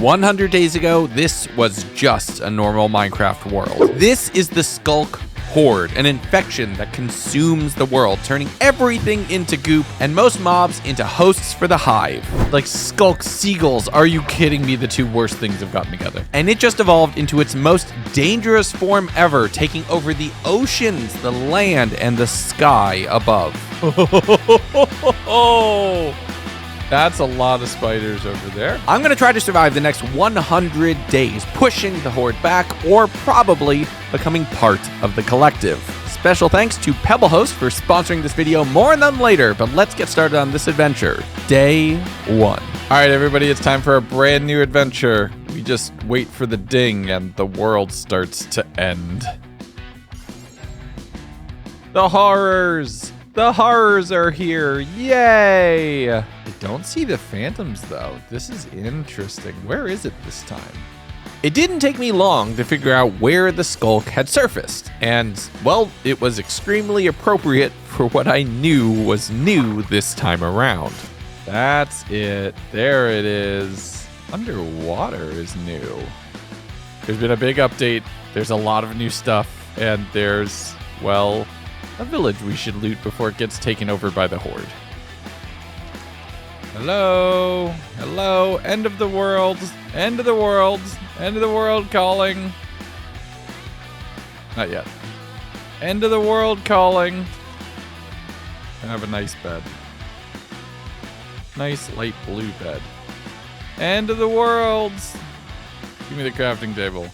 100 days ago, this was just a normal Minecraft world. This is the Sculk Horde, an infection that consumes the world, turning everything into goop and most mobs into hosts for the Hive. Like Sculk seagulls, are you kidding me? The two worst things have gotten together. And it just evolved into its most dangerous form ever, taking over the oceans, the land, and the sky above. That's a lot of spiders over there. I'm gonna try to survive the next 100 days, pushing the Horde back or probably becoming part of the collective. Special thanks to Pebblehost for sponsoring this video. More on them later, but let's get started on this adventure. Day 1. All right, everybody, it's time for a brand new adventure. We just wait for the ding and the world starts to end. The horrors! The horrors are here! Yay! I don't see the phantoms, though. This is interesting. Where is it this time? It didn't take me long to figure out where the Sculk had surfaced, and, well, it was extremely appropriate for what I knew was new this time around. That's it. There it is. Underwater is new. There's been a big update. There's a lot of new stuff, and there's, well, a village we should loot before it gets taken over by the Horde. Hello, hello, end of the world, end of the world, end of the world calling. Not yet. End of the world calling. I have a nice bed. Nice light blue bed. End of the world. Give me the crafting table.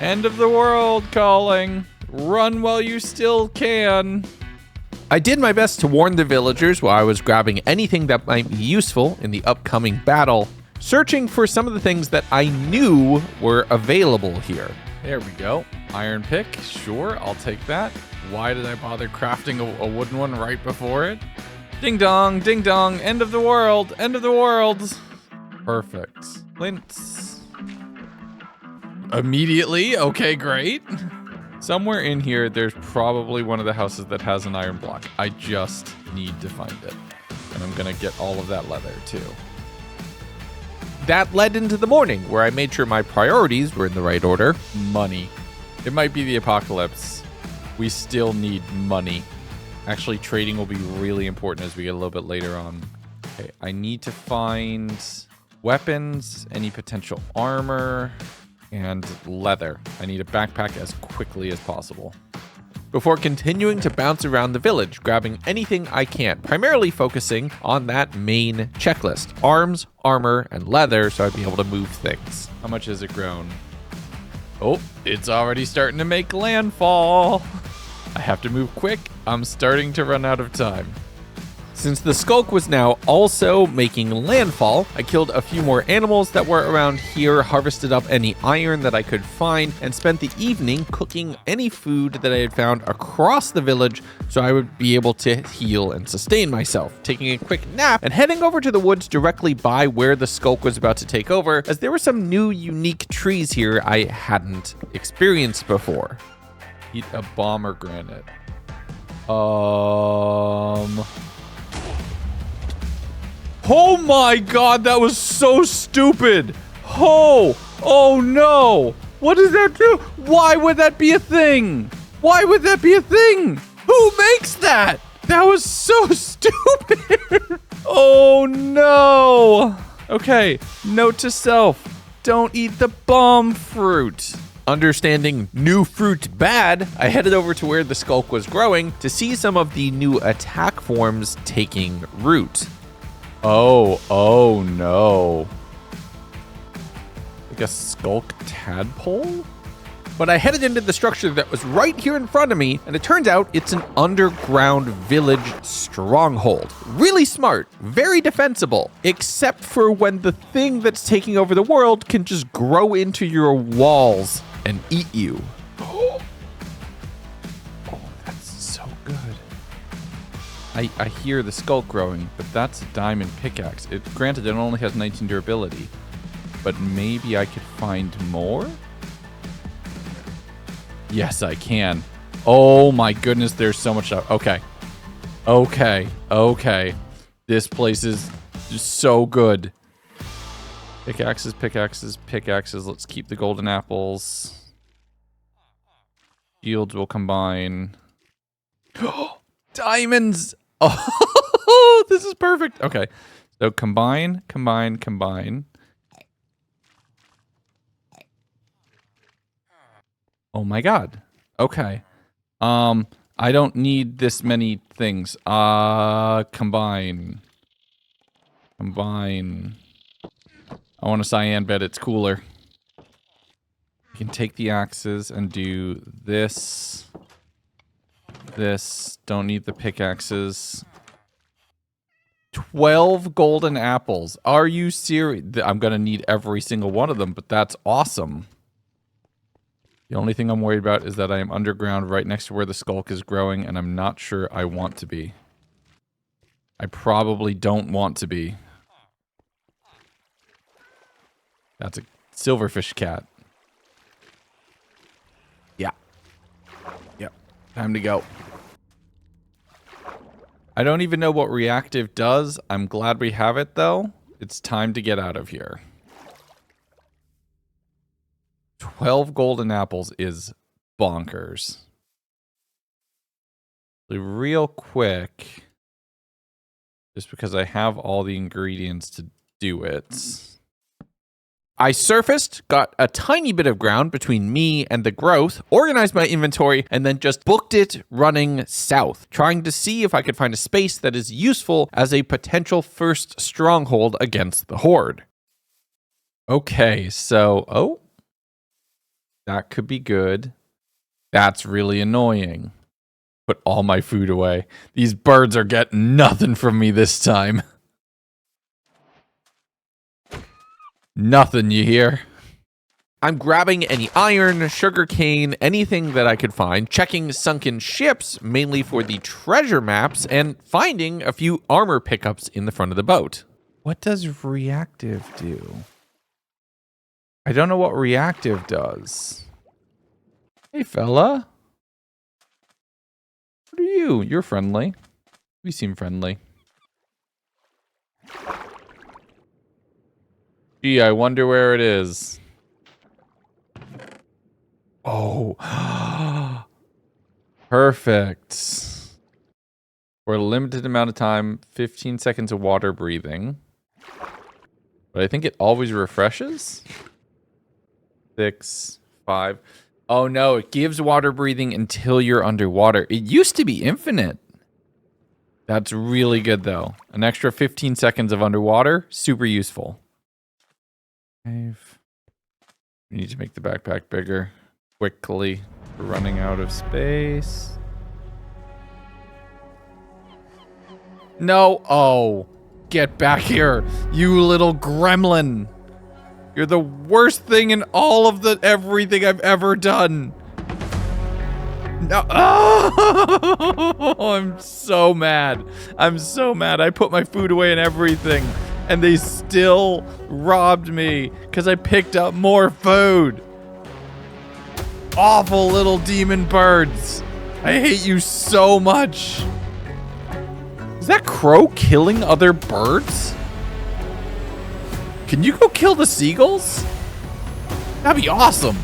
End of the world calling. Run while you still can. I did my best to warn the villagers while I was grabbing anything that might be useful in the upcoming battle, searching for some of the things that I knew were available here. There we go. Iron pick, sure, I'll take that. Why did I bother crafting a wooden one right before it? Ding dong, end of the world, end of the world. Perfect. Flints. Immediately, okay, great. Somewhere in here, there's probably one of the houses that has an iron block. I just need to find it. And I'm gonna get all of that leather too. That led into the morning, where I made sure my priorities were in the right order. Money. It might be the apocalypse. We still need money. Actually, trading will be really important as we get a little bit later on. Okay, I need to find weapons, any potential armor, and leather. I need a backpack as quickly as possible. Before continuing to bounce around the village, grabbing anything I can, primarily focusing on that main checklist. Arms, armor, and leather, so I'd be able to move things. How much has it grown? Oh, it's already starting to make landfall. I have to move quick. I'm starting to run out of time. Since the Sculk was now also making landfall, I killed a few more animals that were around here, harvested up any iron that I could find, and spent the evening cooking any food that I had found across the village so I would be able to heal and sustain myself, taking a quick nap and heading over to the woods directly by where the Sculk was about to take over, as there were some new unique trees here I hadn't experienced before. Eat a bomber granite. Oh my god, that was so stupid. Oh no. What does that do? Why would that be a thing? Why would that be a thing? Who makes that? That was so stupid. Oh no. Okay, note to self. Don't eat the bomb fruit. Understanding new fruit bad, I headed over to where the Sculk was growing to see some of the new attack forms taking root. Oh no. Like a Sculk tadpole? But I headed into the structure that was right here in front of me, and it turns out it's an underground village stronghold. Really smart, very defensible, except for when the thing that's taking over the world can just grow into your walls and eat you. Oh, that's so good. I hear the Sculk growing, but that's a diamond pickaxe. Granted, it only has 19 durability, but maybe I could find more? Yes, I can. Oh my goodness, there's so much stuff. Okay. This place is just so good. Pickaxes, pickaxes, pickaxes. Let's keep the golden apples. Shields will combine. Diamonds! Oh, this is perfect. Okay. So combine, combine, combine. Oh my god. Okay. I don't need this many things. Combine. Combine. I want a cyan bed. It's cooler. You can take the axes and do this. This. Don't need the pickaxes. 12 golden apples. Are you serious? I'm going to need every single one of them, but that's awesome. The only thing I'm worried about is that I am underground right next to where the Sculk is growing, and I'm not sure I want to be. I probably don't want to be. That's a silverfish cat. Yeah. Yep. Time to go. I don't even know what reactive does. I'm glad we have it, though. It's time to get out of here. 12 golden apples is bonkers. Real quick, just because I have all the ingredients to do it. I surfaced, got a tiny bit of ground between me and the growth, organized my inventory, and then just booked it running south, trying to see if I could find a space that is useful as a potential first stronghold against the Horde. Okay, so, oh, that could be good. That's really annoying. Put all my food away. These birds are getting nothing from me this time. Nothing, you hear? I'm grabbing any iron, sugarcane, anything that I could find, checking sunken ships, mainly for the treasure maps, and finding a few armor pickups in the front of the boat. What does reactive do? I don't know what reactive does. Hey, fella. What are you? You're friendly. You seem friendly. Gee, I wonder where it is. Oh. Perfect. For a limited amount of time, 15 seconds of water breathing. But I think it always refreshes. 6, 5. Oh no, it gives water breathing until you're underwater. It used to be infinite. That's really good though. An extra 15 seconds of underwater, super useful. We need to make the backpack bigger quickly. We're running out of space. No, oh, get back here, you little gremlin. You're the worst thing in all of everything I've ever done. No. Oh, I'm so mad. I'm so mad. I put my food away and everything, and they still robbed me because I picked up more food. Awful little demon birds. I hate you so much. Is that crow killing other birds? Can you go kill the seagulls? That'd be awesome.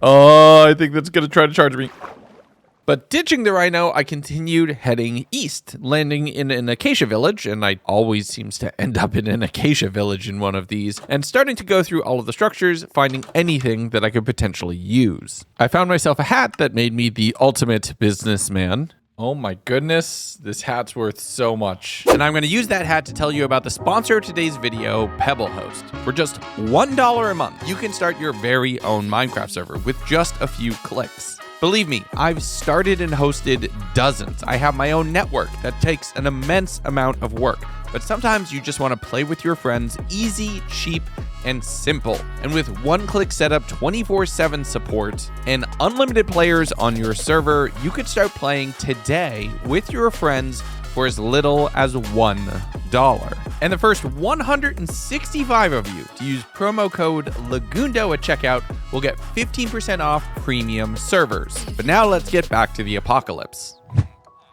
Oh, I think that's gonna try to charge me. But ditching the rhino, I continued heading east, landing in an acacia village, and I always seems to end up in an acacia village in one of these, and starting to go through all of the structures, finding anything that I could potentially use. I found myself a hat that made me the ultimate businessman. Oh my goodness, this hat's worth so much. And I'm going to use that hat to tell you about the sponsor of today's video, Pebblehost. For just $1 a month, you can start your very own Minecraft server with just a few clicks. Believe me, I've started and hosted dozens. I have my own network that takes an immense amount of work. But sometimes you just want to play with your friends easy, cheap, and simple. And with one-click setup, 24/7 support, and unlimited players on your server, you could start playing today with your friends for as little as $1. And the first 165 of you to use promo code Legundo at checkout will get 15% off premium servers. But now let's get back to the apocalypse.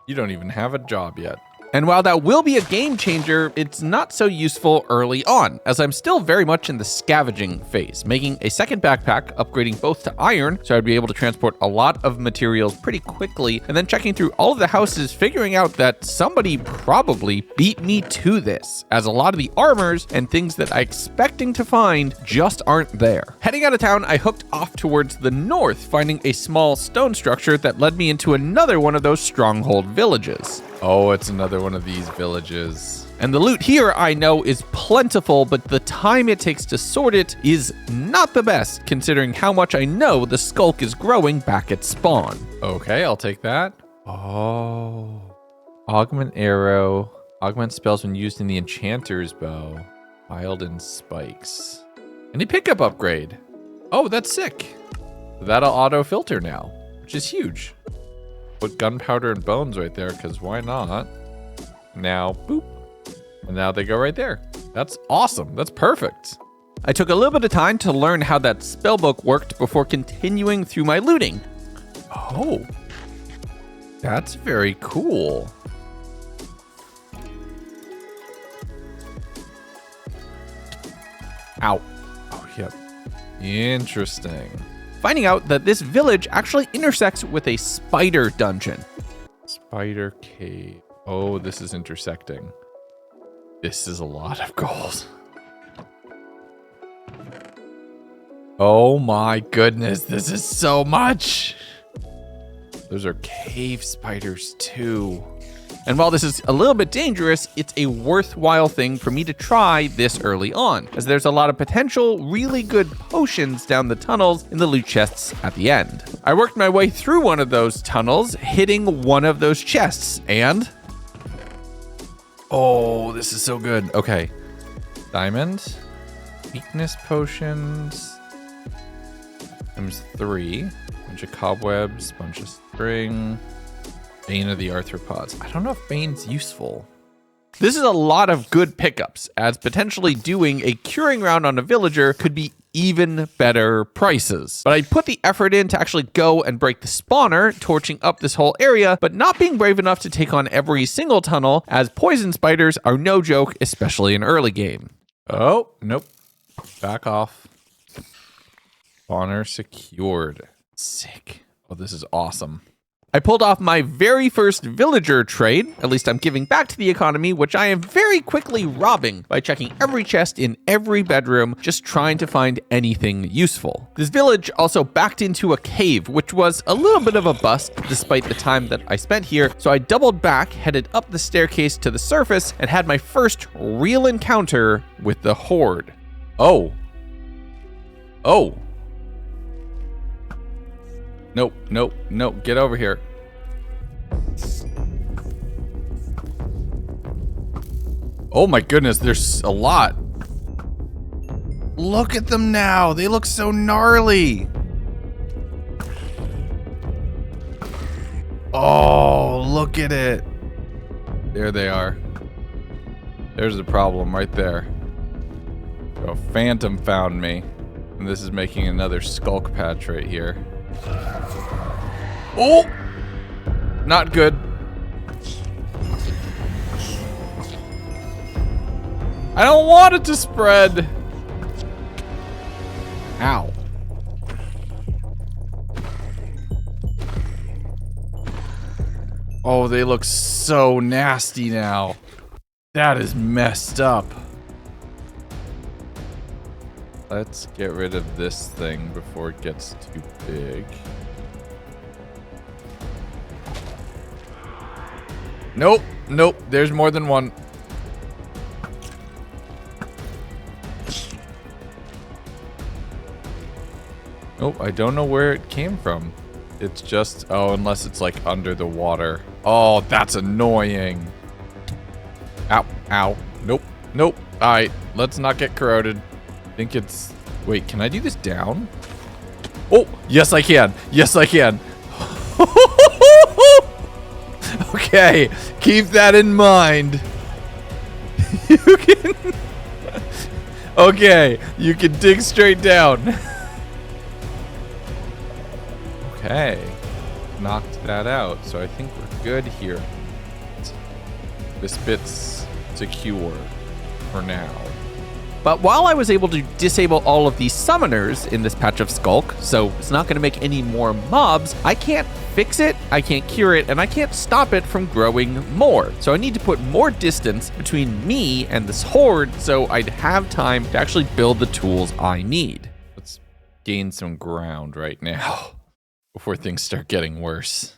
You don't even have a job yet. And while that will be a game changer, it's not so useful early on, as I'm still very much in the scavenging phase, making a second backpack, upgrading both to iron, so I'd be able to transport a lot of materials pretty quickly, and then checking through all of the houses, figuring out that somebody probably beat me to this, as a lot of the armors and things that I'm expecting to find just aren't there. Heading out of town, I hooked off towards the north, finding a small stone structure that led me into another one of those stronghold villages. Oh, it's another one of these villages. And the loot here, I know, is plentiful, but the time it takes to sort it is not the best, considering how much I know the Sculk is growing back at spawn. Okay, I'll take that. Oh. Augment arrow. Augment spells when used in the enchanter's bow. Wild and spikes. Any pickup upgrade. Oh, that's sick. That'll auto filter now, which is huge. Put gunpowder and bones right there, because why not? Now, boop. And now they go right there. That's awesome. That's perfect. I took a little bit of time to learn how that spellbook worked before continuing through my looting. Oh, that's very cool. Ow. Oh, yep. Interesting. Finding out that this village actually intersects with a spider dungeon. Spider cave. Oh, this is intersecting. This is a lot of gold. Oh my goodness, this is so much. Those are cave spiders too. And while this is a little bit dangerous, it's a worthwhile thing for me to try this early on, as there's a lot of potential really good potions down the tunnels in the loot chests at the end. I worked my way through one of those tunnels, hitting one of those chests, and... oh, this is so good. Okay. Diamond. Weakness potions. Times 3. Bunch of cobwebs, bunch of string. Bane of the arthropods. I don't know if Bane's useful. This is a lot of good pickups, as potentially doing a curing round on a villager could be even better prices. But I put the effort in to actually go and break the spawner, torching up this whole area, but not being brave enough to take on every single tunnel, as poison spiders are no joke, especially in early game. Oh, nope. Back off. Spawner secured. Sick. Oh, this is awesome. I pulled off my very first villager trade, at least I'm giving back to the economy, which I am very quickly robbing by checking every chest in every bedroom, just trying to find anything useful. This village also backed into a cave, which was a little bit of a bust despite the time that I spent here, so I doubled back, headed up the staircase to the surface, and had my first real encounter with the Horde. Oh. Oh. Nope, nope, nope. Get over here. Oh my goodness, there's a lot. Look at them now. They look so gnarly. Oh, look at it. There they are. There's the problem right there. A phantom found me. And this is making another Sculk patch right here. Oh! Not good. I don't want it to spread. Ow. Oh, they look so nasty now. That is messed up. Let's get rid of this thing before it gets too big. Nope, nope, there's more than one. Nope, I don't know where it came from. It's just, oh, unless it's like under the water. Oh, that's annoying. Ow, ow, nope, nope. All right, let's not get corroded. I think it's, wait, can I do this down? Oh, yes I can, yes I can. Okay, keep that in mind. You can... okay, you can dig straight down. Okay, knocked that out, so I think we're good here. This bit's secure for now. But while I was able to disable all of these summoners in this patch of Sculk, so it's not going to make any more mobs, I can't fix it, I can't cure it, and I can't stop it from growing more. So I need to put more distance between me and this horde so I'd have time to actually build the tools I need. Let's gain some ground right now before things start getting worse.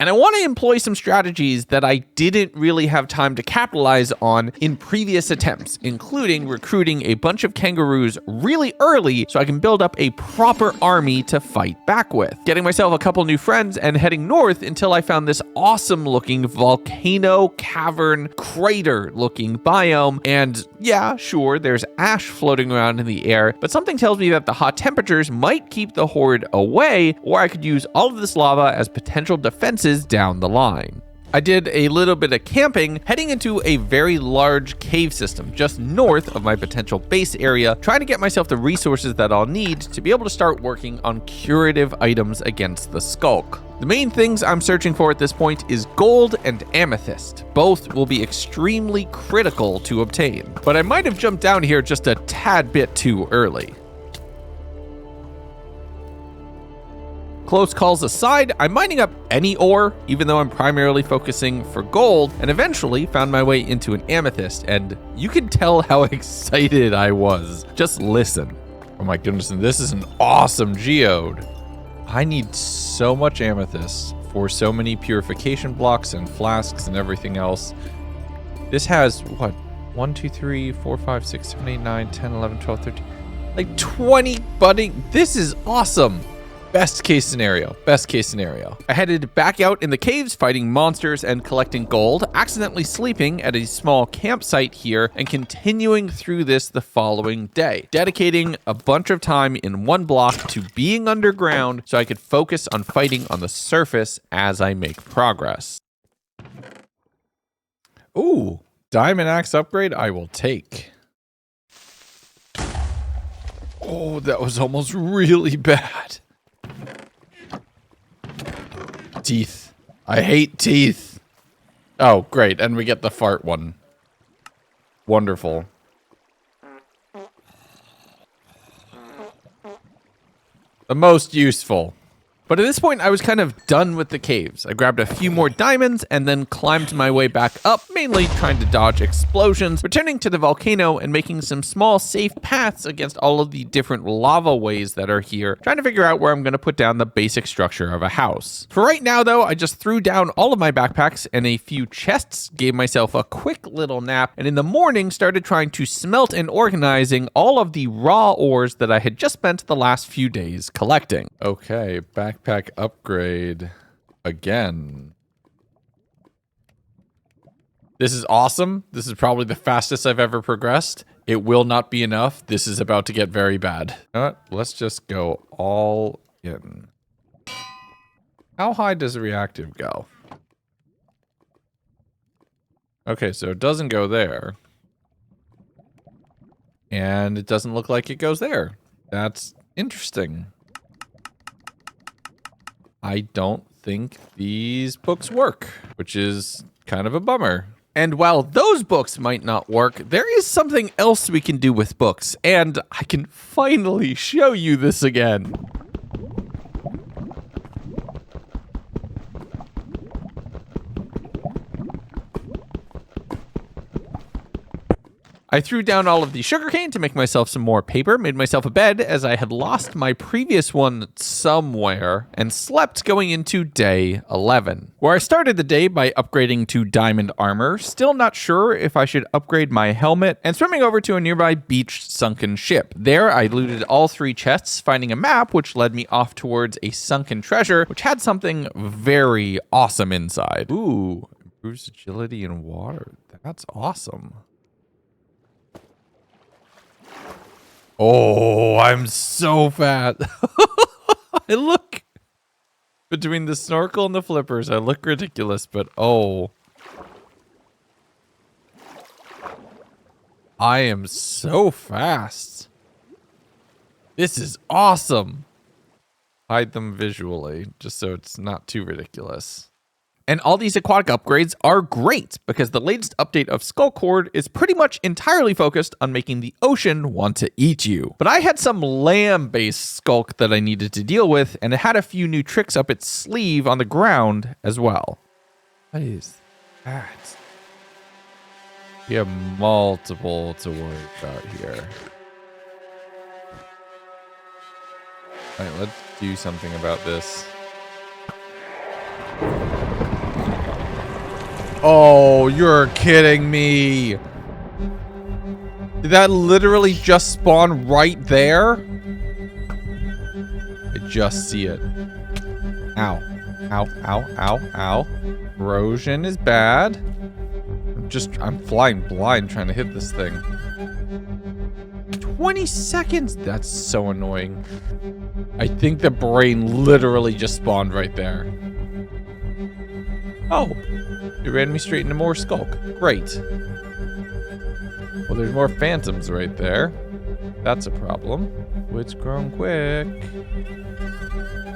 And I want to employ some strategies that I didn't really have time to capitalize on in previous attempts, including recruiting a bunch of kangaroos really early so I can build up a proper army to fight back with. Getting myself a couple new friends and heading north until I found this awesome looking volcano cavern crater looking biome. And yeah, sure, there's ash floating around in the air, but something tells me that the hot temperatures might keep the horde away, or I could use all of this lava as potential defenses down the line. I did a little bit of camping, heading into a very large cave system just north of my potential base area, trying to get myself the resources that I'll need to be able to start working on curative items against the Sculk. The main things I'm searching for at this point is gold and amethyst. Both will be extremely critical to obtain, but I might have jumped down here just a tad bit too early. Close calls aside, I'm mining up any ore, even though I'm primarily focusing for gold, and eventually found my way into an amethyst, and you can tell how excited I was. Just listen. Oh my goodness, and this is an awesome geode. I need so much amethyst for so many purification blocks and flasks and everything else. This has, what, 1, 2, 3, 4, 5, 6, 7, 8, 9, 10, 11, 12, 13, like 20 budding. This is awesome. Best case scenario, best case scenario. I headed back out in the caves fighting monsters and collecting gold, accidentally sleeping at a small campsite here and continuing through this the following day, dedicating a bunch of time in one block to being underground so I could focus on fighting on the surface as I make progress. Ooh, diamond axe upgrade I will take. Oh, that was almost really bad. Teeth. I hate teeth. Oh, great. And we get the fart one. Wonderful. The most useful. But at this point, I was kind of done with the caves. I grabbed a few more diamonds and then climbed my way back up, mainly trying to dodge explosions, returning to the volcano and making some small safe paths against all of the different lava ways that are here, trying to figure out where I'm going to put down the basic structure of a house. For right now, though, I just threw down all of my backpacks and a few chests, gave myself a quick little nap, and in the morning started trying to smelt and organizing all of the raw ores that I had just spent the last few days collecting. Okay, backpack upgrade again. This is awesome. This is probably the fastest I've ever progressed. It will not be enough. This is about to get very bad. Let's just go all in. How high does a reactive go? Okay, so it doesn't go there. And it doesn't look like it goes there. That's interesting. I don't think these books work, which is kind of a bummer. And while those books might not work, there is something else we can do with books, and I can finally show you this again. I threw down all of the sugarcane to make myself some more paper, made myself a bed as I had lost my previous one somewhere, and slept going into day 11, where I started the day by upgrading to diamond armor, still not sure if I should upgrade my helmet, and swimming over to a nearby beach sunken ship. There, I looted all 3 chests, finding a map which led me off towards a sunken treasure, which had something very awesome inside. Ooh, improves agility in water. That's awesome. Oh, I'm so fat. I look, between the snorkel and the flippers, I look ridiculous, but oh. I am so fast. This is awesome. Hide them visually, just so it's not too ridiculous. And all these aquatic upgrades are great because the latest update of Sculk Horde is pretty much entirely focused on making the ocean want to eat you. But I had some land-based Sculk that I needed to deal with, and it had a few new tricks up its sleeve on the ground as well. What is that? We have multiple to worry about here. All right, let's do something about this. Oh, you're kidding me. Did that literally just spawn right there? I just see it. Ow. Ow, ow, ow, ow. Erosion is bad. I'm flying blind trying to hit this thing. 20 seconds? That's so annoying. I think the brain literally just spawned right there. Oh, it ran me straight into more Sculk. Great. Well, there's more phantoms right there. That's a problem. It's grown quick.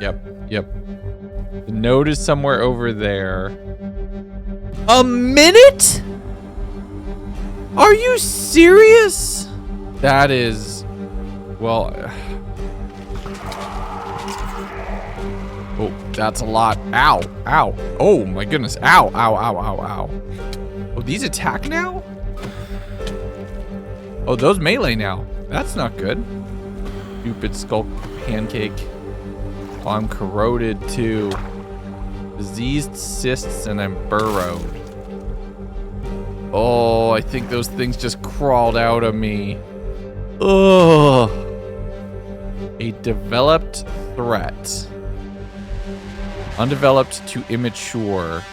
Yep. The node is somewhere over there. A minute? Are you serious? That is... Well... Oh, that's a lot. Ow. Ow. Oh, my goodness. Ow. Ow, ow, ow, ow. Oh, these attack now? Oh, those melee now. That's not good. Stupid Sculk pancake. Oh, I'm corroded too. Diseased cysts and I'm burrowed. Oh, I think those things just crawled out of me. Ugh. A developed threat. Undeveloped to immature.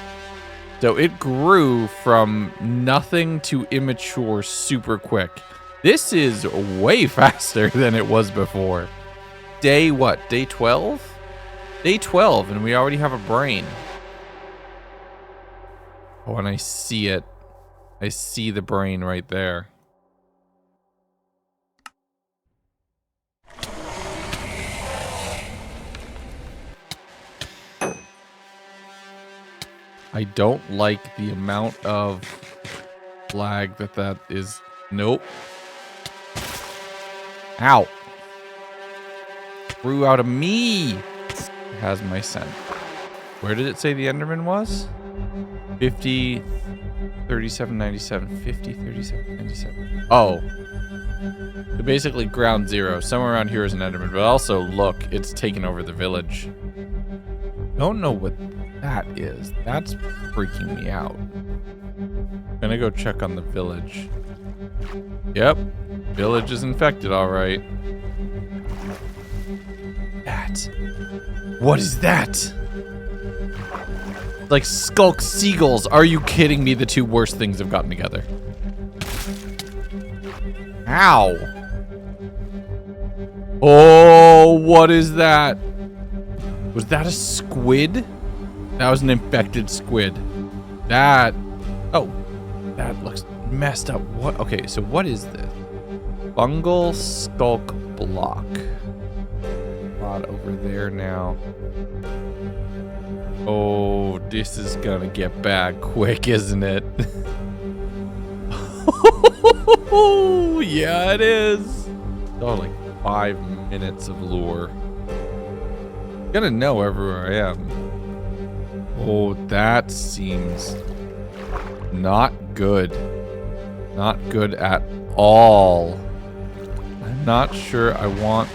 So it grew from nothing to immature super quick. This is way faster than it was before. Day what? Day 12? Day 12 and we already have a brain. Oh, and I see it. I see the brain right there. I don't like the amount of lag that is. Nope. Ow. Grew out of me. It has my scent. Where did it say the Enderman was? 50, 37, 97, 50, 37, 97. Oh. So basically ground zero. Somewhere around here is an Enderman, but also look, it's taken over the village. Don't know what that is. That's freaking me out. Gonna go check on the village. Yep. Village is infected, alright. That. What is that? Like Sculk seagulls. Are you kidding me? The two worst things have gotten together. Ow. Oh, what is that? Was that a squid? That was an infected squid. That... Oh. That looks messed up. What? Okay, so what is this? Fungal Sculk block. A lot over there now. Oh, this is gonna get bad quick, isn't it? Oh, yeah, it is. Oh, like 5 minutes of lure. Gonna know everywhere I am. Oh, that seems not good. Not good at all. I'm not sure I want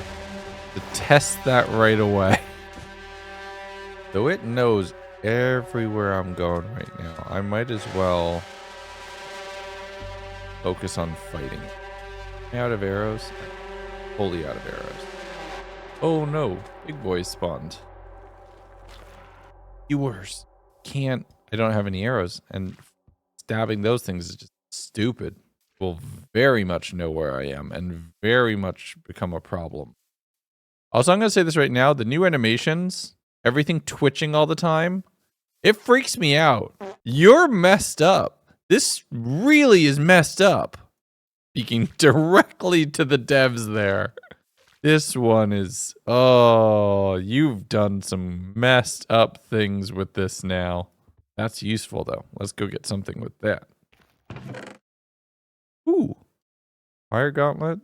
to test that right away. Though it knows everywhere I'm going right now, I might as well focus on fighting. Am I out of arrows? Wholly out of arrows. Oh no, big boys spawned. Viewers can't. I don't have any arrows, and stabbing those things is just stupid. Will very much know where I am and very much become a problem. Also, I'm going to say this right now. The new animations, everything twitching all the time, it freaks me out. You're messed up. This really is messed up. Speaking directly to the devs there. This one is... Oh, you've done some messed up things with this now. That's useful, though. Let's go get something with that. Ooh. Fire gauntlet.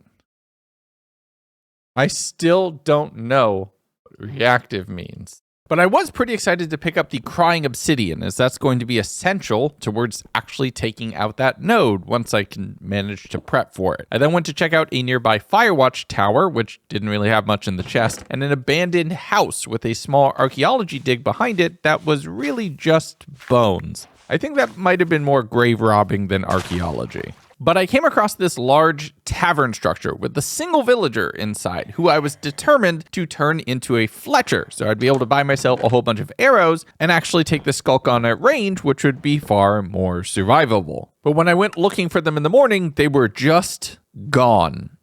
I still don't know what reactive means. But I was pretty excited to pick up the crying obsidian, as that's going to be essential towards actually taking out that node once I can manage to prep for it. I then went to check out a nearby Firewatch tower, which didn't really have much in the chest, and an abandoned house with a small archaeology dig behind it that was really just bones. I think that might have been more grave robbing than archaeology. But I came across this large tavern structure with a single villager inside who I was determined to turn into a Fletcher, so I'd be able to buy myself a whole bunch of arrows and actually take the Sculk on at range, which would be far more survivable. But when I went looking for them in the morning, they were just gone.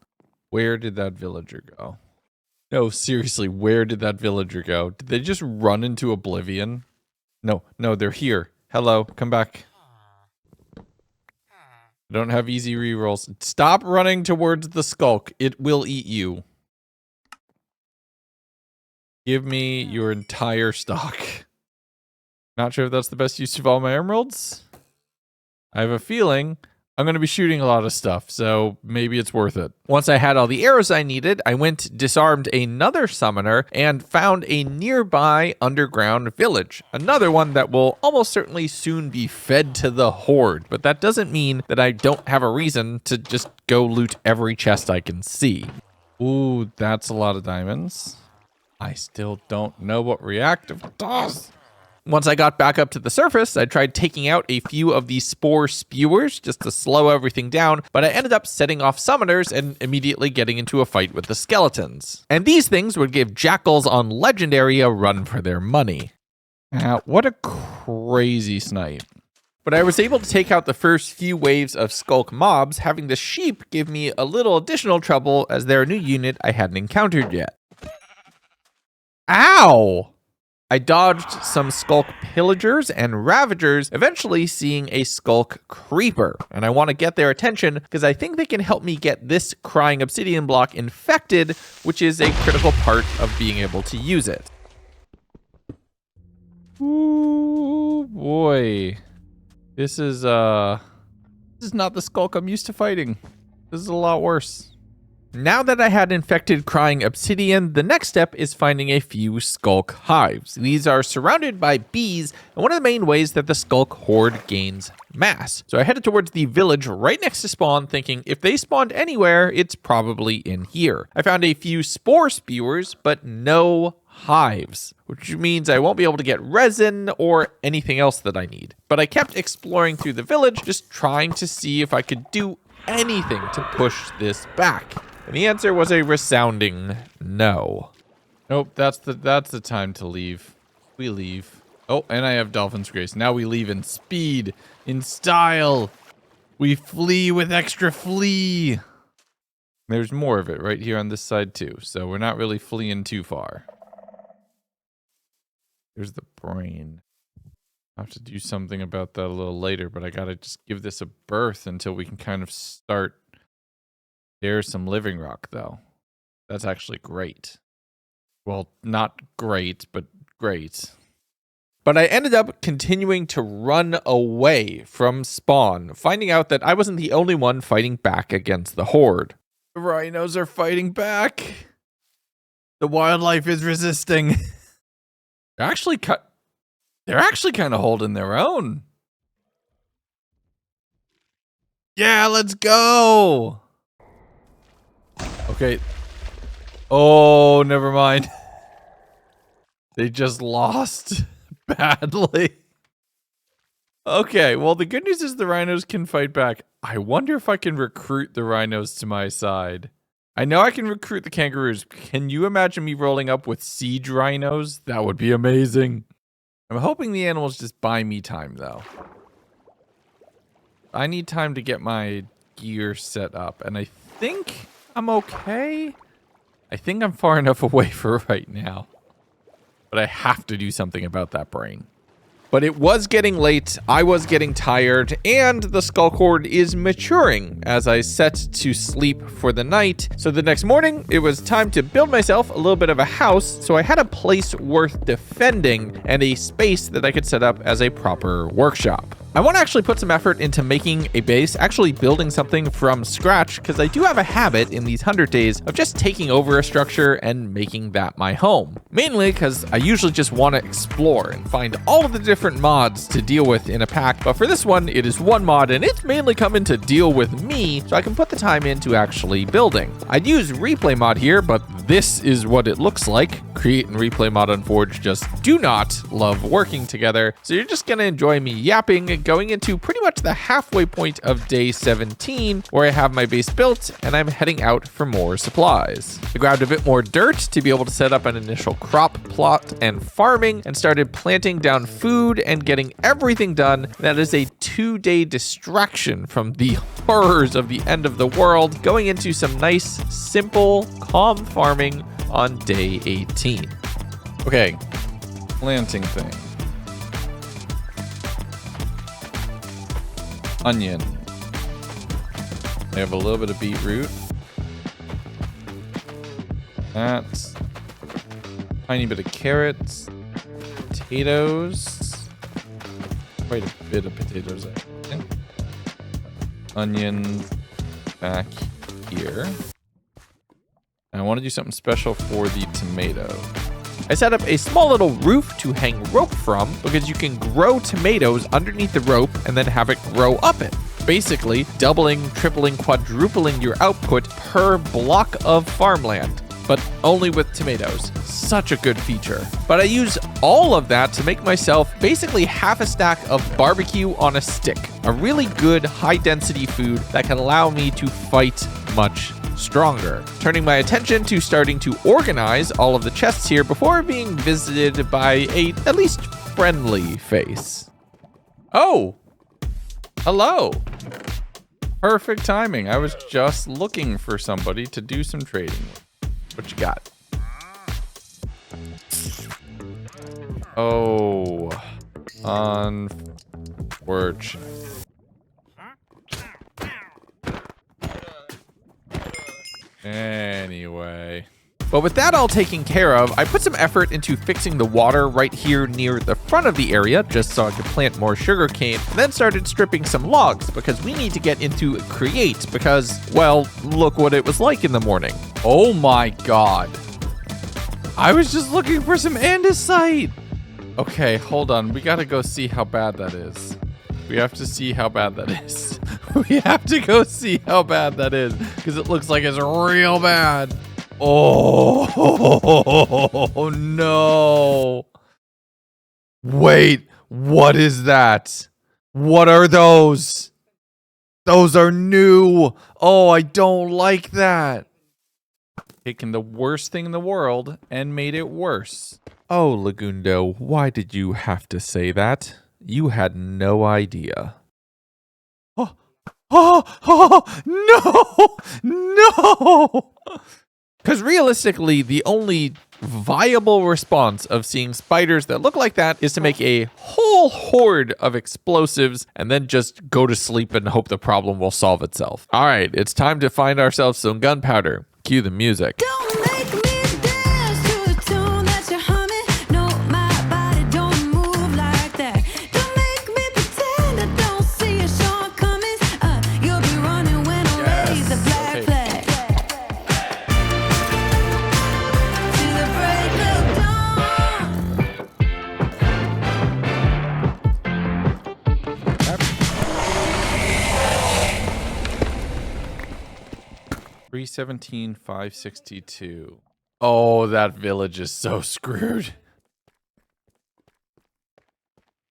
Where did that villager go? No, seriously, where did that villager go? Did they just run into oblivion? No, they're here. Hello, come back. I don't have easy rerolls. Stop running towards the Sculk. It will eat you. Give me your entire stock. Not sure if that's the best use of all my emeralds. I have a feeling I'm going to be shooting a lot of stuff, so maybe it's worth it. Once I had all the arrows I needed, I went disarmed another summoner and found a nearby underground village. Another one that will almost certainly soon be fed to the Horde, but that doesn't mean that I don't have a reason to just go loot every chest I can see. Ooh, that's a lot of diamonds. I still don't know what reactive does. Once I got back up to the surface, I tried taking out a few of these spore spewers just to slow everything down, but I ended up setting off summoners and immediately getting into a fight with the skeletons. And these things would give jackals on Legendary a run for their money. What a crazy snipe. But I was able to take out the first few waves of Sculk mobs, having the sheep give me a little additional trouble as they're a new unit I hadn't encountered yet. Ow! I dodged some Sculk pillagers and ravagers, eventually seeing a Sculk creeper. And I want to get their attention because I think they can help me get this crying obsidian block infected, which is a critical part of being able to use it. Ooh, boy. This is not the Sculk I'm used to fighting. This is a lot worse. Now that I had infected crying obsidian, the next step is finding a few Sculk hives. These are surrounded by bees, and one of the main ways that the Sculk Horde gains mass. So I headed towards the village right next to spawn, thinking if they spawned anywhere, it's probably in here. I found a few spore spewers, but no hives, which means I won't be able to get resin or anything else that I need. But I kept exploring through the village, just trying to see if I could do anything to push this back. And the answer was a resounding no. Nope, that's the time to leave. We leave. Oh, and I have Dolphin's Grace. Now we leave in speed, in style. We flee with extra flee. There's more of it right here on this side too, so we're not really fleeing too far. There's the brain. I'll have to do something about that a little later, but I gotta just give this a birth until we can kind of start. There's some living rock, though. That's actually great. Well, not great, but great. But I ended up continuing to run away from spawn, finding out that I wasn't the only one fighting back against the Horde. The rhinos are fighting back. The wildlife is resisting. They're actually kind of holding their own. Yeah, let's go. Okay. Oh, never mind. They just lost badly. Okay, well, the good news is the rhinos can fight back. I wonder if I can recruit the rhinos to my side. I know I can recruit the kangaroos. Can you imagine me rolling up with siege rhinos? That would be amazing. I'm hoping the animals just buy me time, though. I need time to get my gear set up, and I think I'm okay. I think I'm far enough away for right now. But I have to do something about that brain. But it was getting late, I was getting tired, and the Sculk Horde is maturing as I set to sleep for the night. So the next morning, it was time to build myself a little bit of a house, so I had a place worth defending and a space that I could set up as a proper workshop. I want to actually put some effort into making a base, actually building something from scratch, because I do have a habit in these 100 days of just taking over a structure and making that my home. Mainly because I usually just want to explore and find all of the different mods to deal with in a pack, but for this one, it is one mod and it's mainly coming to deal with me, so I can put the time into actually building. I'd use replay mod here, but this is what it looks like. Create and replay mod on Forge just do not love working together, so you're just gonna enjoy me yapping, going into pretty much the halfway point of day 17, where I have my base built and I'm heading out for more supplies. I grabbed a bit more dirt to be able to set up an initial crop plot and farming, and started planting down food and getting everything done. That is a 2-day distraction from the horrors of the end of the world, going into some nice, simple, calm farming on day 18. Okay, planting thing. Onion. I have a little bit of beetroot. That's tiny bit of carrots, potatoes, quite a bit of potatoes, I think. Onions back here. And I want to do something special for the tomato. I set up a small little roof to hang rope from, because you can grow tomatoes underneath the rope and then have it grow up it. Basically, doubling, tripling, quadrupling your output per block of farmland, but only with tomatoes. Such a good feature. But I use all of that to make myself basically half a stack of barbecue on a stick. A really good high density food that can allow me to fight much stronger. Turning my attention to starting to organize all of the chests here before being visited by a at least friendly face. Oh! Hello! Perfect timing. I was just looking for somebody to do some trading with. What you got? Oh. Unfortunate. Anyway. But with that all taken care of, I put some effort into fixing the water right here near the front of the area, just so I could plant more sugarcane, and then started stripping some logs, because we need to get into create, because, well, look what it was like in the morning. Oh my god. I was just looking for some andesite. Okay, hold on. We gotta go see how bad that is. We have to see how bad that is. We have to go see how bad that is, because it looks like it's real bad. Oh, no. Wait, what is that? What are those? Those are new. Oh, I don't like that. Taking the worst thing in the world and made it worse. Oh, Legundo, why did you have to say that? You had no idea. Oh, no. Because realistically, the only viable response of seeing spiders that look like that is to make a whole horde of explosives and then just go to sleep and hope the problem will solve itself. All right, it's time to find ourselves some gunpowder. Cue the music. Don't make me dance to the tune that you're humming. No, my body don't move like that. Don't make me pretend I don't see your shortcomings. You'll be running when I raise the black flag. To the break of dawn. 317,562. Oh, that village is so screwed.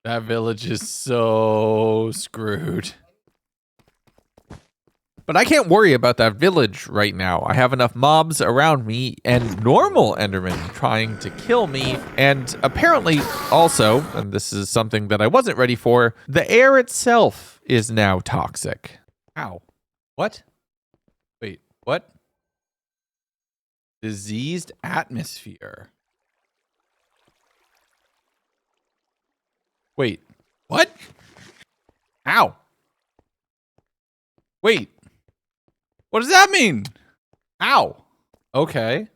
That village is so screwed. But I can't worry about that village right now. I have enough mobs around me and normal Endermen trying to kill me. And apparently also, and this is something that I wasn't ready for, the air itself is now toxic. Ow. What? Wait, what? Diseased atmosphere. Wait, what? Ow. Wait, what does that mean? Ow. Okay.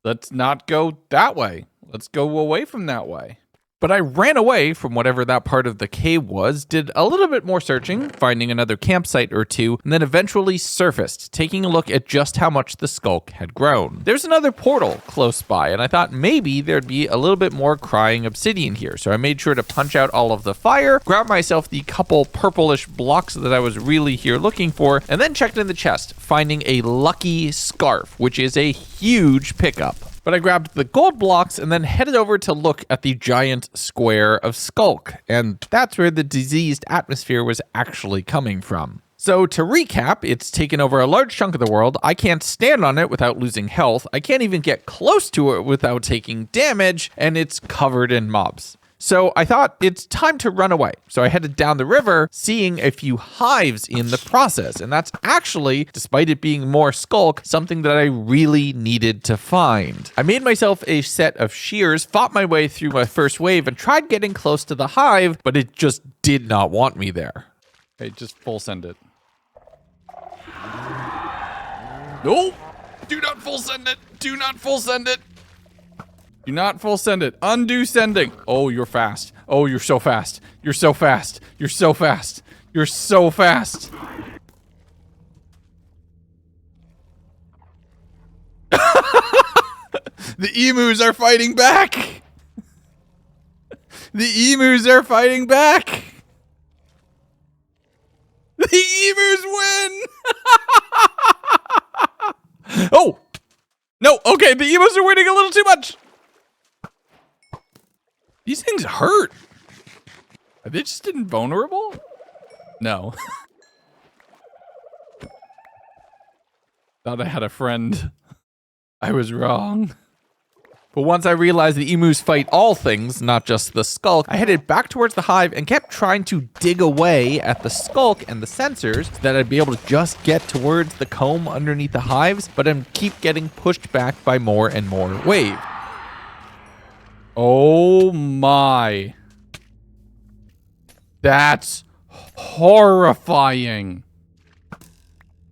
Let's not go that way. Let's go away from that way. But I ran away from whatever that part of the cave was, did a little bit more searching, finding another campsite or two, and then eventually surfaced, taking a look at just how much the Sculk had grown. There's another portal close by, and I thought maybe there'd be a little bit more crying obsidian here, so I made sure to punch out all of the fire, grab myself the couple purplish blocks that I was really here looking for, and then checked in the chest, finding a lucky scarf, which is a huge pickup. But I grabbed the gold blocks and then headed over to look at the giant square of Sculk, and that's where the diseased atmosphere was actually coming from. So to recap, it's taken over a large chunk of the world. I can't stand on it without losing health. I can't even get close to it without taking damage, and it's covered in mobs. So I thought it's time to run away. So I headed down the river, seeing a few hives in the process. And that's actually, despite it being more Sculk, something that I really needed to find. I made myself a set of shears, fought my way through my first wave, and tried getting close to the hive, but it just did not want me there. Hey, just full send it. No! Do not full send it! Do not full send it! Do not full send it. Undo sending. Oh, you're fast. Oh, you're so fast. You're so fast. You're so fast. You're so fast. The emus are fighting back. The emus are fighting back. The emus win. Oh. No, okay, the emus are winning a little too much. These things hurt. Are they just invulnerable? No. Thought I had a friend. I was wrong. But once I realized the emus fight all things, not just the Sculk, I headed back towards the hive and kept trying to dig away at the Sculk and the sensors so that I'd be able to just get towards the comb underneath the hives, but I keep getting pushed back by more and more wave. Oh my. That's horrifying.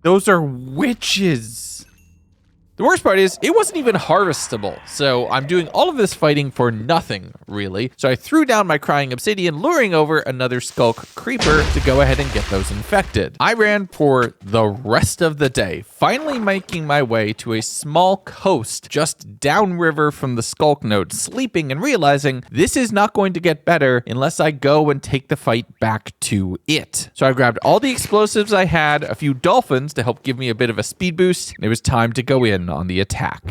Those are witches. The worst part is, it wasn't even harvestable, so I'm doing all of this fighting for nothing, really. So I threw down my crying obsidian, luring over another Sculk creeper to go ahead and get those infected. I ran for the rest of the day, finally making my way to a small coast just downriver from the Sculk node, sleeping and realizing this is not going to get better unless I go and take the fight back to it. So I grabbed all the explosives I had, a few dolphins to help give me a bit of a speed boost, and it was time to go in on the attack.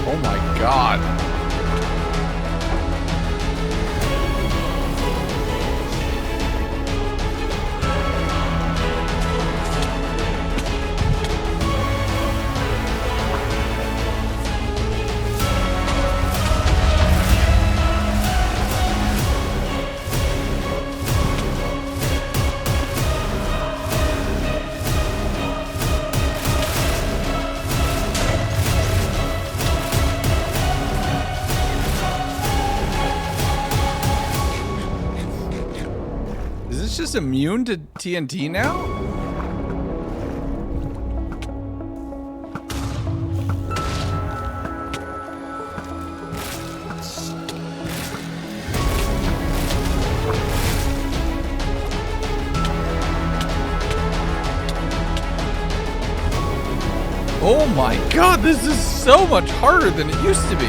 Oh my god. Is this just immune to TNT now? Oh my god, this is so much harder than it used to be.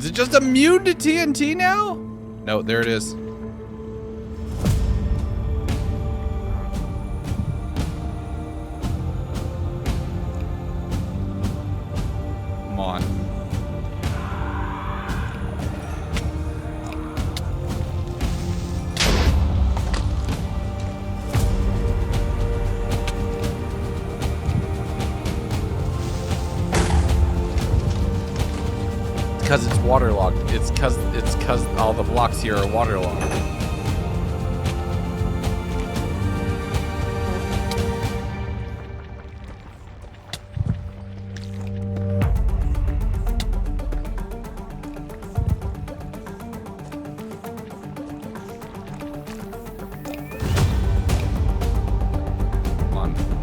Is it just immune to TNT now? No, there it is. Come on. Because it's waterlogged. It's cause all the blocks here are waterlogged.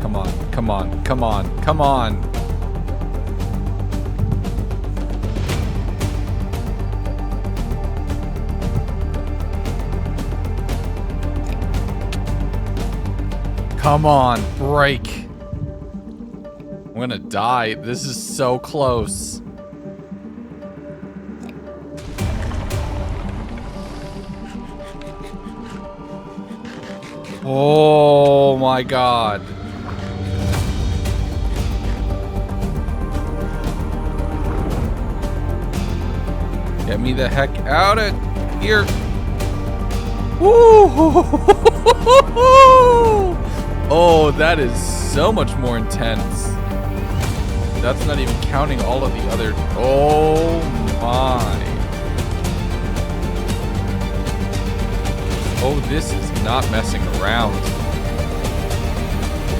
Come on, come on, come on, come on. Come on, break. I'm gonna die. This is so close. Oh my god. Get me the heck out of here. Woo! Oh, that is so much more intense. That's not even counting all of the other... Oh my. Oh, this is not messing around.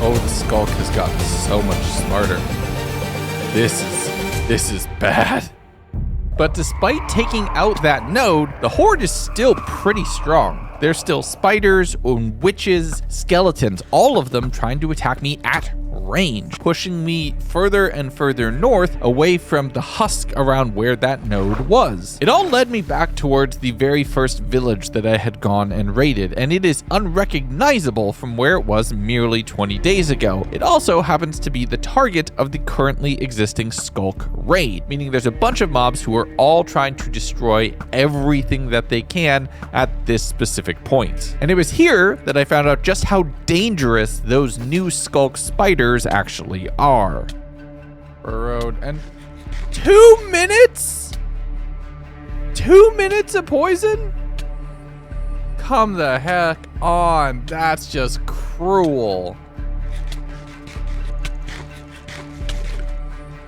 Oh, the Sculk has gotten so much smarter. This is bad. But despite taking out that node, the Horde is still pretty strong. There's still spiders, witches, skeletons, all of them trying to attack me at range, pushing me further and further north away from the husk around where that node was. It all led me back towards the very first village that I had gone and raided, and it is unrecognizable from where it was merely 20 days ago. It also happens to be the target of the currently existing Sculk raid, meaning there's a bunch of mobs who are all trying to destroy everything that they can at this specific point. And it was here that I found out just how dangerous those new Sculk spiders actually are. Burrowed and 2 minutes? 2 minutes of poison? Come the heck on. That's just cruel.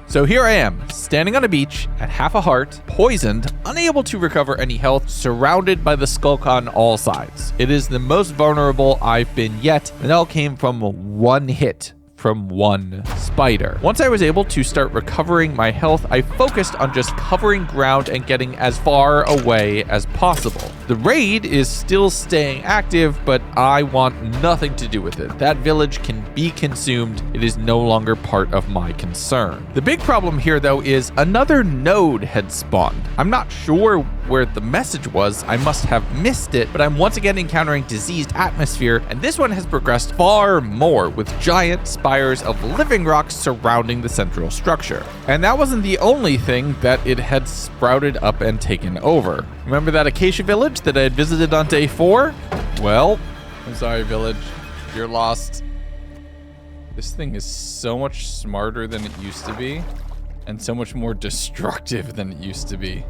So here I am, standing on a beach at half a heart, poisoned, unable to recover any health, surrounded by the Sculk on all sides. It is the most vulnerable I've been yet, and it all came from one hit from one spider. Once I was able to start recovering my health, I focused on just covering ground and getting as far away as possible. The raid is still staying active, but I want nothing to do with it. That village can be consumed. It is no longer part of my concern. The big problem here, though, is another node had spawned. I'm not sure where the message was. I must have missed it, but I'm once again encountering diseased atmosphere, and this one has progressed far more with giant spires of living rocks surrounding the central structure. And that wasn't the only thing that it had sprouted up and taken over. Remember that Acacia village that I had visited on day 4? Well, I'm sorry, village. You're lost. This thing is so much smarter than it used to be, and so much more destructive than it used to be.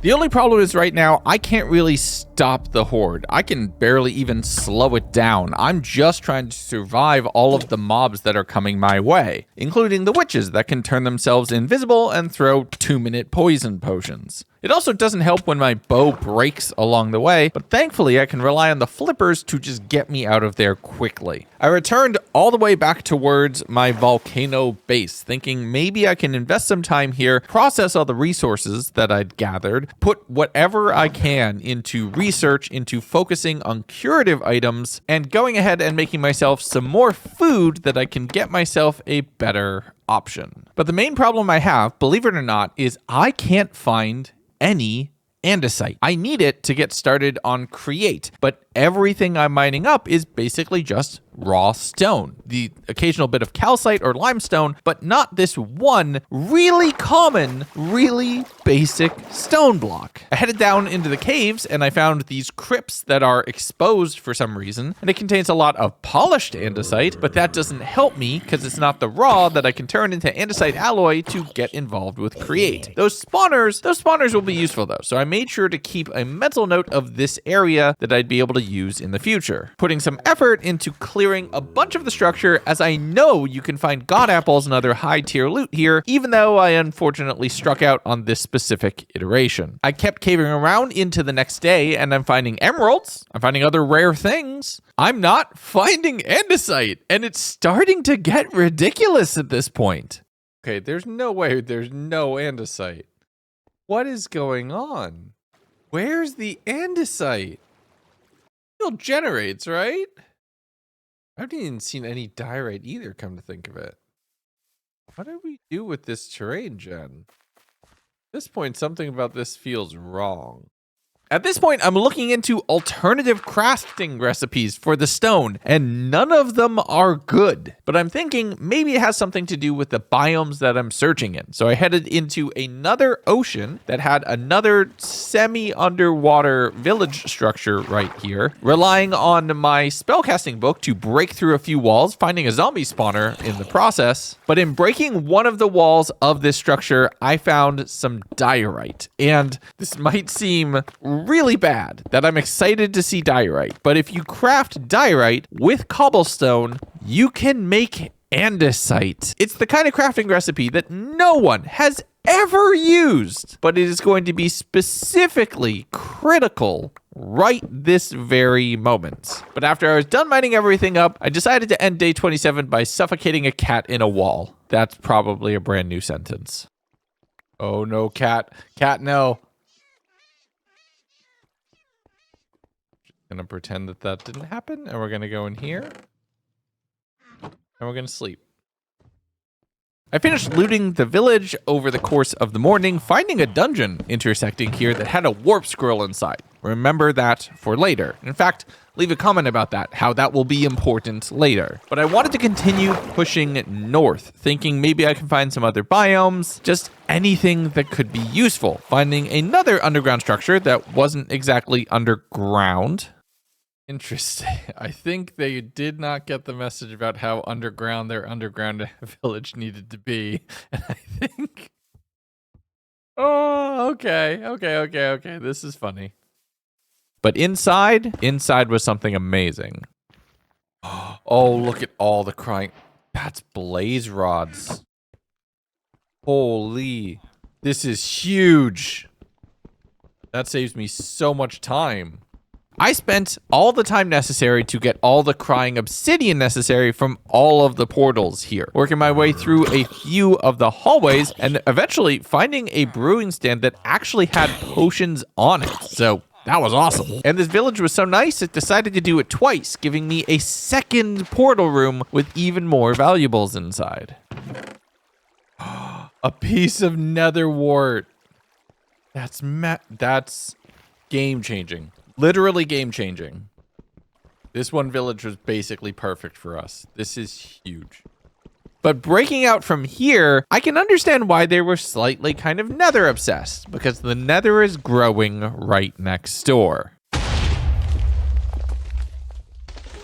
The only problem is right now, I can't really stop the Horde. I can barely even slow it down. I'm just trying to survive all of the mobs that are coming my way, including the witches that can turn themselves invisible and throw 2-minute poison potions. It also doesn't help when my bow breaks along the way, but thankfully I can rely on the flippers to just get me out of there quickly. I returned all the way back towards my Volcano base, thinking maybe I can invest some time here, process all the resources that I'd gathered, put whatever I can into research, into focusing on curative items, and going ahead and making myself some more food that I can get myself a better option. But the main problem I have, believe it or not, is I can't find any andesite. I need it to get started on create, but everything I'm mining up is basically just raw stone, the occasional bit of calcite or limestone, but not this one really common, really basic stone block. I headed down into the caves and I found these crypts that are exposed for some reason, and it contains a lot of polished andesite, but that doesn't help me because it's not the raw that I can turn into andesite alloy to get involved with create. Those spawners will be useful though, so I made sure to keep a mental note of this area that I'd be able to use in the future, putting some effort into clearing a bunch of the structure, as I know you can find god apples and other high tier loot here, even though I unfortunately struck out on this specific iteration. I kept caving around into the next day and I'm finding emeralds, I'm finding other rare things. I'm not finding andesite, and it's starting to get ridiculous at this point. Okay, there's no way there's no andesite. What is going on? Where's the andesite? Still generates, right? I haven't even seen any diorite either, come to think of it. What did we do with this terrain, Jen? At this point, something about this feels wrong. At this point, I'm looking into alternative crafting recipes for the stone, and none of them are good. But I'm thinking maybe it has something to do with the biomes that I'm searching in. So I headed into another ocean that had another semi-underwater village structure right here, relying on my spellcasting book to break through a few walls, finding a zombie spawner in the process. But in breaking one of the walls of this structure, I found some diorite. And this might seem really bad that I'm excited to see diorite, but if you craft diorite with cobblestone, you can make andesite. It's the kind of crafting recipe that no one has ever used, but it is going to be specifically critical right this very moment. But after I was done mining everything up, I decided to end day 27 by suffocating a cat in a wall. That's probably a brand new sentence. Oh no, cat. Cat, no. Gonna pretend that that didn't happen, and we're gonna go in here and we're gonna sleep. I finished looting the village over the course of the morning, finding a dungeon intersecting here that had a warp scroll inside. Remember that for later. In fact, leave a comment about that, how that will be important later. But I wanted to continue pushing north, thinking maybe I can find some other biomes, just anything that could be useful. Finding another underground structure that wasn't exactly underground. Interesting. I think they did not get the message about how underground their underground village needed to be. And I think... Oh, okay. This is funny. But inside was something amazing. Oh, look at all the crying. That's blaze rods. Holy. This is huge. That saves me so much time. I spent all the time necessary to get all the crying obsidian necessary from all of the portals here, working my way through a few of the hallways and eventually finding a brewing stand that actually had potions on it. So that was awesome. And this village was so nice, it decided to do it twice, giving me a second portal room with even more valuables inside. A piece of nether wart. That's game-changing. Literally game-changing. This one village was basically perfect for us. This is huge. But breaking out from here, I can understand why they were slightly kind of nether obsessed, because the nether is growing right next door.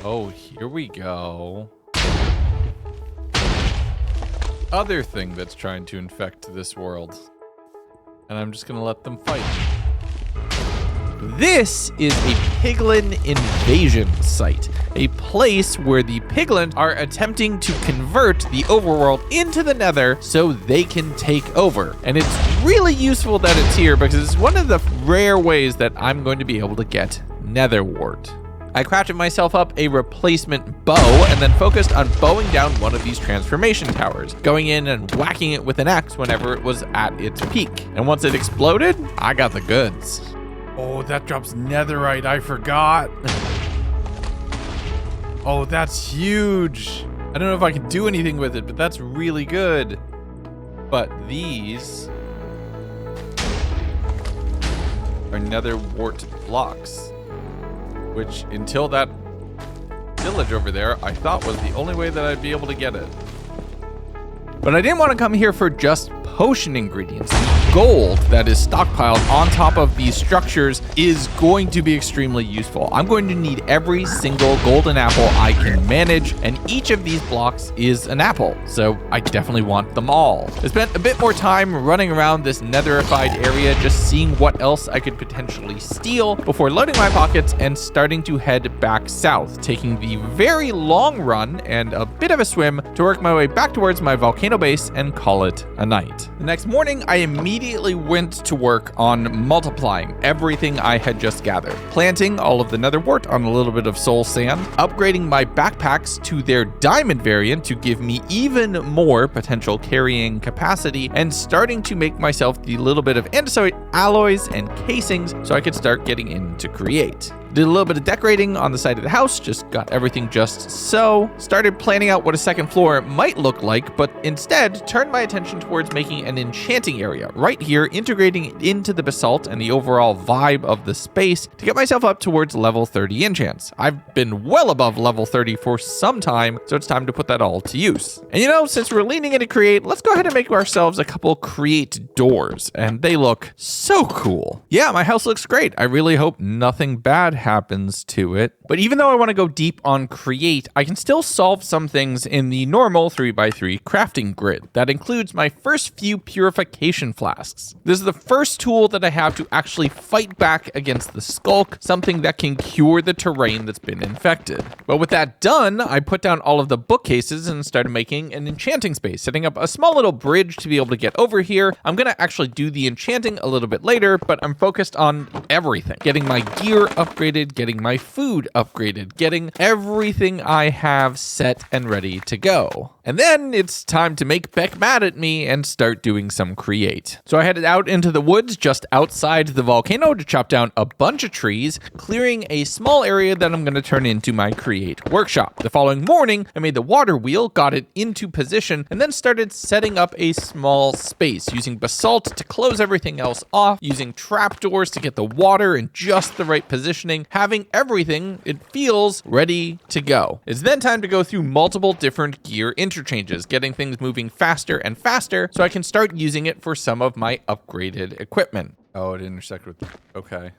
Oh, here we go. Other thing that's trying to infect this world. And I'm just gonna let them fight. This is a piglin invasion site, a place where the piglin are attempting to convert the overworld into the nether so they can take over. And it's really useful that it's here because it's one of the rare ways that I'm going to be able to get nether wart. I crafted myself up a replacement bow and then focused on bowing down one of these transformation towers, going in and whacking it with an axe whenever it was at its peak. And once it exploded, I got the goods. Oh, that drops netherite. I forgot. Oh, that's huge. I don't know if I can do anything with it, but that's really good. But these are nether wart blocks, which until that village over there, I thought was the only way that I'd be able to get it. But I didn't want to come here for just potion ingredients. Gold that is stockpiled on top of these structures is going to be extremely useful. I'm going to need every single golden apple I can manage, and each of these blocks is an apple, so I definitely want them all. I spent a bit more time running around this netherified area, just seeing what else I could potentially steal before loading my pockets and starting to head back south, taking the very long run and a bit of a swim to work my way back towards my volcano base and call it a night. The next morning, I immediately went to work on multiplying everything I had just gathered, planting all of the nether wart on a little bit of soul sand, upgrading my backpacks to their diamond variant to give me even more potential carrying capacity, and starting to make myself the little bit of andesite alloys and casings so I could start getting into create. Did a little bit of decorating on the side of the house, just got everything just so. Started planning out what a second floor might look like, but instead turned my attention towards making an enchanting area right here, integrating it into the basalt and the overall vibe of the space to get myself up towards level 30 enchants. I've been well above level 30 for some time, so it's time to put that all to use. And you know, since we're leaning into create, let's go ahead and make ourselves a couple create doors, and they look so cool. Yeah, my house looks great. I really hope nothing bad happens to it. But even though I want to go deep on create, I can still solve some things in the normal 3x3 crafting grid. That includes my first few purification flasks. This is the first tool that I have to actually fight back against the Sculk, something that can cure the terrain that's been infected. But with that done, I put down all of the bookcases and started making an enchanting space, setting up a small little bridge to be able to get over here. I'm going to actually do the enchanting a little bit later, but I'm focused on everything. Getting my gear upgraded, getting my food upgraded, getting everything I have set and ready to go. And then it's time to make Beck mad at me and start doing some create. So I headed out into the woods just outside the volcano to chop down a bunch of trees, clearing a small area that I'm going to turn into my create workshop. The following morning, I made the water wheel, got it into position, and then started setting up a small space using basalt to close everything else off, using trapdoors to get the water in just the right positioning, having everything, it feels, ready to go. It's then time to go through multiple different gear interchanges, getting things moving faster and faster so I can start using it for some of my upgraded equipment. Oh, it intersected with... Okay.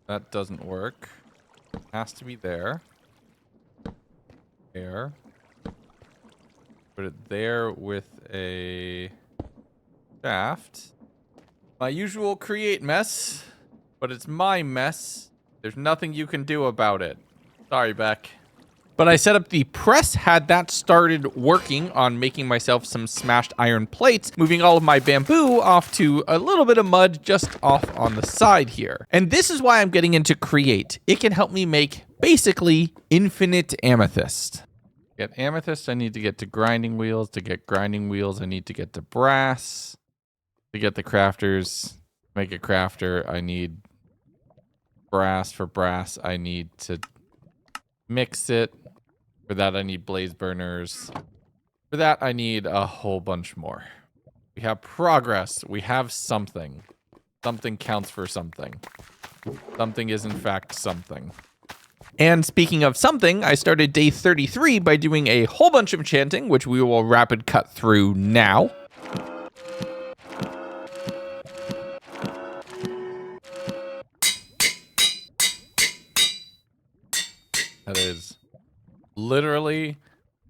That doesn't work. Has to be there. There. Put it there with a shaft. My usual create mess, but it's my mess. There's nothing you can do about it. Sorry, Beck. But I set up the press, had that started working on making myself some smashed iron plates, moving all of my bamboo off to a little bit of mud just off on the side here. And this is why I'm getting into create. It can help me make basically infinite amethyst. Get amethyst, I need to get to grinding wheels. To get grinding wheels, I need to get to brass. To get the crafters, make a crafter, I need brass. For brass, I need to mix it. For that, I need blaze burners. For that, I need a whole bunch more. We have progress. We have something. Something counts for something. Something is, in fact, something. And speaking of something, I started day 33 by doing a whole bunch of enchanting, which we will rapid cut through now. That is literally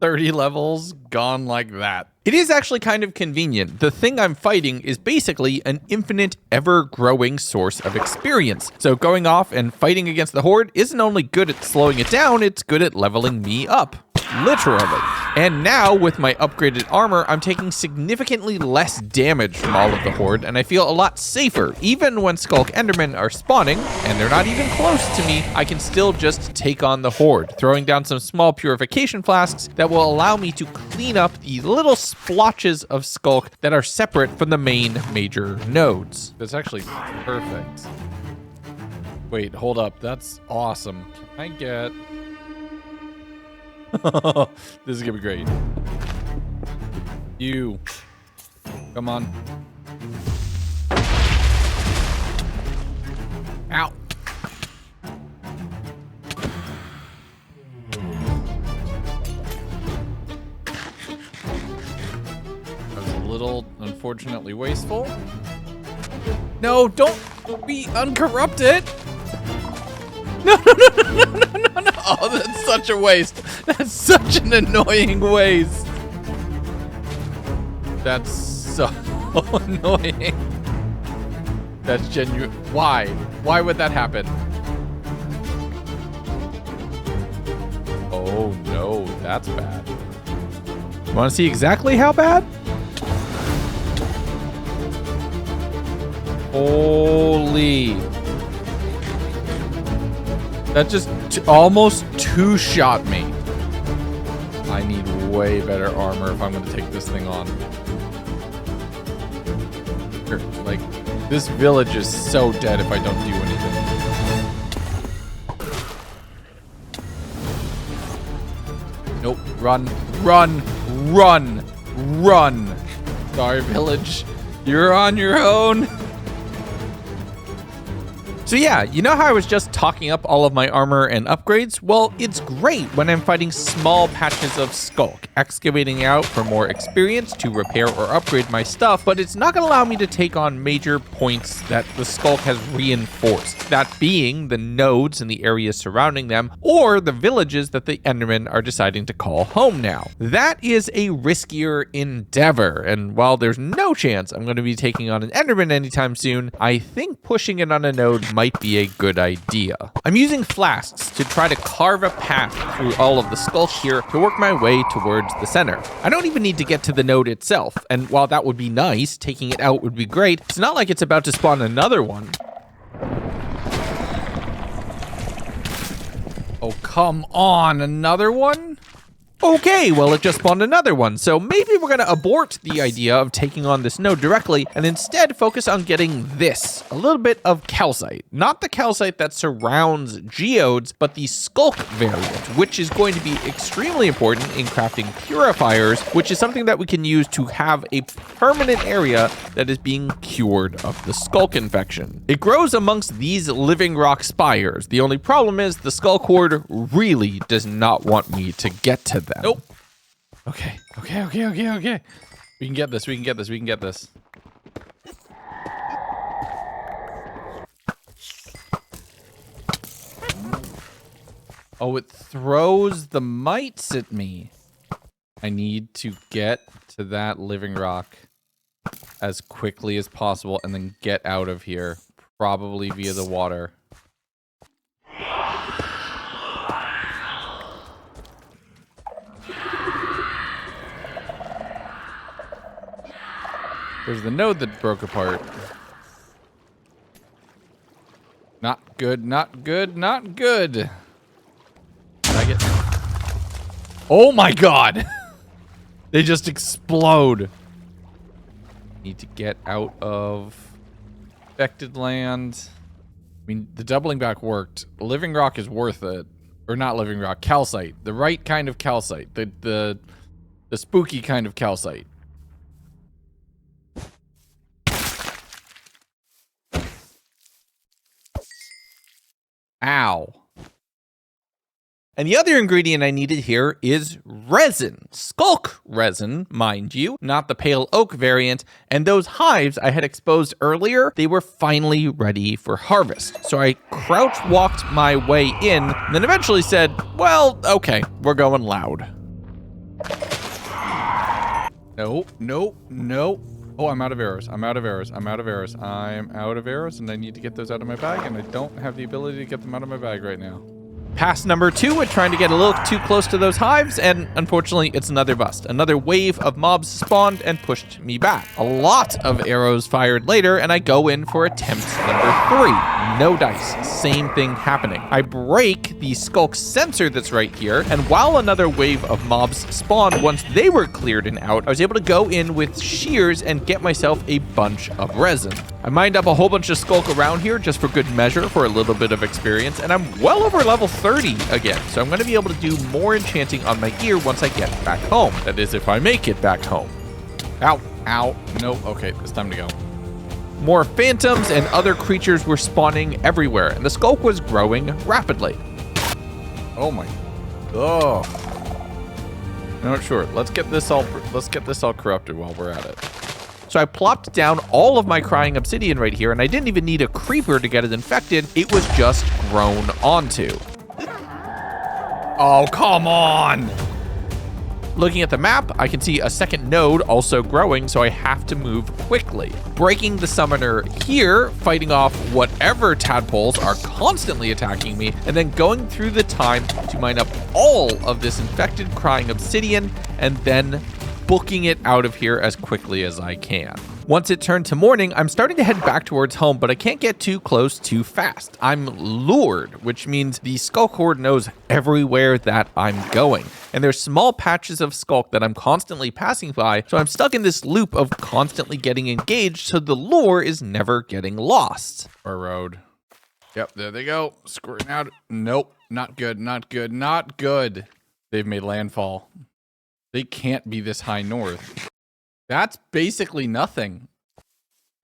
30 levels gone like that. It is actually kind of convenient. The thing I'm fighting is basically an infinite, ever-growing source of experience. So going off and fighting against the Horde isn't only good at slowing it down, it's good at leveling me up. Literally. And now, with my upgraded armor, I'm taking significantly less damage from all of the Horde, and I feel a lot safer. Even when Sculk Endermen are spawning, and they're not even close to me, I can still just take on the Horde, throwing down some small purification flasks that will allow me to clean up the little splotches of Sculk that are separate from the main major nodes. That's actually perfect. Wait, hold up. That's awesome. Can I get... This is gonna be great. You. Come on. Ow. little, unfortunately, wasteful. No, don't be uncorrupted. No. Oh, that's such a waste. That's such an annoying waste. That's so annoying. That's genuine. Why? Why would that happen? Oh no, that's bad. Want to see exactly how bad? Holy. That just almost two-shot me. I need way better armor if I'm going to take this thing on. Like, this village is so dead if I don't do anything. Nope. Run. Sorry, village. You're on your own. So yeah, you know how I was just talking up all of my armor and upgrades? Well, it's great when I'm fighting small patches of Sculk, excavating out for more experience to repair or upgrade my stuff, but it's not going to allow me to take on major points that the Sculk has reinforced, that being the nodes in the areas surrounding them, or the villages that the Endermen are deciding to call home now. That is a riskier endeavor, and while there's no chance I'm going to be taking on an Enderman anytime soon, I think pushing it on a node might be a good idea. I'm using flasks to try to carve a path through all of the Sculk here to work my way towards the center. I don't even need to get to the node itself, and while that would be nice, taking it out would be great, it's not like it's about to spawn another one. Oh, come on. Another one? Okay, well, it just spawned another one, so maybe we're going to abort the idea of taking on this node directly and instead focus on getting this, a little bit of calcite. Not the calcite that surrounds geodes, but the Sculk variant, which is going to be extremely important in crafting purifiers, which is something that we can use to have a permanent area that is being cured of the Sculk infection. It grows amongst these living rock spires. The only problem is the Sculk Horde really does not want me to get to them. Nope. Okay. We can get this. We can get this. Oh, it throws the mites at me. I need to get to that living rock as quickly as possible and then get out of here, probably via the water. There's the node that broke apart. Not good. Did I get... Oh my god! They just explode. Need to get out of affected land. I mean, the doubling back worked. Living rock is worth it. Or not living rock, calcite. The right kind of calcite. The spooky kind of calcite. Ow. And the other ingredient I needed here is resin. Sculk resin, mind you, not the pale oak variant. And those hives I had exposed earlier, they were finally ready for harvest. So I crouch walked my way in, and then eventually said, well, okay, we're going loud. No. Oh, I'm out of arrows, and I need to get those out of my bag, and I don't have the ability to get them out of my bag right now. Pass number 2 at trying to get a little too close to those hives, and unfortunately, it's another bust. Another wave of mobs spawned and pushed me back. A lot of arrows fired later, and I go in for attempt number 3. No dice. Same thing happening. I break the Sculk sensor that's right here, and while another wave of mobs spawned once they were cleared and out, I was able to go in with shears and get myself a bunch of resin. I mined up a whole bunch of Sculk around here just for good measure for a little bit of experience, and I'm well over level 30 again, so I'm going to be able to do more enchanting on my gear once I get back home. That is, if I make it back home. Ow. Nope. Okay, it's time to go. More phantoms and other creatures were spawning everywhere, and the Sculk was growing rapidly. Oh my. Oh. No, sure. Let's get this all corrupted while we're at it. So I plopped down all of my crying obsidian right here, and I didn't even need a creeper to get it infected. It was just grown onto. Oh, come on. Looking at the map, I can see a second node also growing, so I have to move quickly. Breaking the summoner here, fighting off whatever tadpoles are constantly attacking me, and then going through the time to mine up all of this infected crying obsidian, and then booking it out of here as quickly as I can. Once it turned to morning, I'm starting to head back towards home, but I can't get too close too fast. I'm lured, which means the Sculk Horde knows everywhere that I'm going. And there's small patches of Sculk that I'm constantly passing by, so I'm stuck in this loop of constantly getting engaged, so the lure is never getting lost. Road. Yep, there they go. Squirting out. Nope, not good, not good, not good. They've made landfall. They can't be this high north. That's basically nothing.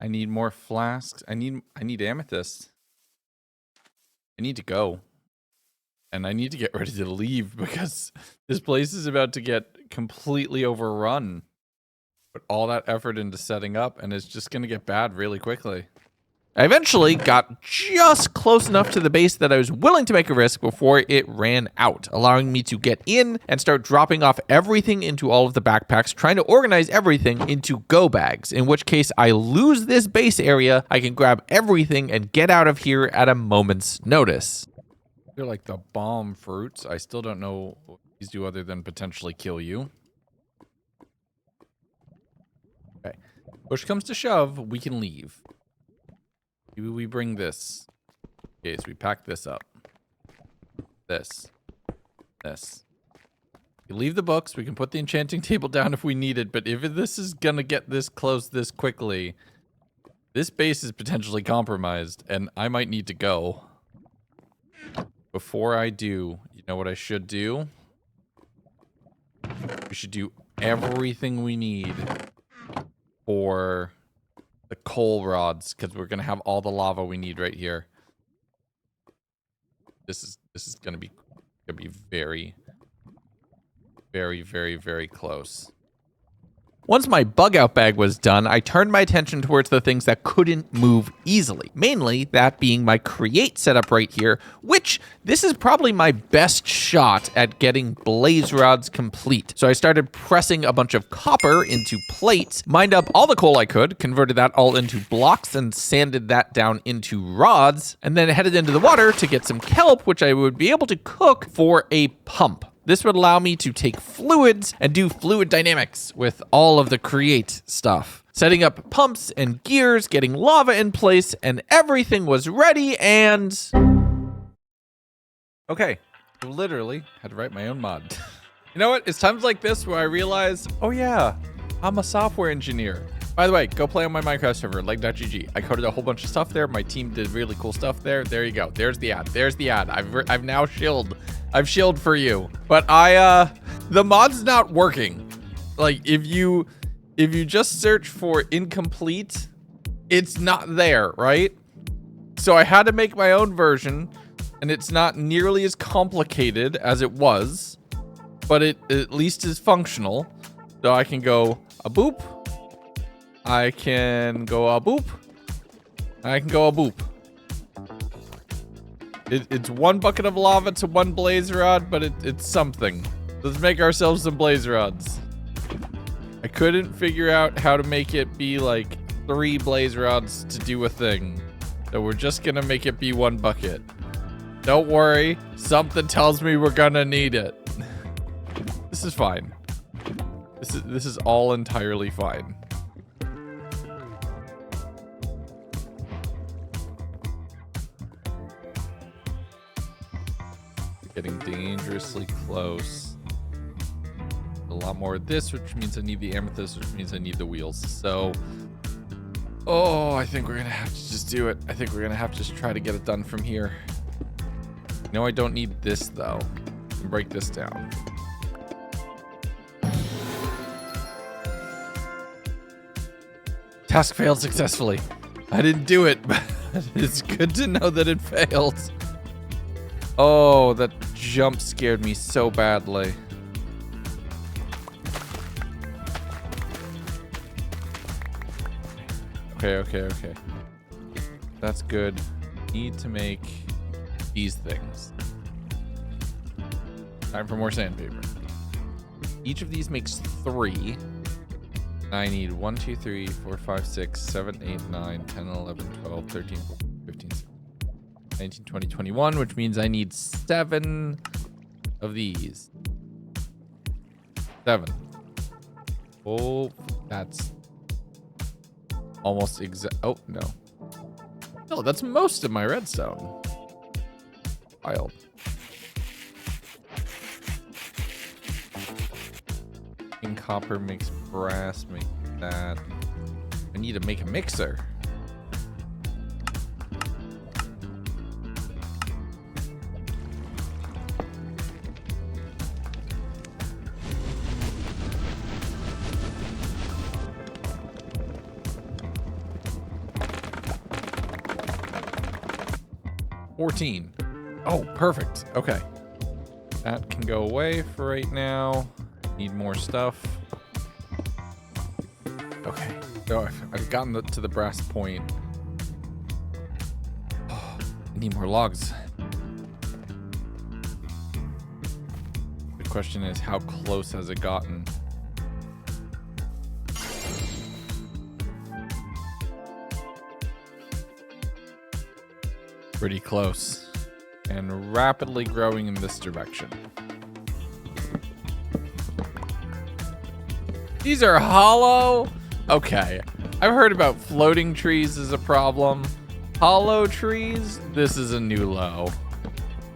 I need more flasks. I need amethyst. I need to go. And I need to get ready to leave because this place is about to get completely overrun. Put all that effort into setting up and it's just going to get bad really quickly. I eventually got just close enough to the base that I was willing to make a risk before it ran out, allowing me to get in and start dropping off everything into all of the backpacks, trying to organize everything into go bags, in which case I lose this base area, I can grab everything and get out of here at a moment's notice. They're like the bomb fruits. I still don't know what these do other than potentially kill you. Okay. Push comes to shove, we can leave. Maybe we bring this. Okay, so we pack this up. This. We leave the books. We can put the enchanting table down if we need it, but if this is gonna get this close this quickly, this base is potentially compromised, and I might need to go. Before I do, you know what I should do? We should do everything we need for the coal rods, because we're gonna have all the lava we need right here. This is gonna be very, very, very, very close. Once my bug out bag was done, I turned my attention towards the things that couldn't move easily. Mainly that being my create setup right here, which this is probably my best shot at getting blaze rods complete. So I started pressing a bunch of copper into plates, mined up all the coal I could, converted that all into blocks and sanded that down into rods, and then headed into the water to get some kelp, which I would be able to cook for a pump. This would allow me to take fluids and do fluid dynamics with all of the create stuff. Setting up pumps and gears, getting lava in place, and everything was ready and... Okay, I literally had to write my own mod. You know what? It's times like this where I realize, oh yeah, I'm a software engineer. By the way, go play on my Minecraft server, leg.gg. I coded a whole bunch of stuff there. My team did really cool stuff there. There you go. There's the ad. There's the ad. I've now shilled. I've shilled for you. But the mod's not working. Like if you just search for incomplete, it's not there, right? So I had to make my own version, and it's not nearly as complicated as it was, but it at least is functional. So I can go a boop. I can go a boop. I can go a boop. It's one bucket of lava to one blaze rod, but it's something. Let's make ourselves some blaze rods. I couldn't figure out how to make it be like 3 blaze rods to do a thing. So we're just gonna make it be 1 bucket. Don't worry, something tells me we're gonna need it. This is fine. This is all entirely fine. Getting dangerously close. A lot more of this, which means I need the amethyst, which means I need the wheels. So, oh, I think we're gonna have to just do it. I think we're gonna have to just try to get it done from here. No, I don't need this though. I can break this down. Task failed successfully. I didn't do it, but it's good to know that it failed. Oh, that jump scared me so badly. Okay. That's good. Need to make these things. Time for more sandpaper. Each of these makes 3. I need 1, 2, 3, 4, 5, 6, 7, 8, 9, 10, 11, 12, 13, 15, 19, 20, 21, which means I need 7 of these. 7. Oh, that's almost exact. Oh, no. No, that's most of my redstone. Wild. And copper makes brass, make that. I need to make a mixer. Oh, perfect. Okay. That can go away for right now. Need more stuff. Okay. So I've gotten to the brass point. Oh, I need more logs. The question is, how close has it gotten? Pretty close. And rapidly growing in this direction. These are hollow? Okay. I've heard about floating trees as a problem. Hollow trees? This is a new low.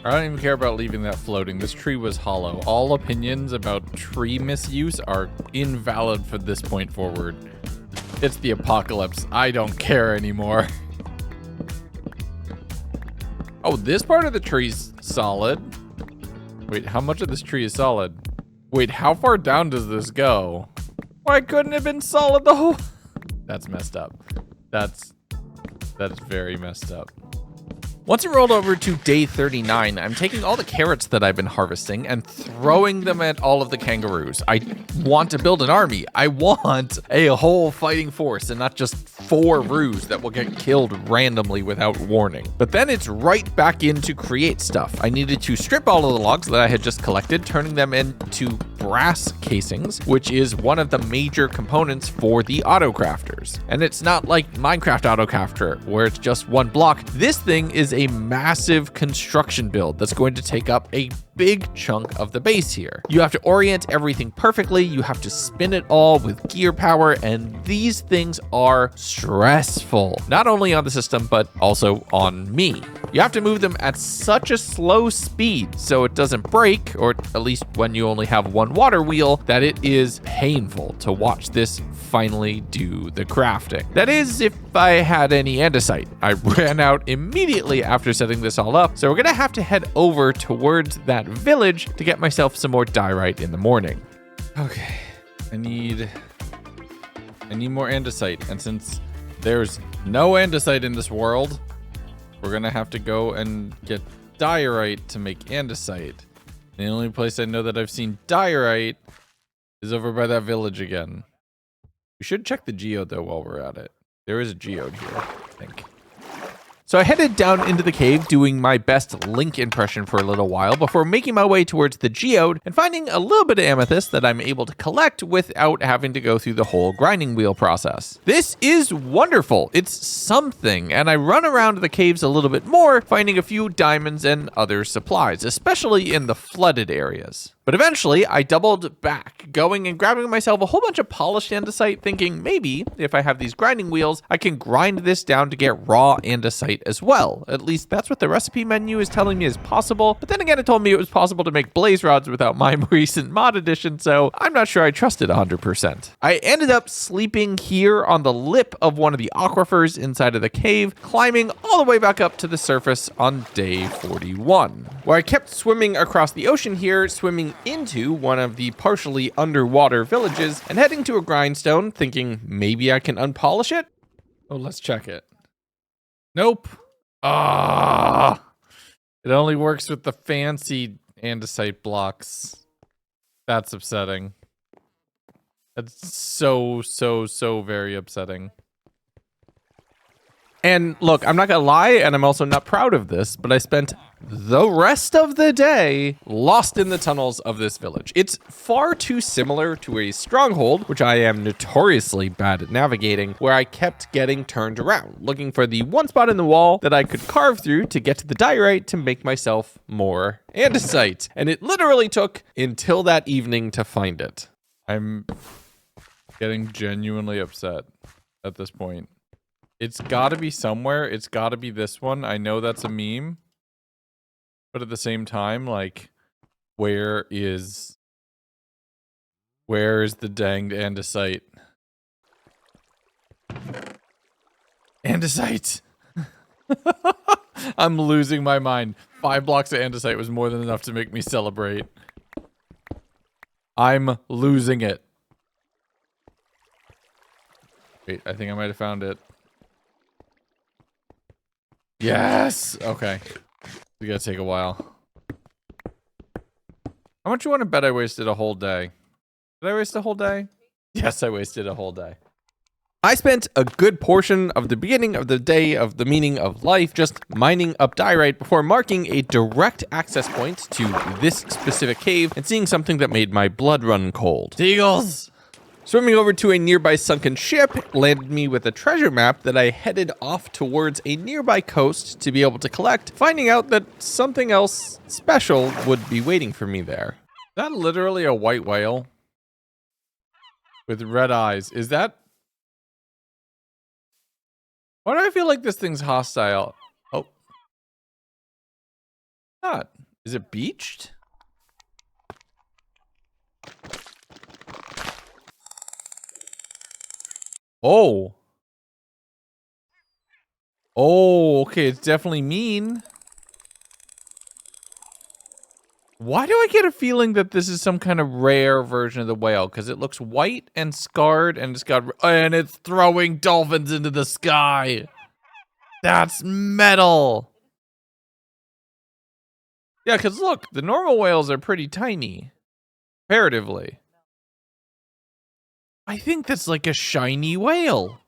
I don't even care about leaving that floating. This tree was hollow. All opinions about tree misuse are invalid from this point forward. It's the apocalypse. I don't care anymore. Oh, this part of the tree's solid. Wait, how much of this tree is solid? Wait, how far down does this go? Why couldn't it have been solid the whole... That's messed up. That is very messed up. Once it rolled over to day 39, I'm taking all the carrots that I've been harvesting and throwing them at all of the kangaroos. I want to build an army. I want a whole fighting force and not just 4 roos that will get killed randomly without warning. But then it's right back in to create stuff. I needed to strip all of the logs that I had just collected, turning them into brass casings, which is one of the major components for the autocrafters. And it's not like Minecraft autocrafter, where it's just one block. This thing is a massive construction build that's going to take up a big chunk of the base here. You have to orient everything perfectly, you have to spin it all with gear power, and these things are stressful, not only on the system, but also on me. You have to move them at such a slow speed so it doesn't break, or at least when you only have one water wheel, that it is painful to watch this finally do the crafting. That is, if I had any andesite. I ran out immediately after setting this all up, so we're gonna have to head over towards that village to get myself some more diorite in the morning. Okay, I need more andesite, and since there's no andesite in this world, we're gonna have to go and get diorite to make andesite. The only place I know that I've seen diorite is over by that village again. We should check the geode though while we're at it. There is a geode here, I think. So I headed down into the cave, doing my best Link impression for a little while before making my way towards the geode and finding a little bit of amethyst that I'm able to collect without having to go through the whole grinding wheel process. This is wonderful. It's something, and I run around the caves a little bit more, finding a few diamonds and other supplies, especially in the flooded areas. But eventually, I doubled back, going and grabbing myself a whole bunch of polished andesite, thinking maybe if I have these grinding wheels, I can grind this down to get raw andesite as well. At least that's what the recipe menu is telling me is possible. But then again, it told me it was possible to make blaze rods without my recent mod edition, so I'm not sure I trust it 100%. I ended up sleeping here on the lip of one of the aquifers inside of the cave, climbing all the way back up to the surface on day 41, where I kept swimming across the ocean here, swimming into one of the partially underwater villages and heading to a grindstone, thinking maybe I can unpolish it. Oh, let's check it. Nope. Ah, it only works with the fancy andesite blocks. That's upsetting. That's so very upsetting. And look, I'm not gonna lie, and I'm also not proud of this, but I spent the rest of the day lost in the tunnels of this village. It's far too similar to a stronghold, which I am notoriously bad at navigating, where I kept getting turned around, looking for the one spot in the wall that I could carve through to get to the diorite to make myself more andesite. And it literally took until that evening to find it. I'm getting genuinely upset at this point. It's got to be somewhere. It's got to be this one. I know that's a meme. But at the same time, like, where is the danged andesite? Andesite! I'm losing my mind. 5 blocks of andesite was more than enough to make me celebrate. I'm losing it. Wait, I think I might have found it. Yes! Okay. We gotta take a while. How much you want to bet I wasted a whole day? Did I waste a whole day? Yes, I wasted a whole day. I spent a good portion of the beginning of the day of the meaning of life just mining up diorite before marking a direct access point to this specific cave and seeing something that made my blood run cold. Seagulls! Swimming over to a nearby sunken ship landed me with a treasure map that I headed off towards a nearby coast to be able to collect, finding out that something else special would be waiting for me there. Is that literally a white whale? With red eyes. Is that... Why do I feel like this thing's hostile? Oh. Not. Is it beached? Oh. Oh, okay, it's definitely mean. Why do I get a feeling that this is some kind of rare version of the whale? Because it looks white and scarred and it's throwing dolphins into the sky. That's metal. Yeah, because look, the normal whales are pretty tiny. Comparatively. I think that's like a shiny whale.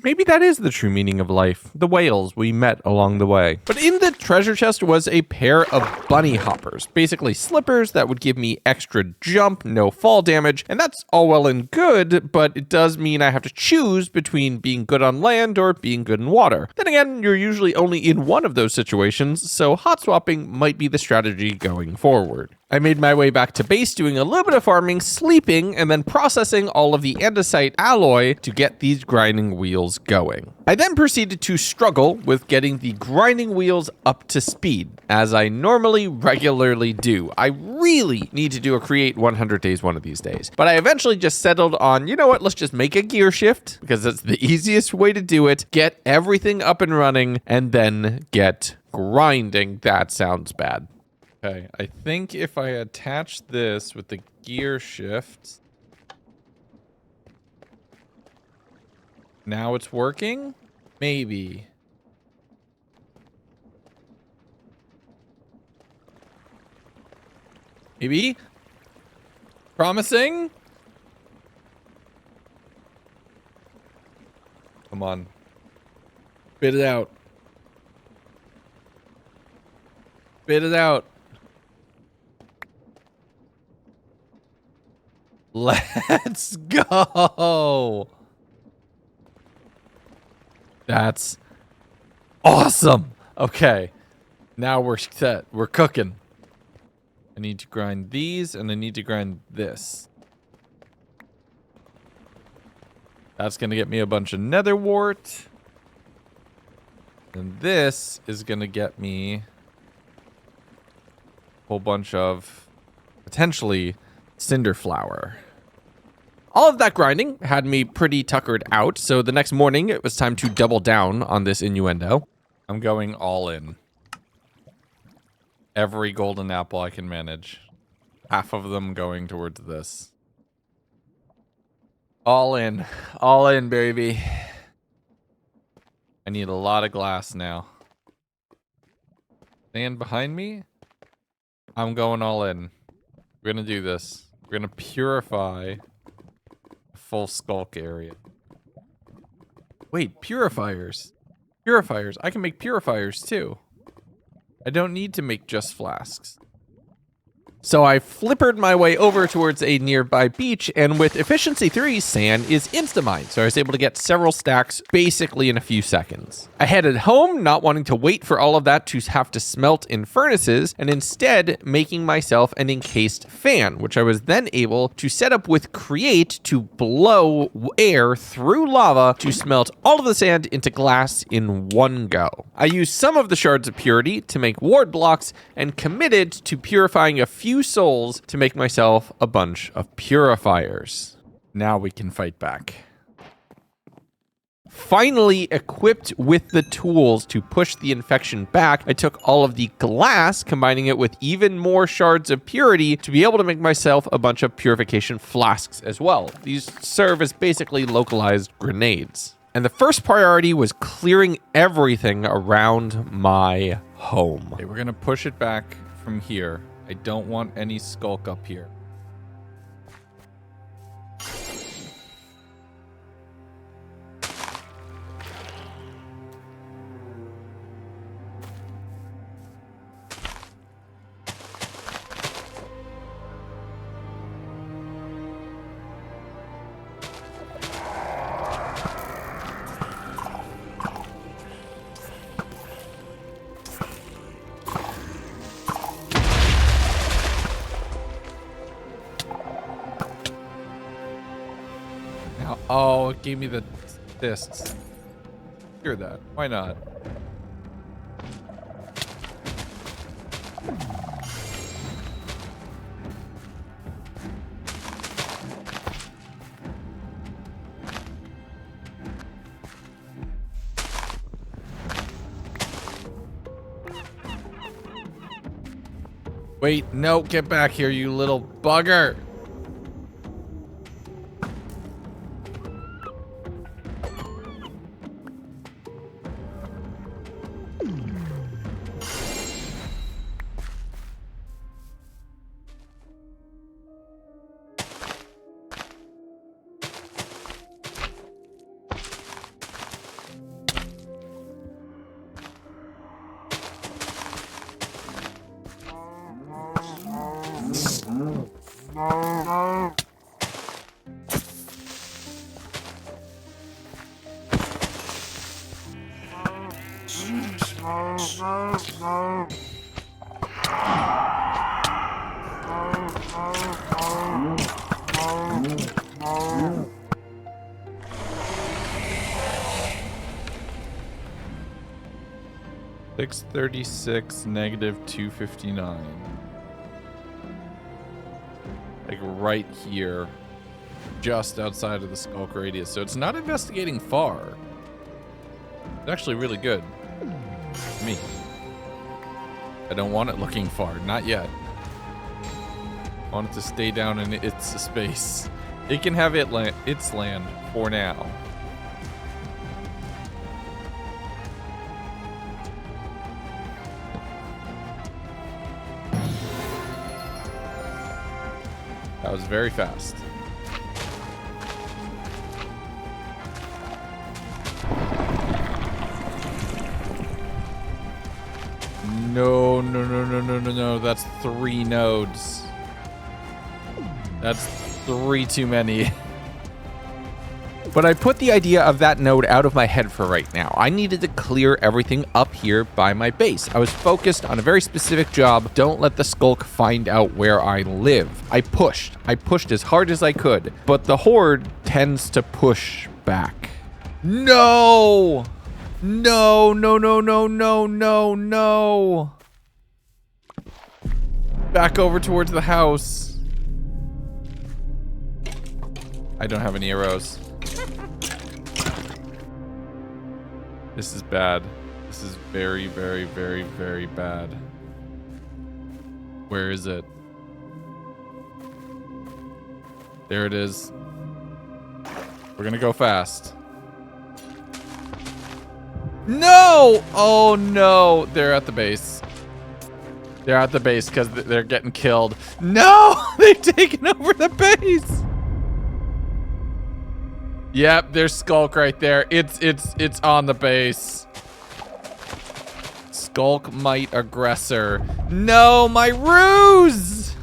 Maybe that is the true meaning of life, the whales we met along the way. But in the treasure chest was a pair of bunny hoppers, basically slippers that would give me extra jump, no fall damage, and that's all well and good, but it does mean I have to choose between being good on land or being good in water. Then again, you're usually only in one of those situations, so hot swapping might be the strategy going forward. I made my way back to base doing a little bit of farming, sleeping, and then processing all of the andesite alloy to get these grinding wheels going. I then proceeded to struggle with getting the grinding wheels up to speed, as I normally regularly do. I really need to do a create 100 days one of these days. But I eventually just settled on, you know what, let's just make a gear shift, because that's the easiest way to do it, get everything up and running, and then get grinding. That sounds bad. Okay, I think if I attach this with the gear shift... Now it's working? Maybe. Maybe? Promising? Come on. Spit it out. Spit it out. Let's go. That's awesome. Okay. Now we're set. We're cooking. I need to grind these and I need to grind this. That's going to get me a bunch of nether wart. And this is going to get me a whole bunch of potentially cinder flour. All of that grinding had me pretty tuckered out, so the next morning it was time to double down on this innuendo. I'm going all in. Every golden apple I can manage. Half of them going towards this. All in, baby. I need a lot of glass now. Stand behind me. I'm going all in. We're gonna do this. We're gonna purify full Sculk area. Wait, purifiers. Purifiers. I can make purifiers too. I don't need to make just flasks. So I flippered my way over towards a nearby beach, and with efficiency 3, sand is insta-mined, so I was able to get several stacks basically in a few seconds. I headed home, not wanting to wait for all of that to have to smelt in furnaces, and instead making myself an encased fan, which I was then able to set up with create to blow air through lava to smelt all of the sand into glass in one go. I used some of the shards of purity to make ward blocks and committed to purifying a few souls to make myself a bunch of purifiers. Now we can fight back. Finally equipped with the tools to push the infection back, I took all of the glass, combining it with even more shards of purity to be able to make myself a bunch of purification flasks as well. These serve as basically localized grenades. And the first priority was clearing everything around my home. Okay, we're gonna push it back from here. I don't want any Sculk up here. Oh, it gave me the fists. Hear that. Why not? Wait, no, get back here, you little bugger. $636 negative 259. Like right here, just outside of the Sculk radius. So it's not investigating far. It's actually really good. Me. I don't want it looking far, not yet. I want it to stay down in its space. It can have its land for now. That was very fast. No, no, no, no, no, no, no. That's 3 nodes. That's 3 too many. But I put the idea of that node out of my head for right now. I needed to clear everything up here by my base. I was focused on a very specific job. Don't let the Sculk find out where I live. I pushed as hard as I could, but the Horde tends to push back. No! No, no, no, no, no, no, no. Back over towards the house. I don't have any arrows. This is bad. This is very, very, very, very bad. Where is it? There it is. We're gonna go fast. No! Oh no! They're at the base. They're at the base because they're getting killed. No! They've taken over the base! Yep, there's Sculk right there. It's on the base. Sculk might aggressor. No, my ruse!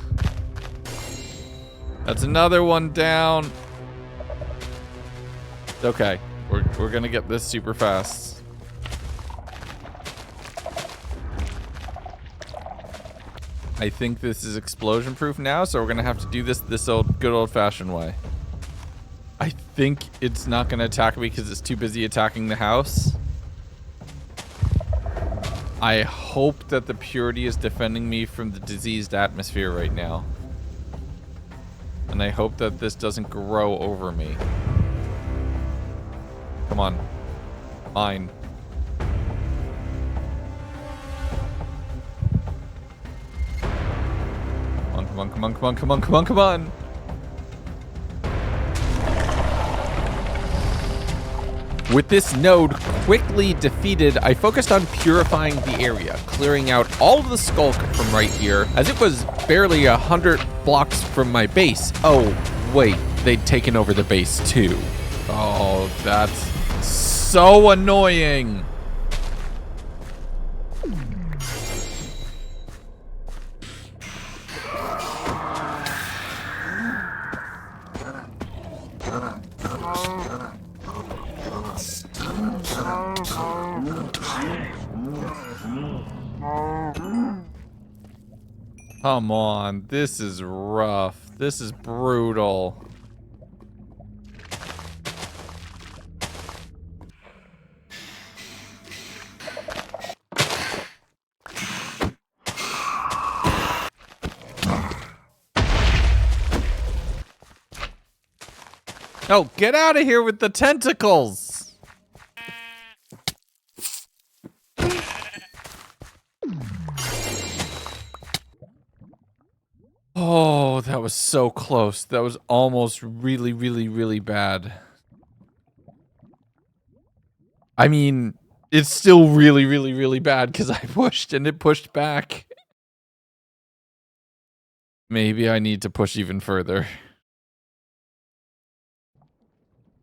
That's another one down. Okay, we're gonna get this super fast. I think this is explosion proof now, so we're gonna have to do this good old fashioned way. I think it's not gonna attack me because it's too busy attacking the house. I hope that the purity is defending me from the diseased atmosphere right now. And I hope that this doesn't grow over me. Come on. Mine. Come on, come on, come on, come on, come on, come on. With this node quickly defeated, I focused on purifying the area, clearing out all of the Sculk from right here, as it was barely 100 blocks from my base. Oh, wait, they'd taken over the base too. Oh, that's so annoying. Come on, this is rough. This is brutal. Oh, get out of here with the tentacles! Oh, that was so close. That was almost really, really, really bad. I mean, it's still really, really, really bad because I pushed and it pushed back. Maybe I need to push even further.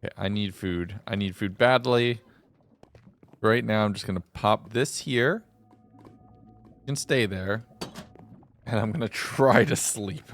Okay, I need food. I need food badly. Right now, I'm just going to pop this here. You can stay there. And I'm going to try to sleep.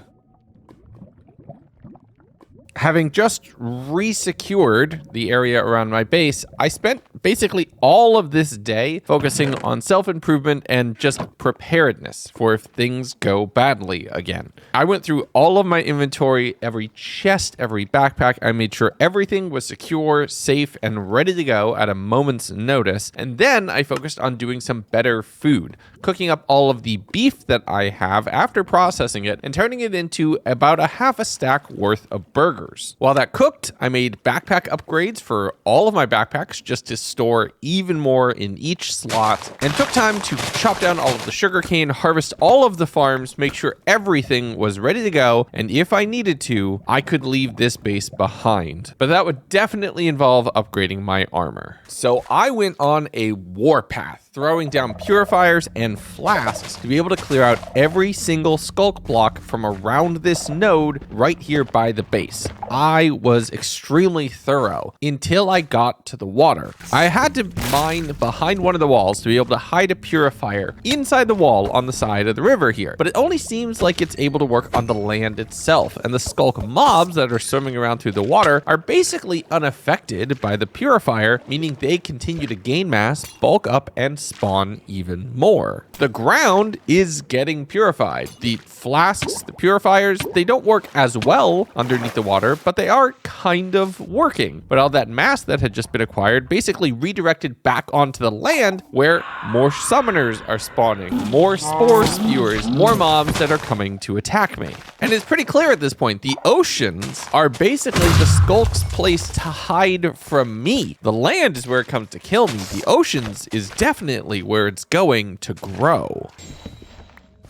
Having just re-secured the area around my base, I spent basically all of this day focusing on self-improvement and just preparedness for if things go badly again. I went through all of my inventory, every chest, every backpack. I made sure everything was secure, safe, and ready to go at a moment's notice. And then I focused on doing some better food, cooking up all of the beef that I have after processing it and turning it into about a half a stack worth of burgers. While that cooked, I made backpack upgrades for all of my backpacks just to store even more in each slot, and took time to chop down all of the sugarcane, harvest all of the farms, make sure everything was ready to go, and if I needed to, I could leave this base behind. But that would definitely involve upgrading my armor. So I went on a warpath, throwing down purifiers and flasks to be able to clear out every single Sculk block from around this node right here by the base. I was extremely thorough until I got to the water. I had to mine behind one of the walls to be able to hide a purifier inside the wall on the side of the river here, but it only seems like it's able to work on the land itself, and the Sculk mobs that are swimming around through the water are basically unaffected by the purifier, meaning they continue to gain mass, bulk up, and spawn even more. The ground is getting purified. The flasks, the purifiers, they don't work as well underneath the water, but they are kind of working. But all that mass that had just been acquired basically redirected back onto the land where more summoners are spawning, more spore spewers, more mobs that are coming to attack me. And it's pretty clear at this point, the oceans are basically the Sculk's place to hide from me. The land is where it comes to kill me. The oceans is definitely where it's going to grow.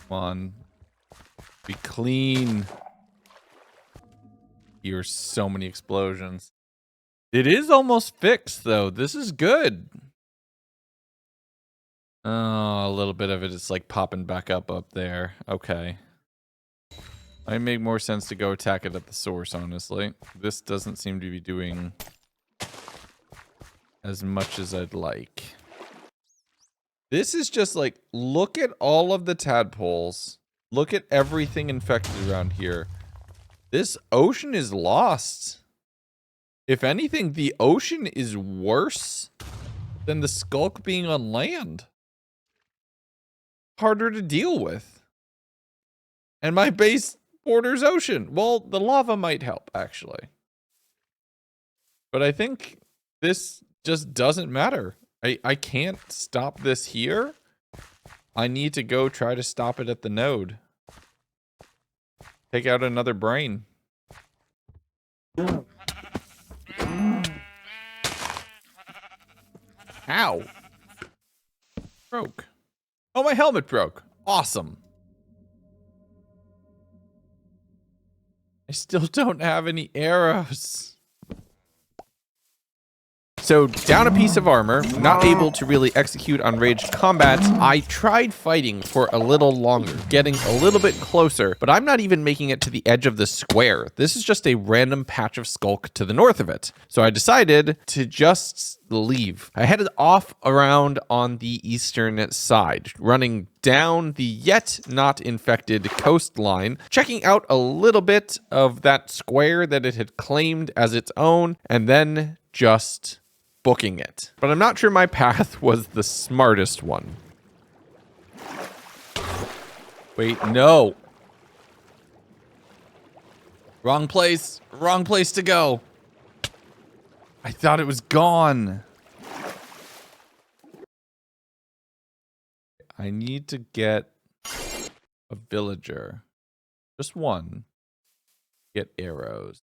Come on. Be clean. Here's so many explosions. It is almost fixed, though. This is good. Oh, a little bit of it is like popping back up there. Okay. Might make more sense to go attack it at the source, honestly. This doesn't seem to be doing as much as I'd like. This is just like, look at all of the tadpoles. Look at everything infected around here. This ocean is lost. If anything, the ocean is worse than the Sculk being on land. Harder to deal with. And my base borders ocean. Well, the lava might help, actually. But I think this just doesn't matter. I can't stop this here. I need to go try to stop it at the node. Take out another brain. Ow. Broke. Oh, my helmet broke. Awesome. I still don't have any arrows. So, down a piece of armor, not able to really execute on ranged combat. I tried fighting for a little longer, getting a little bit closer, but I'm not even making it to the edge of the square. This is just a random patch of Sculk to the north of it. So I decided to just leave. I headed off around on the eastern side, running down the yet not infected coastline, checking out a little bit of that square that it had claimed as its own, and then just booking it. But I'm not sure my path was the smartest one. Wait, no. Wrong place to go. I thought it was gone. I need to get a villager. Just one. Get arrows.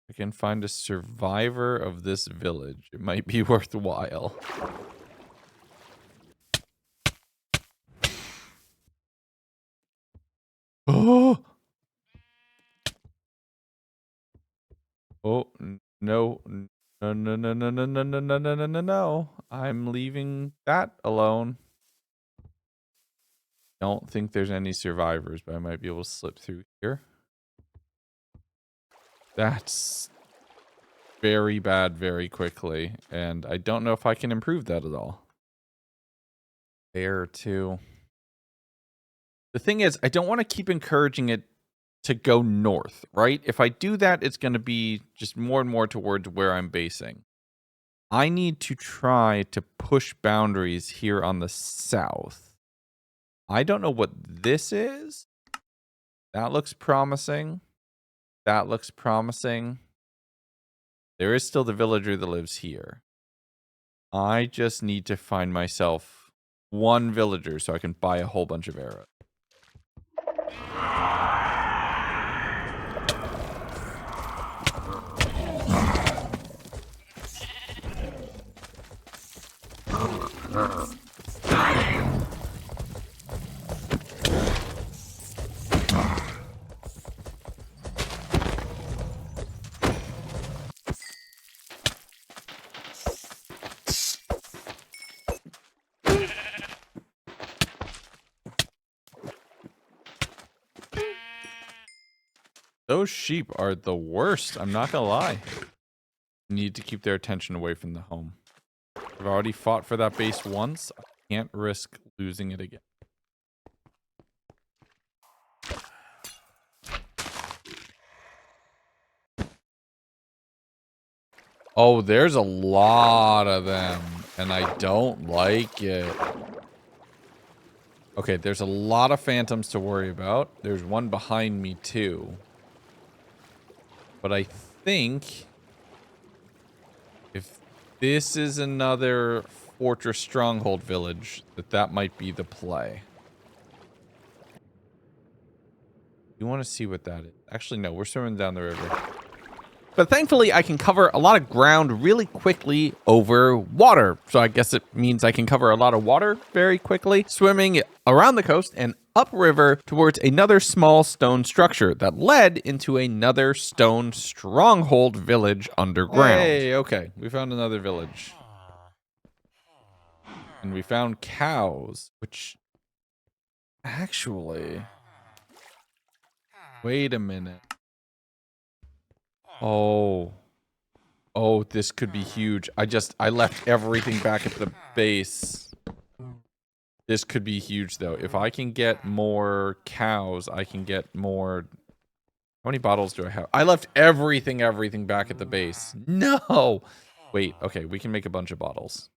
I can find a survivor of this village. It might be worthwhile. Oh! Oh, no. No, no, no, no, no, no, no, no, no, no, no, no. I'm leaving that alone. Don't think there's any survivors, but I might be able to slip through here. That's very bad very quickly, and I don't know if I can improve that at all. There too. The thing is, I don't want to keep encouraging it to go north, right? If I do that, it's going to be just more and more towards where I'm basing. I need to try to push boundaries here on the south. I don't know what this is. That looks promising. That looks promising. There is still the villager that lives here. I just need to find myself one villager so I can buy a whole bunch of arrows. Those sheep are the worst, I'm not gonna lie. Need to keep their attention away from the home. I've already fought for that base once. I can't risk losing it again. Oh, there's a lot of them, and I don't like it. Okay, there's a lot of phantoms to worry about. There's one behind me, too. But I think if this is another fortress stronghold village, that might be the play. You want to see what that is? Actually, no, we're swimming down the river. But thankfully, I can cover a lot of ground really quickly over water. So I guess it means I can cover a lot of water very quickly, swimming around the coast and upriver towards another small stone structure that led into another stone stronghold village underground. Hey, okay. We found another village. And we found cows, which actually... Wait a minute. Oh. Oh, this could be huge. I left everything back at the base. This could be huge, though. If I can get more cows, I can get more... How many bottles do I have? I left everything back at the base. No! Wait, okay, we can make a bunch of bottles.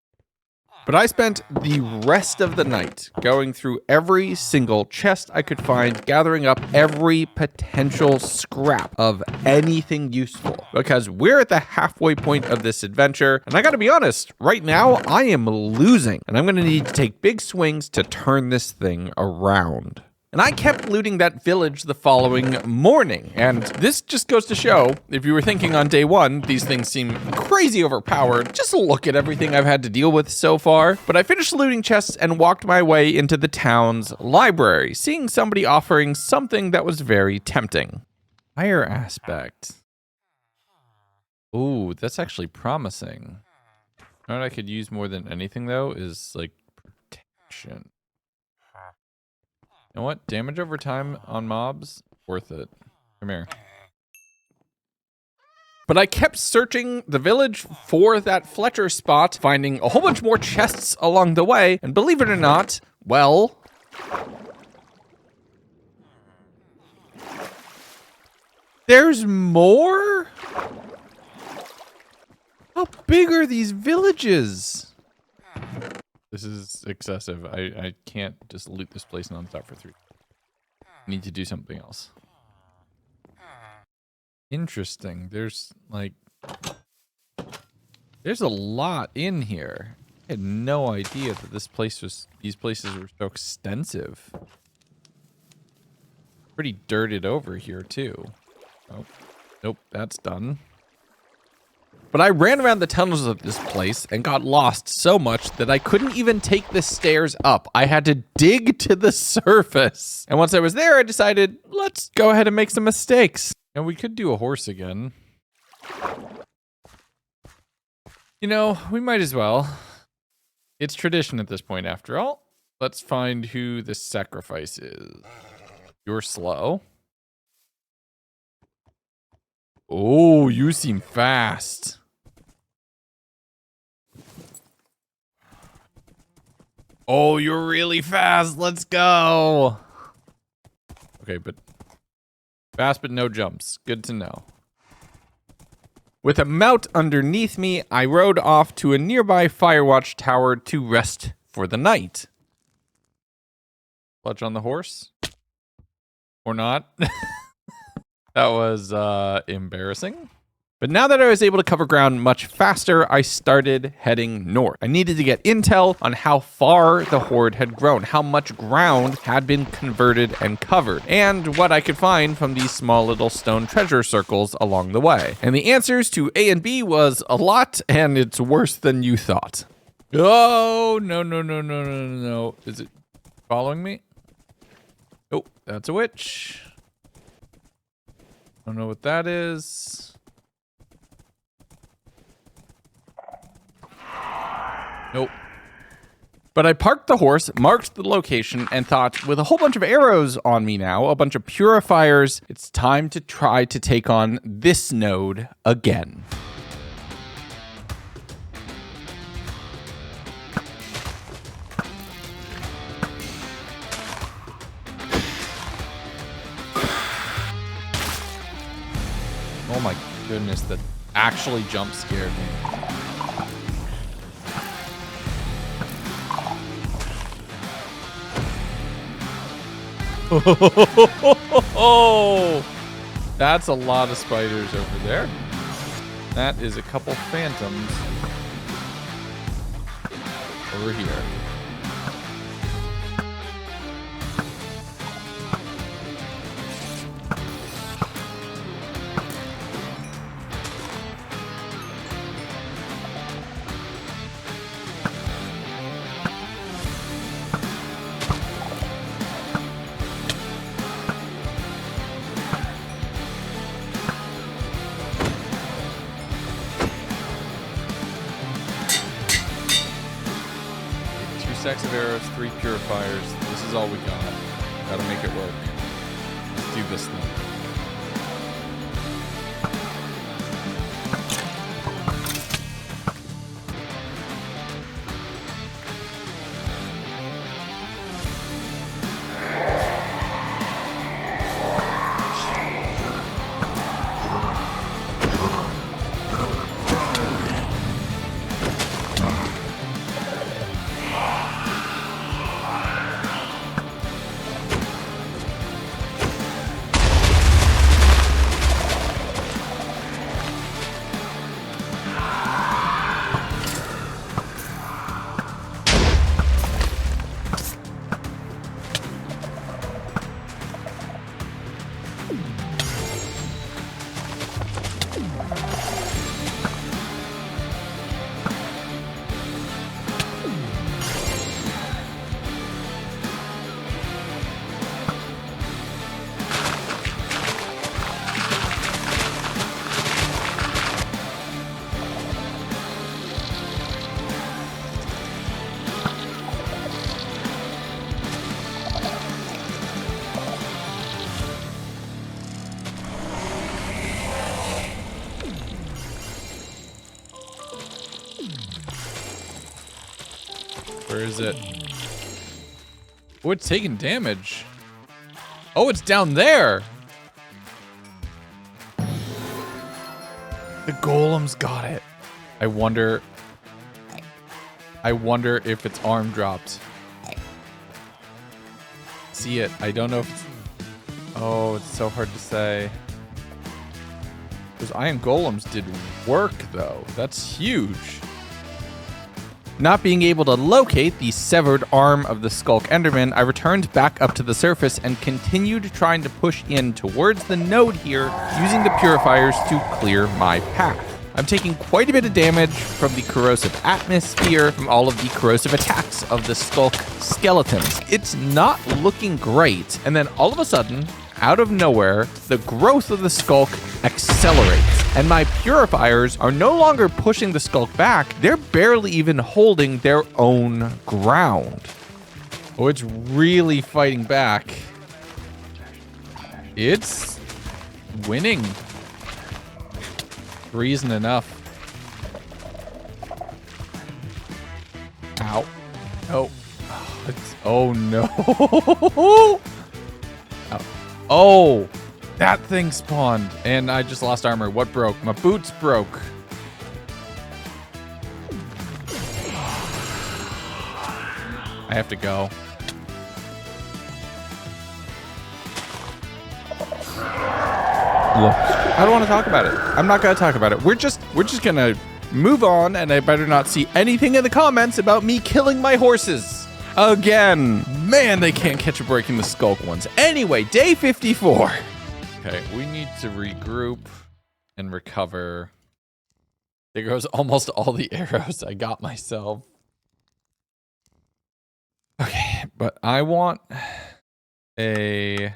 But I spent the rest of the night going through every single chest I could find, gathering up every potential scrap of anything useful. Because we're at the halfway point of this adventure, and I gotta be honest, right now I am losing, and I'm gonna need to take big swings to turn this thing around. And I kept looting that village the following morning. And this just goes to show, if you were thinking on day one, these things seem crazy overpowered, just look at everything I've had to deal with so far. But I finished looting chests and walked my way into the town's library, seeing somebody offering something that was very tempting. Fire aspect. Ooh, that's actually promising. You know what I could use more than anything, though, is, like, protection. You know what? Damage over time on mobs? Worth it. Come here. But I kept searching the village for that Fletcher spot, finding a whole bunch more chests along the way, and believe it or not, well... there's more? How big are these villages? This is excessive. I can't just loot this place nonstop for 3. I need to do something else. Interesting. There's a lot in here. I had no idea that these places were so extensive. Pretty dirted over here too. Oh, nope, that's done. But I ran around the tunnels of this place and got lost so much that I couldn't even take the stairs up. I had to dig to the surface. And once I was there, I decided, let's go ahead and make some mistakes. And we could do a horse again. You know, we might as well. It's tradition at this point, after all. Let's find who the sacrifice is. You're slow. Oh, you seem fast. Oh, you're really fast. Let's go. Okay, but fast but no jumps. Good to know. With a mount underneath me, I rode off to a nearby firewatch tower to rest for the night. Clutch on the horse? Or not? That was embarrassing. But now that I was able to cover ground much faster, I started heading north. I needed to get intel on how far the horde had grown, how much ground had been converted and covered, and what I could find from these small little stone treasure circles along the way. And the answers to A and B was a lot, and it's worse than you thought. Oh, no. Is it following me? Oh, that's a witch. Don't know what that is. Nope. But I parked the horse, marked the location, and thought, with a whole bunch of arrows on me now, a bunch of purifiers, it's time to try to take on this node again. Oh my goodness, that actually jump scared me. Oh, that's a lot of spiders over there. That is a couple phantoms over here. Stacks of arrows, 3 purifiers. This is all we got. Gotta make it work. Let's do this thing. Where is it? Oh, it's taking damage. Oh, it's down there. The golem's got it. I wonder if its arm dropped. See it. I don't know if it's... Oh, it's so hard to say. Those iron golems did work, though. That's huge. Not being able to locate the severed arm of the Sculk Enderman, I returned back up to the surface and continued trying to push in towards the node here, using the purifiers to clear my path. I'm taking quite a bit of damage from the corrosive atmosphere, from all of the corrosive attacks of the Sculk skeletons. It's not looking great, and then all of a sudden, out of nowhere, the growth of the Sculk accelerates, and my purifiers are no longer pushing the Sculk back, they're barely even holding their own ground. Oh, it's really fighting back. It's winning. 3 isn't enough. Ow. Oh. Oh no. Ow. Oh, that thing spawned, and I just lost armor. What broke? My boots broke. I have to go. Look, I don't want to talk about it. I'm not going to talk about it. We're just going to move on, and I better not see anything in the comments about me killing my horses. Again. Man, they can't catch a break in the Sculk ones. Anyway, day 54. Okay, we need to regroup and recover. There goes almost all the arrows I got myself. Okay, but I want a...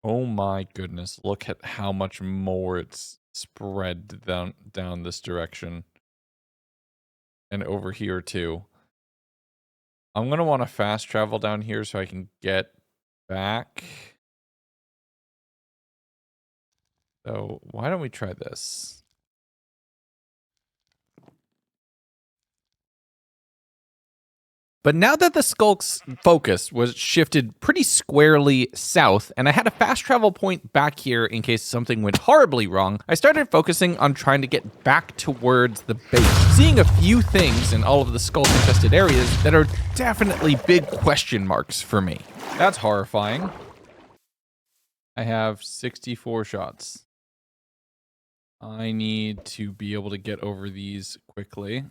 Oh my goodness, look at how much more it's spread down this direction. And over here too. I'm going to want to fast travel down here so I can get back. So why don't we try this? But now that the Sculk's focus was shifted pretty squarely south, and I had a fast travel point back here in case something went horribly wrong, I started focusing on trying to get back towards the base, seeing a few things in all of the Sculk-infested areas that are definitely big question marks for me. That's horrifying. I have 64 shots. I need to be able to get over these quickly.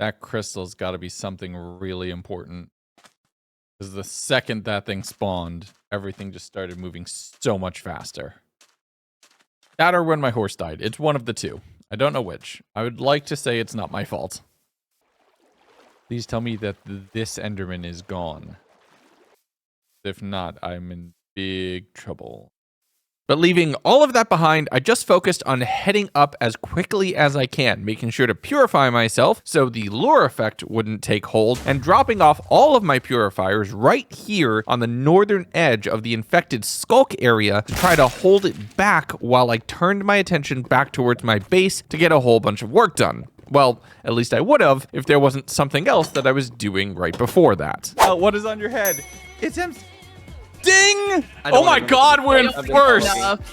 That crystal's got to be something really important. Because the second that thing spawned, everything just started moving so much faster. That or when my horse died. It's one of the two. I don't know which. I would like to say it's not my fault. Please tell me that this Enderman is gone. If not, I'm in big trouble. But leaving all of that behind, I just focused on heading up as quickly as I can, making sure to purify myself so the lure effect wouldn't take hold, and dropping off all of my purifiers right here on the northern edge of the infected Sculk area to try to hold it back while I turned my attention back towards my base to get a whole bunch of work done. Well, at least I would have if there wasn't something else that I was doing right before that. Oh, what is on your head? It's him. Ding! Oh my god, we're in first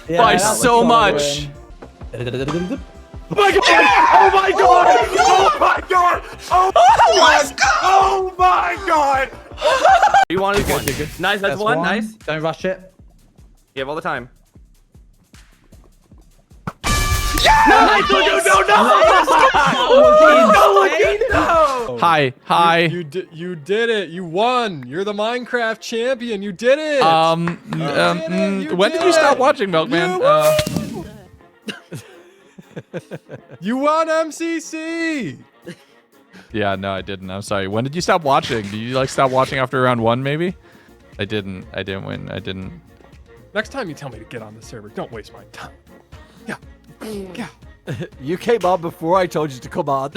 by so much. Oh my god! Oh my god! Oh my god! Oh my god! Oh my god! You want to good, good. Nice, that's one. Nice. Don't rush it. You have all the time. No! Hi. You did it. You won. You're the Minecraft champion. You did it. When did you stop watching, Milkman? You won MCC. Yeah, no, I didn't. I'm sorry. When did you stop watching? Did you stop watching after round 1 maybe? I didn't win. I didn't. Next time you tell me to get on the server, don't waste my time. Yeah. Yeah. You came on before I told you to come on.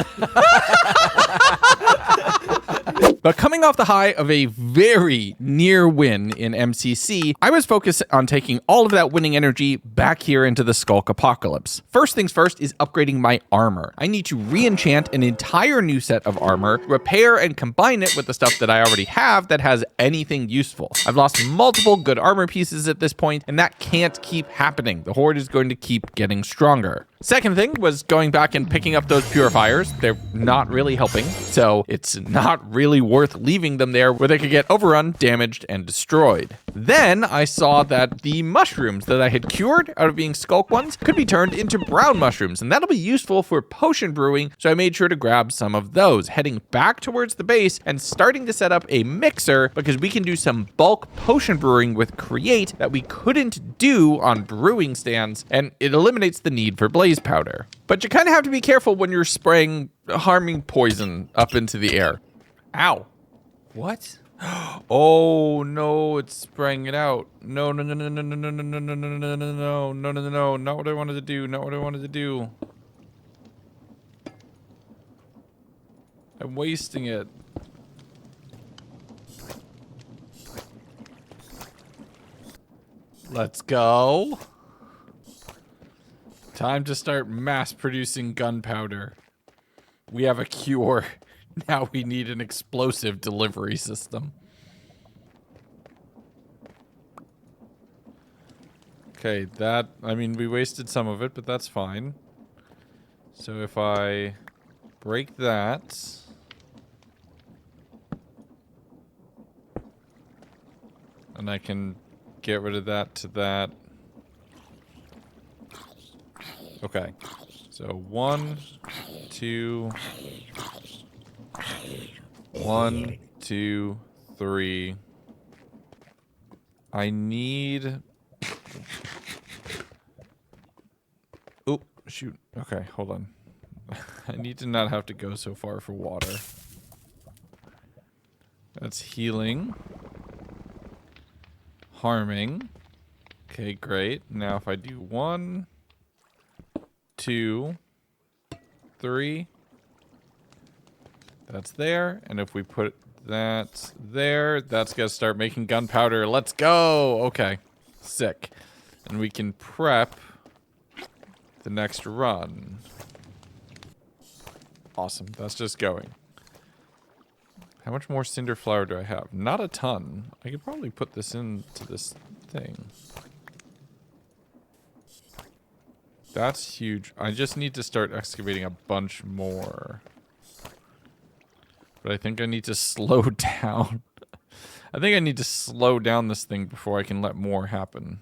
But coming off the high of a very near win in MCC, I was focused on taking all of that winning energy back here into the Sculk Apocalypse. First things first is upgrading my armor. I need to re-enchant an entire new set of armor, repair and combine it with the stuff that I already have that has anything useful. I've lost multiple good armor pieces at this point, and that can't keep happening. The Horde is going to keep getting stronger. Second thing was going back and picking up those purifiers. They're not really helping, so it's not really worth leaving them there where they could get overrun, damaged, and destroyed. Then I saw that the mushrooms that I had cured out of being Sculk ones could be turned into brown mushrooms, and that'll be useful for potion brewing, so I made sure to grab some of those, heading back towards the base and starting to set up a mixer because we can do some bulk potion brewing with Create that we couldn't do on brewing stands, and it eliminates the need for blaze powder. But you kind of have to be careful when you're spraying harming poison up into the air. Ow. What? Oh no, it's spraying it out. No, no, no, no, no, no, no, no, no, no, no, no, no, no, no, no, no, not what I wanted to do, not what I wanted to do. I'm wasting it. Let's go. Time to start mass producing gunpowder. We have a cure. Now we need an explosive delivery system. Okay, that, I mean, we wasted some of it, but that's fine. So if I break that. And I can get rid of that to that. Okay. So 1, 2, 1, 2, 3. I need. Oh, shoot. Okay, hold on. I need to not have to go so far for water. That's healing. Harming. Okay, great. Now if I do 1, 2, 3. That's there. And if we put that there, that's gonna start making gunpowder. Let's go. Okay. Sick. And we can prep the next run. Awesome. That's just going. How much more cinder flour do I have? Not a ton. I could probably put this into this thing. That's huge. I just need to start excavating a bunch more. But I think I need to slow down. I think I need to slow down this thing before I can let more happen.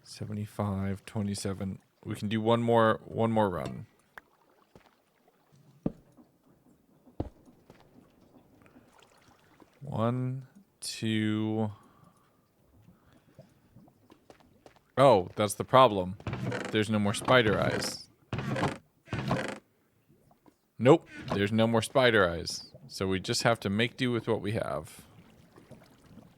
75, 27. We can do one more run. One, two. Oh, that's the problem. There's no more spider eyes. Nope, there's no more spider eyes. So we just have to make do with what we have.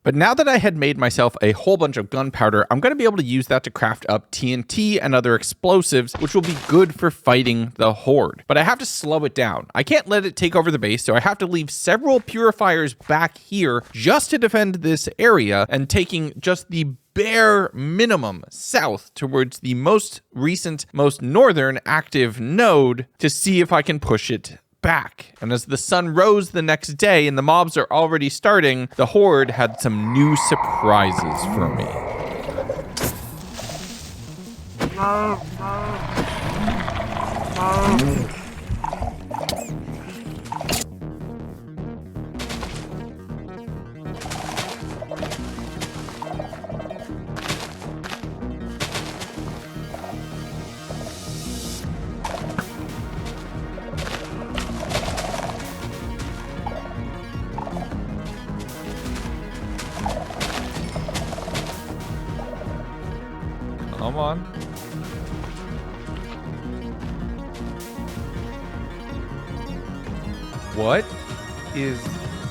But now that I had made myself a whole bunch of gunpowder, I'm going to be able to use that to craft up TNT and other explosives, which will be good for fighting the Horde. But I have to slow it down. I can't let it take over the base, so I have to leave several purifiers back here just to defend this area, and taking just the bare minimum south towards the most recent, most northern active node to see if I can push it back. And as the sun rose the next day and the mobs are already starting, the Horde had some new surprises for me. Come on. What is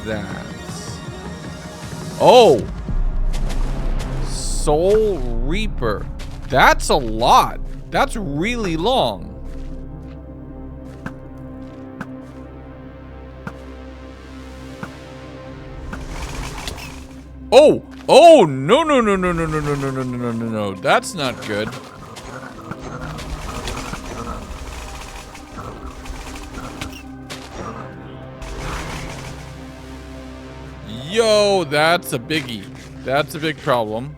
that? Oh! Soul Reaper. That's a lot. That's really long. Oh! Oh! No, no, no, no, no, no, no, no, no, no, no, no. That's not good. Yo, that's a biggie. That's a big problem.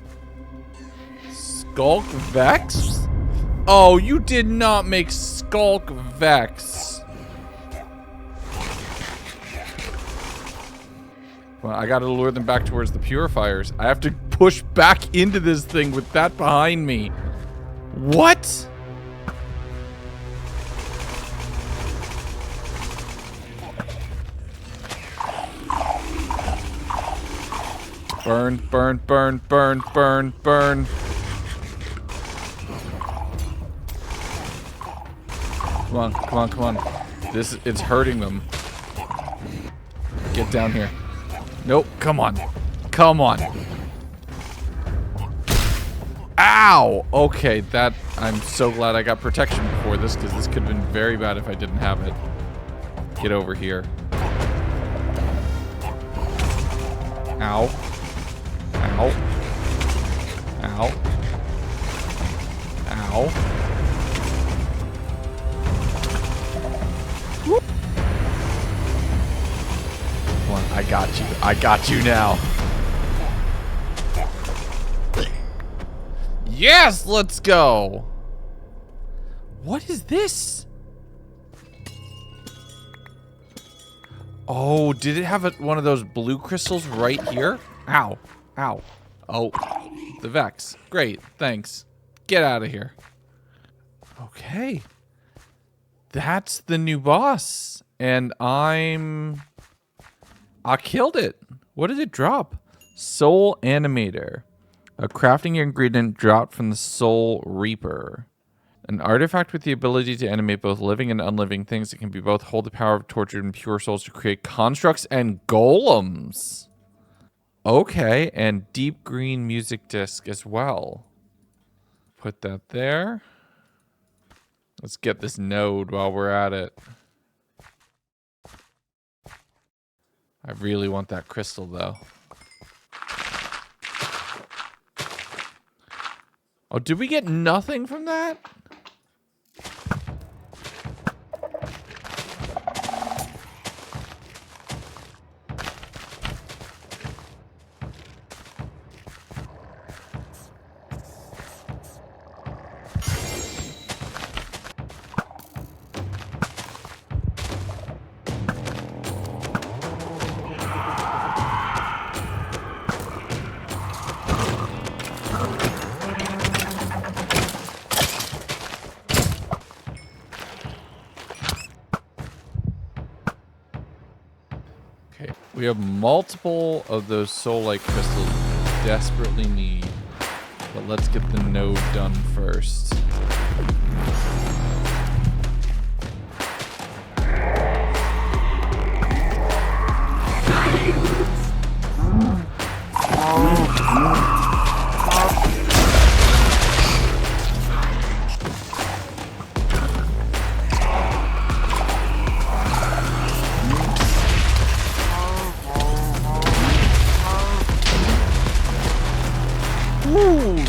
Sculk Vex? Oh, you did not make Sculk Vex. Well, I gotta lure them back towards the purifiers. I have to push back into this thing with that behind me. What? Burn, burn, burn, burn, burn, burn. Come on, come on, come on. It's hurting them. Get down here. Nope, come on. Come on. Ow! Okay, I'm so glad I got protection before this, because this could have been very bad if I didn't have it. Get over here. Ow. Ow. Ow. Ow. Whoop. Come on, I got you. I got you now. Yes, let's go. What is this? Oh, did it have one of those blue crystals right here? Ow. Ow. Oh, the Vex. Great, thanks. Get out of here. Okay. That's the new boss. And I killed it. What did it drop? Soul Animator. A crafting ingredient dropped from the Soul Reaper. An artifact with the ability to animate both living and unliving things. It can be both hold the power of tortured and pure souls to create constructs and golems. Okay, and deep green music disc as well. Put that there. Let's get this node while we're at it. I really want that crystal though. Oh, did we get nothing from that? We have multiple of those soul-like crystals we desperately need, but let's get the node done first.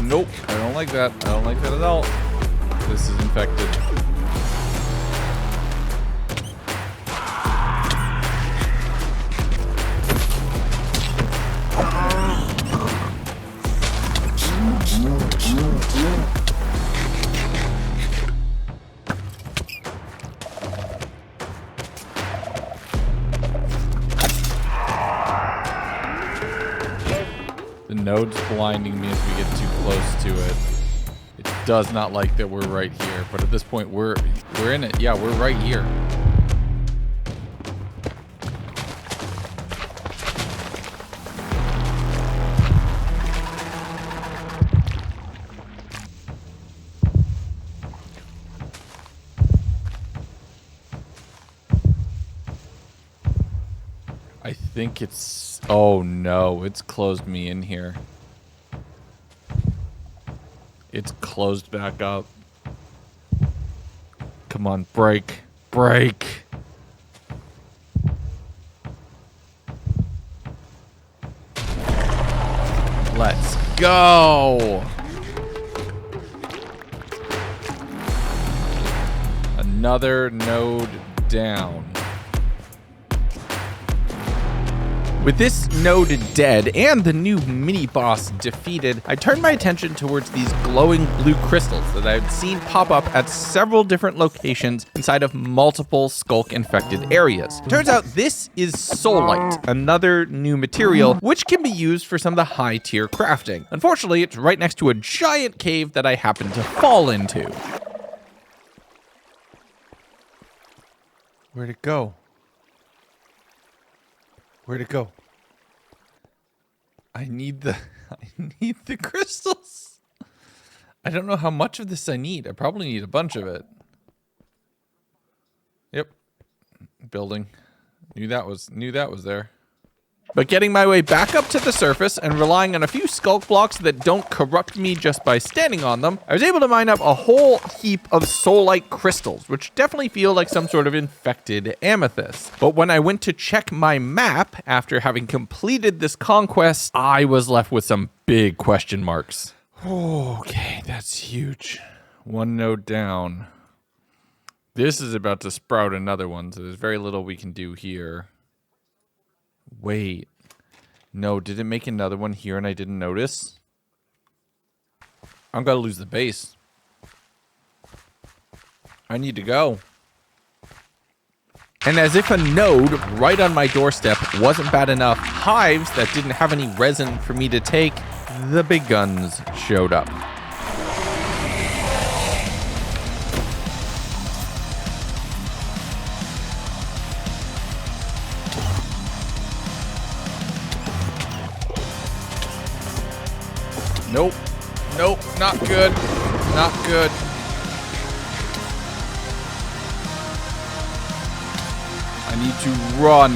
Nope, I don't like that. I don't like that at all. This is infected. The node's blinding me as we get too close to it. It does not like that we're right here, but at this point we're in it. Yeah, we're right here. I think it's... Oh no, it's closed me in here. It's closed back up. Come on, break. Break. Let's go. Another node down. With this node dead and the new mini-boss defeated, I turned my attention towards these glowing blue crystals that I've seen pop up at several different locations inside of multiple Sculk-infected areas. Turns out this is Soulite, another new material which can be used for some of the high-tier crafting. Unfortunately, it's right next to a giant cave that I happened to fall into. Where'd it go? Where'd it go? I need the crystals. I don't know how much of this I need. I probably need a bunch of it. Yep. Building. Knew that was there. But getting my way back up to the surface and relying on a few Sculk blocks that don't corrupt me just by standing on them, I was able to mine up a whole heap of soulite crystals, which definitely feel like some sort of infected amethyst. But when I went to check my map after having completed this conquest, I was left with some big question marks. Okay, that's huge. One node down. This is about to sprout another one, so there's very little we can do here. Wait. No, did it make another one here and I didn't notice? I'm gonna lose the base. I need to go. And as if a node right on my doorstep wasn't bad enough, hives that didn't have any resin for me to take, the big guns showed up. Nope. Nope. Not good. Not good. I need to run.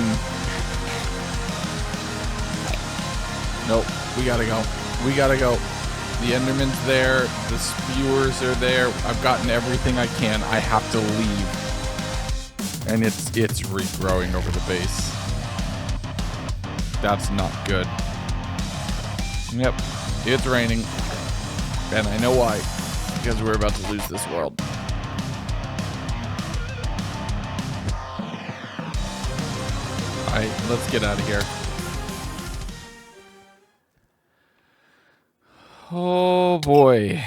Nope. We gotta go. We gotta go. The Enderman's there. The spewers are there. I've gotten everything I can. I have to leave. And it's regrowing over the base. That's not good. Yep. It's raining, and I know why, because we're about to lose this world. Alright, let's get out of here. Oh boy.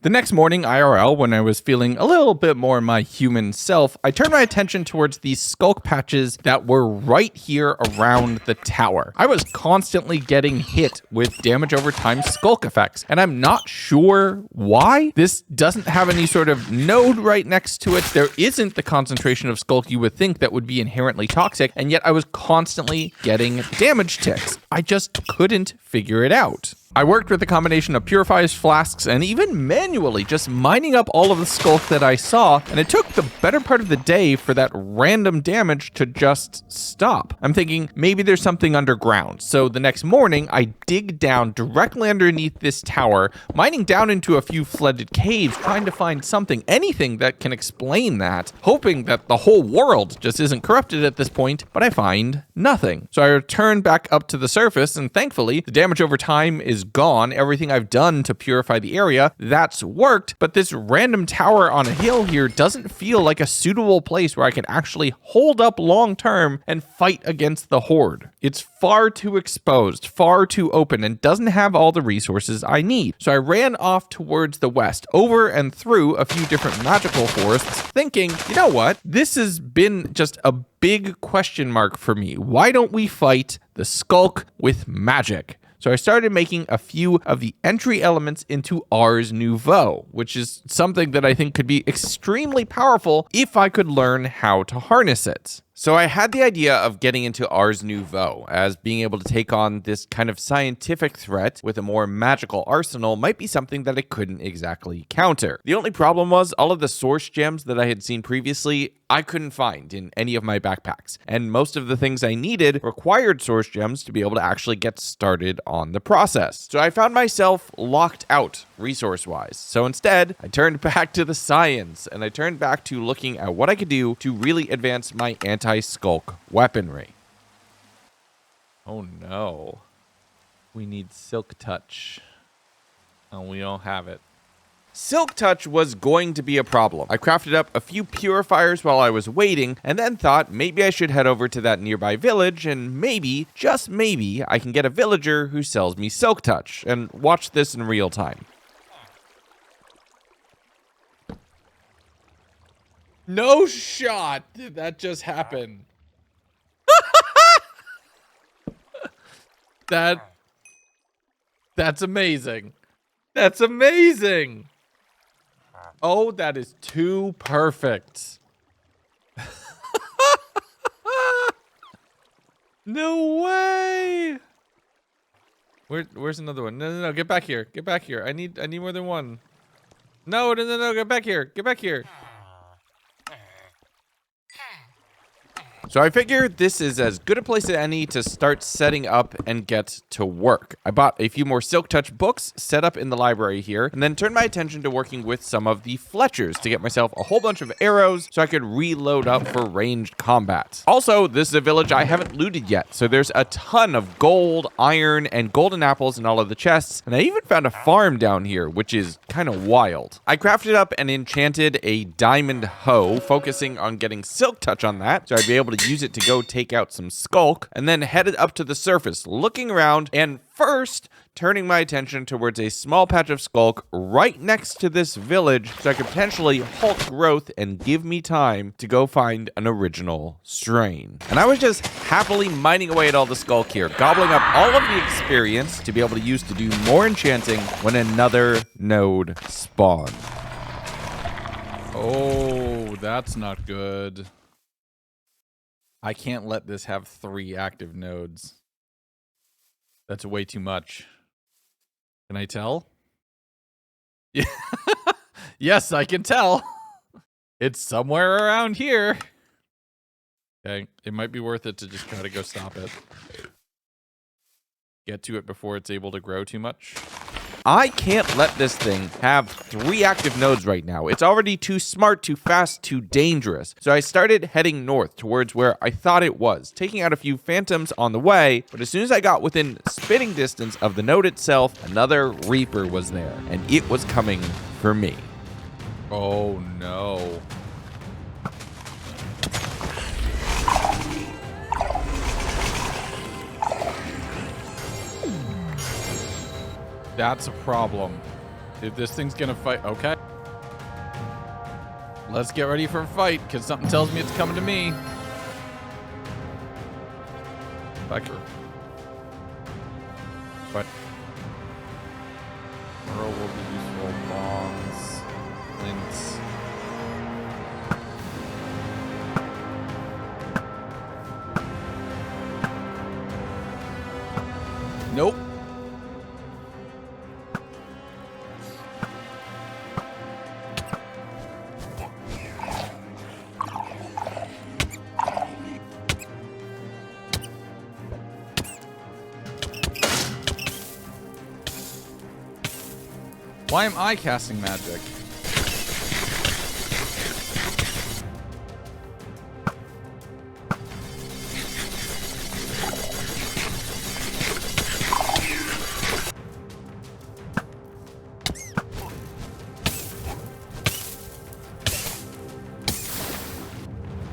The next morning, IRL, when I was feeling a little bit more my human self, I turned my attention towards these Sculk patches that were right here around the tower. I was constantly getting hit with damage over time Sculk effects, and I'm not sure why. This doesn't have any sort of node right next to it. There isn't the concentration of Sculk you would think that would be inherently toxic, and yet I was constantly getting damage ticks. I just couldn't figure it out. I worked with a combination of purifiers, flasks, and even manually just mining up all of the Sculk that I saw, and it took the better part of the day for that random damage to just stop. I'm thinking maybe there's something underground, so the next morning I dig down directly underneath this tower, mining down into a few flooded caves, trying to find something, anything that can explain that, hoping that the whole world just isn't corrupted at this point, but I find nothing. So I return back up to the surface, and thankfully, the damage over time is gone. Everything I've done to purify the area, that's worked, but this random tower on a hill here doesn't feel like a suitable place where I can actually hold up long term and fight against the Horde. It's far too exposed, far too open, and doesn't have all the resources I need. So I ran off towards the west, over and through a few different magical forests, thinking, you know what? This has been just a big question mark for me. Why don't we fight the Sculk with magic? So I started making a few of the entry elements into Ars Nouveau, which is something that I think could be extremely powerful if I could learn how to harness it. So I had the idea of getting into Ars Nouveau, as being able to take on this kind of scientific threat with a more magical arsenal might be something that I couldn't exactly counter. The only problem was all of the source gems that I had seen previously, I couldn't find in any of my backpacks, and most of the things I needed required source gems to be able to actually get started on the process. So I found myself locked out resource-wise. So instead, I turned back to the science, and I turned back to looking at what I could do to really advance my anti-Sculk weaponry. Oh no. We need Silk Touch. Oh, we don't have it. Silk Touch was going to be a problem. I crafted up a few purifiers while I was waiting, and then thought maybe I should head over to that nearby village, and maybe, just maybe, I can get a villager who sells me Silk Touch, and watch this in real time. No shot did that just happen. That's amazing. That's amazing. Oh, that is too perfect. No way. Where's another one? No, get back here. Get back here. I need more than one. No, get back here. Get back here. So I figure this is as good a place as any to start setting up and get to work. I bought a few more Silk Touch books, set up in the library here, and then turned my attention to working with some of the Fletchers to get myself a whole bunch of arrows so I could reload up for ranged combat. Also, this is a village I haven't looted yet, so there's a ton of gold, iron, and golden apples in all of the chests, and I even found a farm down here, which is kind of wild. I crafted up and enchanted a diamond hoe, focusing on getting Silk Touch on that, so I'd be able to use it to go take out some Sculk, and then headed up to the surface, looking around, and first turning my attention towards a small patch of Sculk right next to this village so I could potentially halt growth and give me time to go find an original strain. And I was just happily mining away at all the Sculk here, gobbling up all of the experience to be able to use to do more enchanting when another node spawned. Oh, that's not good. I can't let this have 3 active nodes. That's way too much. Can I tell? Yeah. Yes, I can tell. It's somewhere around here. Okay, it might be worth it to just try to go stop it. Get to it before it's able to grow too much. I can't let this thing have 3 active nodes right now. It's already too smart, too fast, too dangerous. So I started heading north towards where I thought it was, taking out a few phantoms on the way, but as soon as I got within spitting distance of the node itself, another Reaper was there, and it was coming for me. Oh no. That's a problem. If this thing's gonna fight, okay. Let's get ready for a fight, because something tells me it's coming to me. Biker. But Earl will be useful. Bombs. Flints. Nope. Why am I casting magic?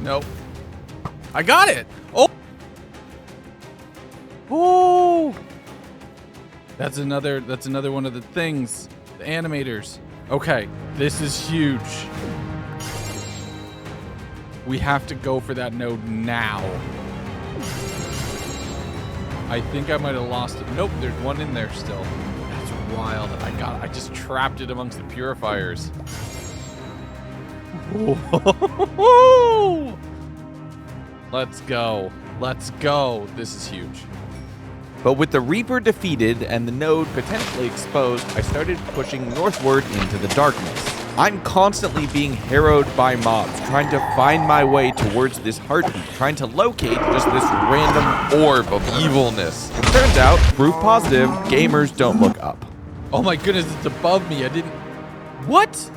Nope. I got it! Oh! Oh! That's another one of the things. The animators. Okay, this is huge. We have to go for that node now. I think I might have lost it. Nope, there's one in there still. That's wild. I just trapped it amongst the purifiers. Let's go. Let's go. This is huge. But with the Reaper defeated and the node potentially exposed, I started pushing northward into the darkness. I'm constantly being harrowed by mobs, trying to find my way towards this heartbeat, trying to locate just this random orb of evilness. It turns out, proof positive, gamers don't look up. Oh my goodness, it's above me. I didn't... What?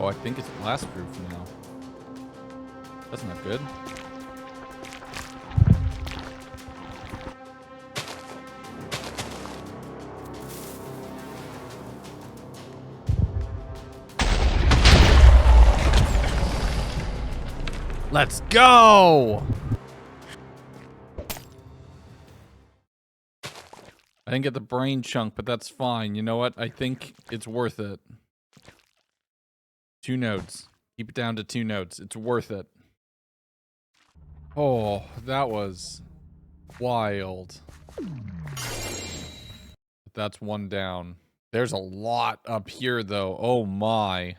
Oh, I think it's blast proof now. That's not good. Let's go! I didn't get the brain chunk, but that's fine. You know what? I think it's worth it. 2 nodes. Keep it down to 2 nodes. It's worth it. Oh, that was wild. That's 1 down. There's a lot up here, though. Oh, my.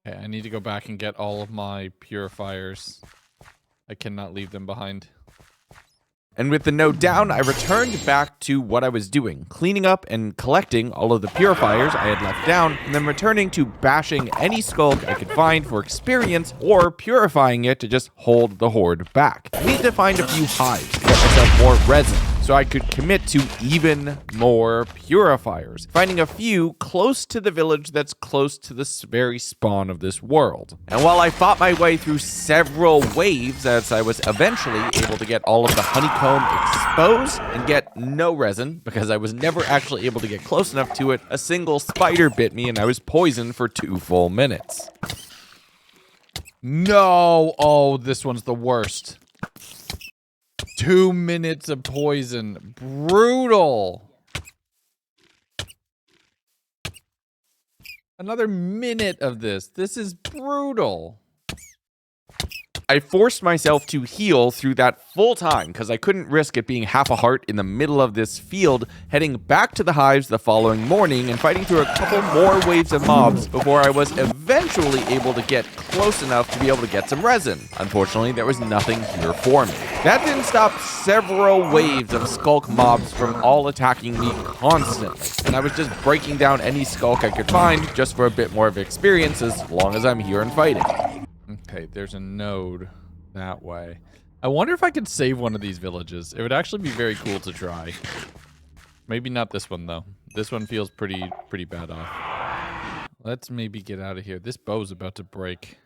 Okay, I need to go back and get all of my purifiers. I cannot leave them behind. And with the node down, I returned back to what I was doing, cleaning up and collecting all of the purifiers I had left down, and then returning to bashing any Sculk I could find for experience, or purifying it to just hold the horde back. I needed to find a few hives to get myself more resin, so I could commit to even more purifiers, finding a few close to the village that's close to the very spawn of this world. And while I fought my way through several waves as I was eventually able to get all of the honeycomb exposed and get no resin, because I was never actually able to get close enough to it, a single spider bit me and I was poisoned for 2 full minutes. No! Oh, this one's the worst. 2 minutes of poison. Brutal. Another minute of this. This is brutal. I forced myself to heal through that full time because I couldn't risk it being half a heart in the middle of this field, heading back to the hives the following morning and fighting through a couple more waves of mobs before I was eventually able to get close enough to be able to get some resin. Unfortunately, there was nothing here for me. That didn't stop several waves of Sculk mobs from all attacking me constantly, and I was just breaking down any Sculk I could find just for a bit more of experience as long as I'm here and fighting. Okay, there's a node that way. I wonder if I could save one of these villages. It would actually be very cool to try. Maybe not this one, though. This one feels pretty bad off. Let's maybe get out of here. This bow's about to break.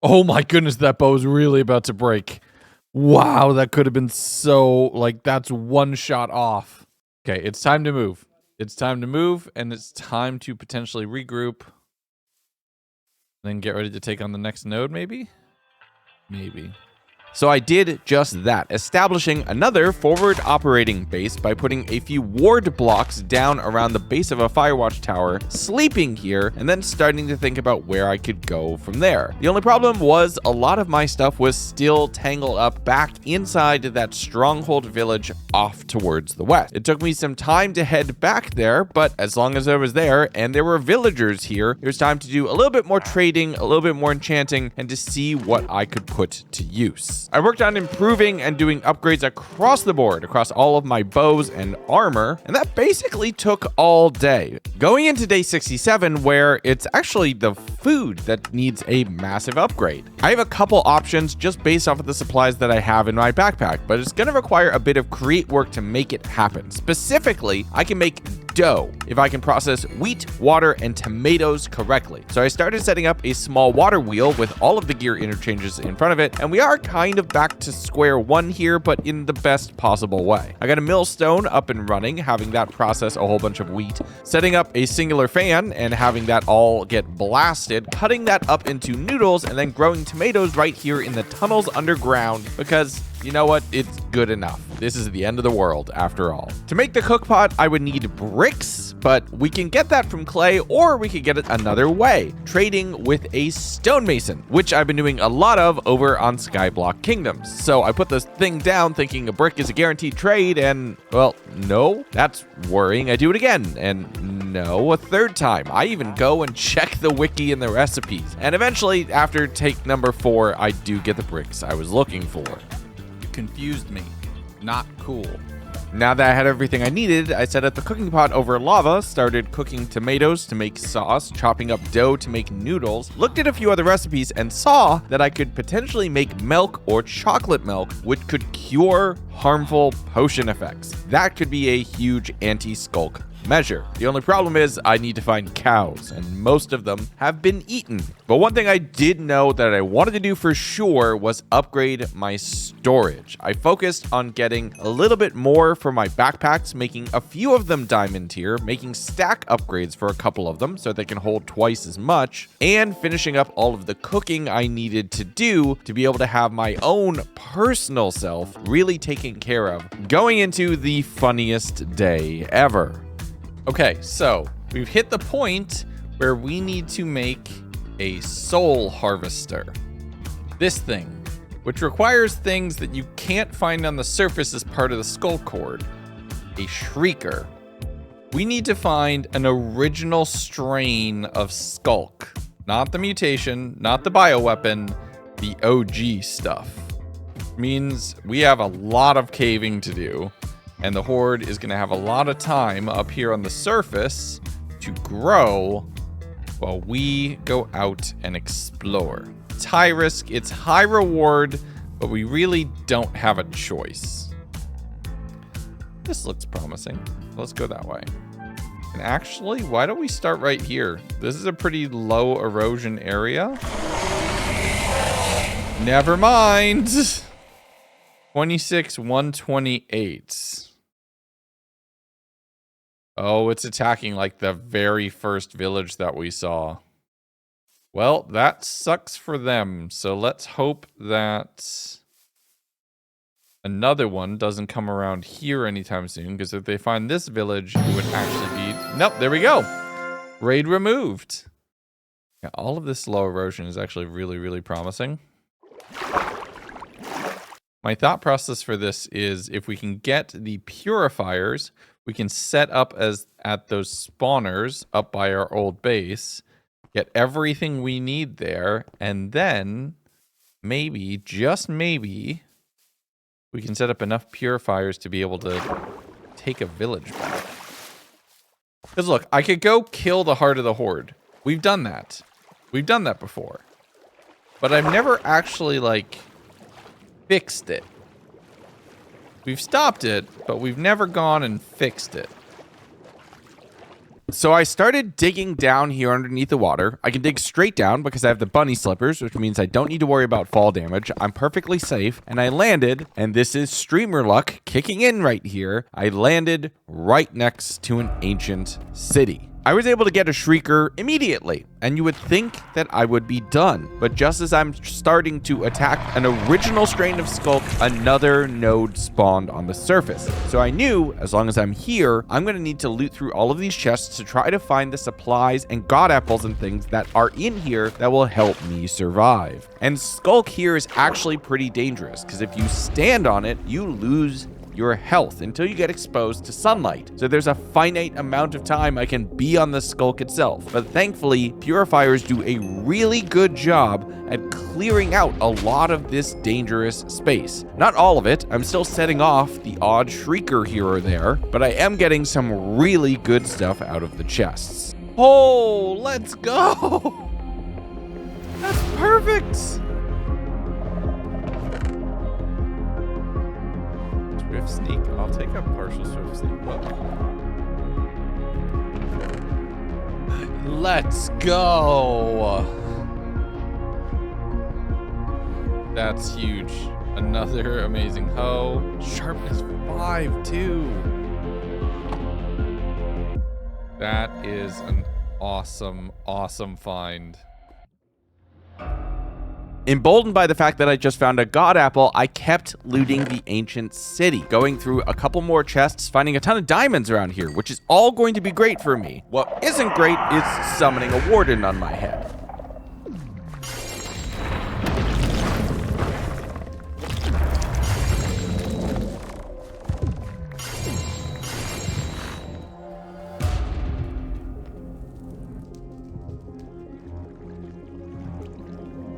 Oh my goodness, that bow's really about to break. Wow, that could have been so... Like, that's 1 shot off. Okay, it's time to move. It's time to move, and it's time to potentially regroup. Then get ready to take on the next node, maybe? Maybe. So I did just that, establishing another forward operating base by putting a few ward blocks down around the base of a firewatch tower, sleeping here, and then starting to think about where I could go from there. The only problem was a lot of my stuff was still tangled up back inside that stronghold village off towards the west. It took me some time to head back there, but as long as I was there and there were villagers here, it was time to do a little bit more trading, a little bit more enchanting, and to see what I could put to use. I worked on improving and doing upgrades across the board, across all of my bows and armor, and that basically took all day. Going into day 67, where it's actually the food that needs a massive upgrade. I have a couple options just based off of the supplies that I have in my backpack, but it's going to require a bit of create work to make it happen. Specifically, I can make dough if I can process wheat, water, and tomatoes correctly. So I started setting up a small water wheel with all of the gear interchanges in front of it, and we are kind of back to square one here, but in the best possible way. I got a millstone up and running, having that process a whole bunch of wheat, setting up a singular fan and having that all get blasted, cutting that up into noodles, and then growing tomatoes right here in the tunnels underground because you know what? It's good enough. This is the end of the world, after all. To make the cook pot, I would need bricks, but we can get that from clay, or we could get it another way, trading with a stonemason, which I've been doing a lot of over on Skyblock Kingdoms. So I put this thing down thinking a brick is a guaranteed trade, and, well, no, that's worrying. I do it again, and no, a third time. I even go and check the wiki and the recipes. And eventually, after take number 4, I do get the bricks I was looking for. Confused me. Not cool. Now that I had everything I needed, I set up the cooking pot over lava, started cooking tomatoes to make sauce, chopping up dough to make noodles, looked at a few other recipes, and saw that I could potentially make milk or chocolate milk, which could cure harmful potion effects. That could be a huge anti-Sculk measure. The only problem is I need to find cows, and most of them have been eaten. But one thing I did know that I wanted to do for sure was upgrade my storage. I focused on getting a little bit more for my backpacks, making a few of them diamond tier, making stack upgrades for a couple of them so they can hold twice as much, and finishing up all of the cooking I needed to do to be able to have my own personal self really taken care of going into the funniest day ever. Okay, so we've hit the point where we need to make a soul harvester. This thing, which requires things that you can't find on the surface as part of the Sculk Horde. A shrieker. We need to find an original strain of Sculk. Not the mutation, not the bioweapon, the OG stuff. Means we have a lot of caving to do, and the Horde is going to have a lot of time up here on the surface to grow while we go out and explore. It's high risk, it's high reward, but we really don't have a choice. This looks promising. Let's go that way. And actually, why don't we start right here? This is a pretty low erosion area. Never mind. 26, 128. Oh, it's attacking like the very first village that we saw. Well, that sucks for them. So let's hope that another one doesn't come around here anytime soon, because if they find this village, it would actually be... Nope, there we go. Raid removed. Yeah, all of this low erosion is actually really, really promising. My thought process for this is if we can get the purifiers, we can set up as at those spawners up by our old base, get everything we need there, and then maybe, just maybe, we can set up enough purifiers to be able to take a village back. Because look, I could go kill the heart of the Horde. We've done that. We've done that before. But I've never actually, like, fixed it. We've stopped it, but we've never gone and fixed it. So I started digging down here underneath the water. I can dig straight down because I have the bunny slippers, which means I don't need to worry about fall damage. I'm perfectly safe. And I landed, and this is streamer luck kicking in right here. I landed right next to an ancient city. I was able to get a Shrieker immediately, and you would think that I would be done. But just as I'm starting to attack an original strain of Sculk, another node spawned on the surface. So I knew, as long as I'm here, I'm going to need to loot through all of these chests to try to find the supplies and god apples and things that are in here that will help me survive. And Sculk here is actually pretty dangerous, because if you stand on it, you lose your health until you get exposed to sunlight. So there's a finite amount of time I can be on the Sculk itself. But thankfully, purifiers do a really good job at clearing out a lot of this dangerous space. Not all of it. I'm still setting off the odd Shrieker here or there, but I am getting some really good stuff out of the chests. Oh, let's go! That's perfect! Swift sneak. I'll take a partial swift sneak. Let's go. That's huge. Another amazing hoe. Sharpness 5 too. That is an awesome, awesome find. Emboldened by the fact that I just found a god apple, I kept looting the ancient city, going through a couple more chests, finding a ton of diamonds around here, which is all going to be great for me. What isn't great is summoning a warden on my head.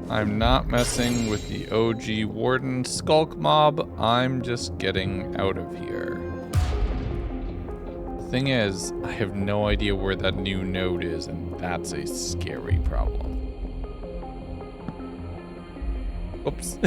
I'm not messing with the OG Warden Sculk mob. I'm just getting out of here. The thing is, I have no idea where that new node is, and that's a scary problem. Oops.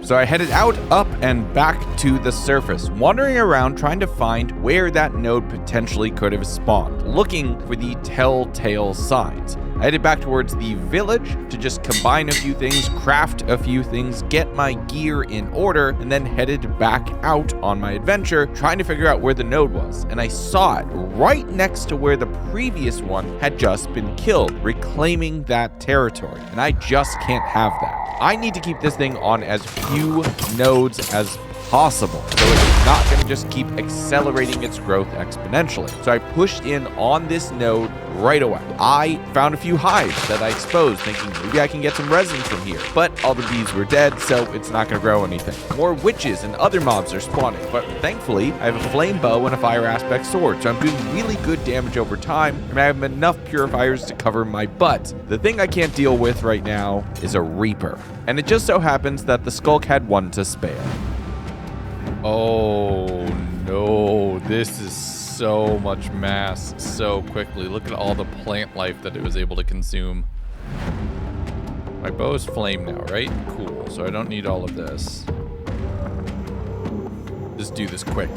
So I headed out, up, and back to the surface, wandering around trying to find where that node potentially could have spawned, looking for the telltale signs. I headed back towards the village to just combine a few things, craft a few things, get my gear in order, and then headed back out on my adventure, trying to figure out where the node was. And I saw it right next to where the previous one had just been killed, reclaiming that territory. And I just can't have that. I need to keep this thing on as few nodes as possible, so it's not going to just keep accelerating its growth exponentially. So I pushed in on this node right away. I found a few hives that I exposed, thinking maybe I can get some resin from here, but all the bees were dead, so it's not going to grow anything. More witches and other mobs are spawning, but thankfully I have a flame bow and a fire aspect sword, so I'm doing really good damage over time, and I have enough purifiers to cover my butt. The thing I can't deal with right now is a Reaper, and it just so happens that the Sculk had one to spare. Oh no, this is so much mass so quickly. Look at all the plant life that it was able to consume. My bow is flame now, right? Cool, so I don't need all of this. Just do this quick.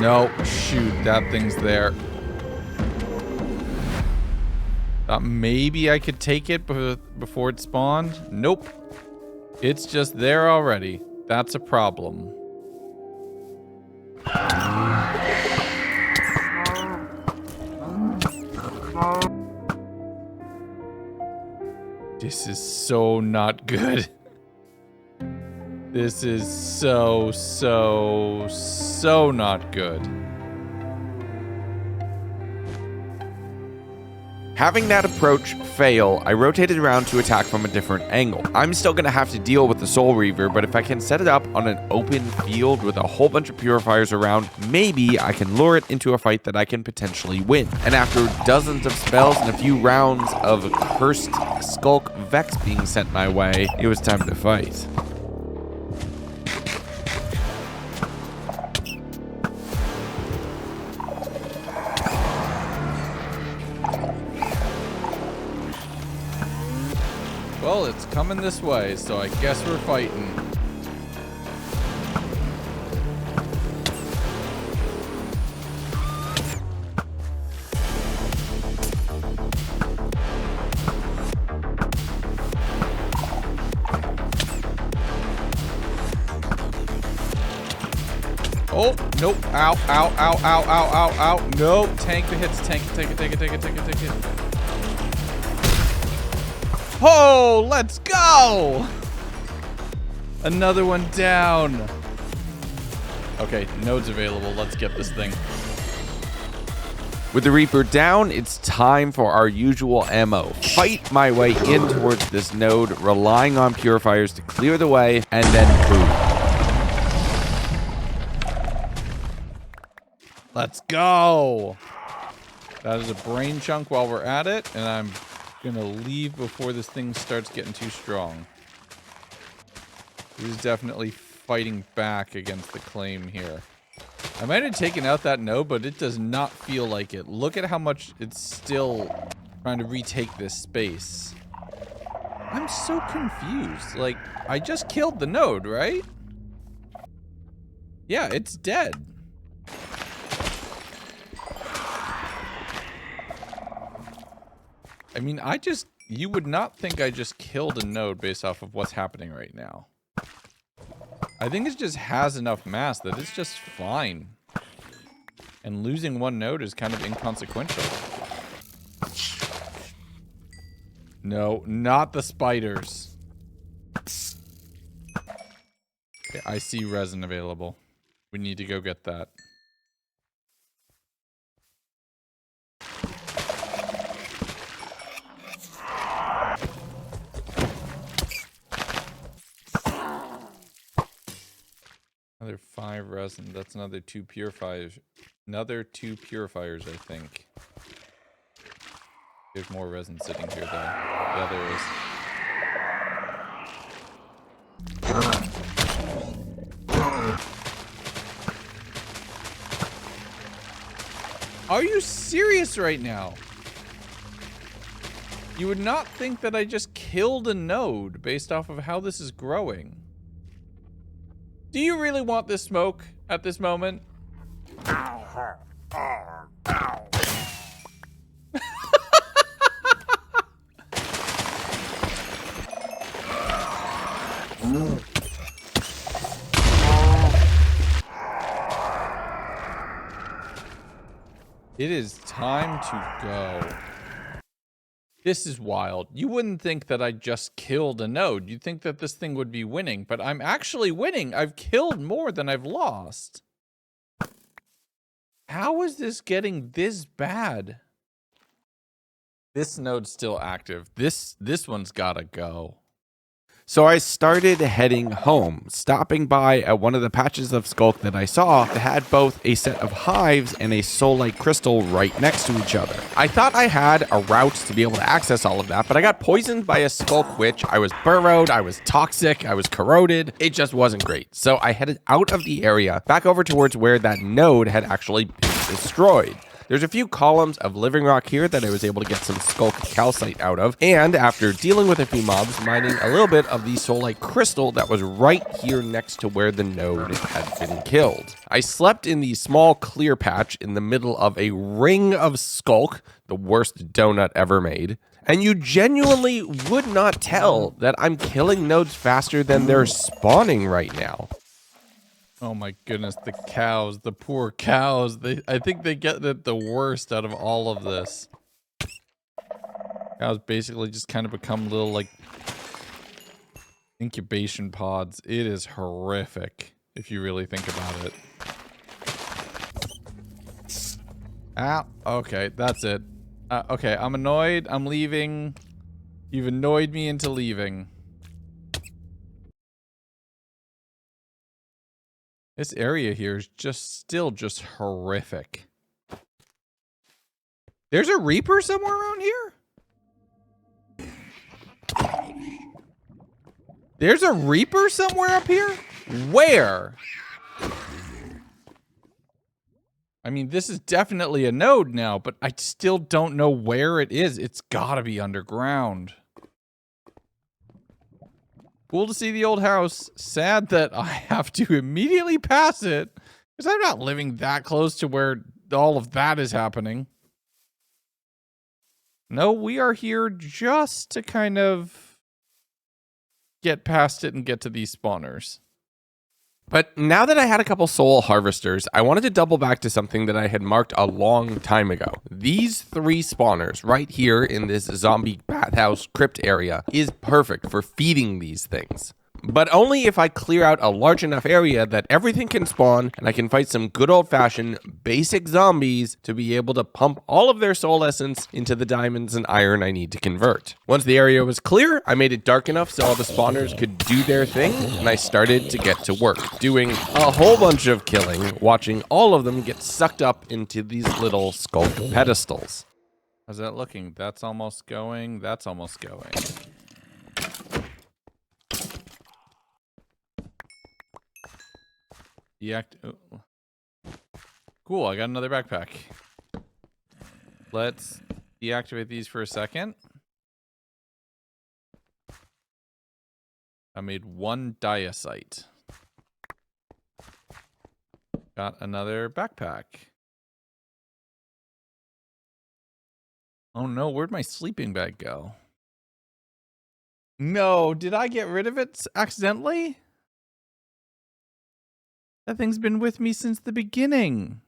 No, shoot, that thing's there. Thought maybe I could take it before it spawned. Nope. It's just there already. That's a problem. This is so not good. This is so not good. Having that approach fail, I rotated around to attack from a different angle. I'm still going to have to deal with the Soul Reaver, but if I can set it up on an open field with a whole bunch of purifiers around, maybe I can lure it into a fight that I can potentially win. And after dozens of spells and a few rounds of cursed Sculk Vex being sent my way, it was time to fight. Well, it's coming this way, so I guess we're fighting. Oh, nope. Ow, ow, ow, ow, ow, ow, ow. Nope. Tank the hits. Tank it, take it, take it, take it, take it, take it. Oh, let's go! Another one down. Okay, node's available. Let's get this thing. With the Reaper down, it's time for our usual MO. Fight my way in towards this node, relying on purifiers to clear the way, and then boom. Let's go! That is a brain chunk while we're at it, and I'm gonna leave before this thing starts getting too strong. He's definitely fighting back against the claim here. I might have taken out that node, but it does not feel like it. Look at how much it's still trying to retake this space. I'm so confused. Like, I just killed the node, right? Yeah, it's dead. I mean, you would not think I just killed a node based off of what's happening right now. I think it just has enough mass that it's just fine. And losing one node is kind of inconsequential. No, not the spiders. Okay, I see resin available. We need to go get that. Another 5 resin. That's another 2 purifiers. Another 2 purifiers, I think. There's more resin sitting here, though. Yeah, there is. Are you serious right now? You would not think that I just killed a node based off of how this is growing. Do you really want this smoke at this moment? It is time to go. This is wild. You wouldn't think that I just killed a node. You'd think that this thing would be winning, but I'm actually winning. I've killed more than I've lost. How is this getting this bad? This node's still active. This one's gotta go. So I started heading home, stopping by at one of the patches of Sculk that I saw that had both a set of hives and a soul-like crystal right next to each other. I thought I had a route to be able to access all of that, but I got poisoned by a Sculk witch. I was burrowed, I was toxic, I was corroded. It just wasn't great. So I headed out of the area, back over towards where that node had actually been destroyed. There's a few columns of living rock here that I was able to get some Sculk calcite out of, and after dealing with a few mobs, mining a little bit of the soul-like crystal that was right here next to where the node had been killed. I slept in the small clear patch in the middle of a ring of Sculk, the worst donut ever made, and you genuinely would not tell that I'm killing nodes faster than they're spawning right now. Oh my goodness, the cows, the poor cows. I think they get the worst out of all of this. Cows basically just kind of become little, like, incubation pods. It is horrific, if you really think about it. Ah, okay, that's it. Okay, I'm annoyed. I'm leaving. You've annoyed me into leaving. This area here is still just horrific. There's a Reaper somewhere around here? There's a Reaper somewhere up here? Where? I mean, this is definitely a node now, but I still don't know where it is. It's gotta be underground. Cool to see the old house. Sad that I have to immediately pass it because I'm not living that close to where all of that is happening. No, we are here just to kind of get past it and get to these spawners. But now that I had a couple soul harvesters, I wanted to double back to something that I had marked a long time ago. These 3 spawners right here in this zombie bathhouse crypt area is perfect for feeding these things. But only if I clear out a large enough area that everything can spawn and I can fight some good old-fashioned basic zombies to be able to pump all of their soul essence into the diamonds and iron I need to convert. Once the area was clear, I made it dark enough so all the spawners could do their thing, and I started to get to work, doing a whole bunch of killing, watching all of them get sucked up into these little Sculk pedestals. How's that looking? That's almost going. That's almost going. Cool, I got another backpack. Let's deactivate these for a second. I made 1 diacite. Got another backpack. Oh no, where'd my sleeping bag go? No, did I get rid of it accidentally? That thing's been with me since the beginning.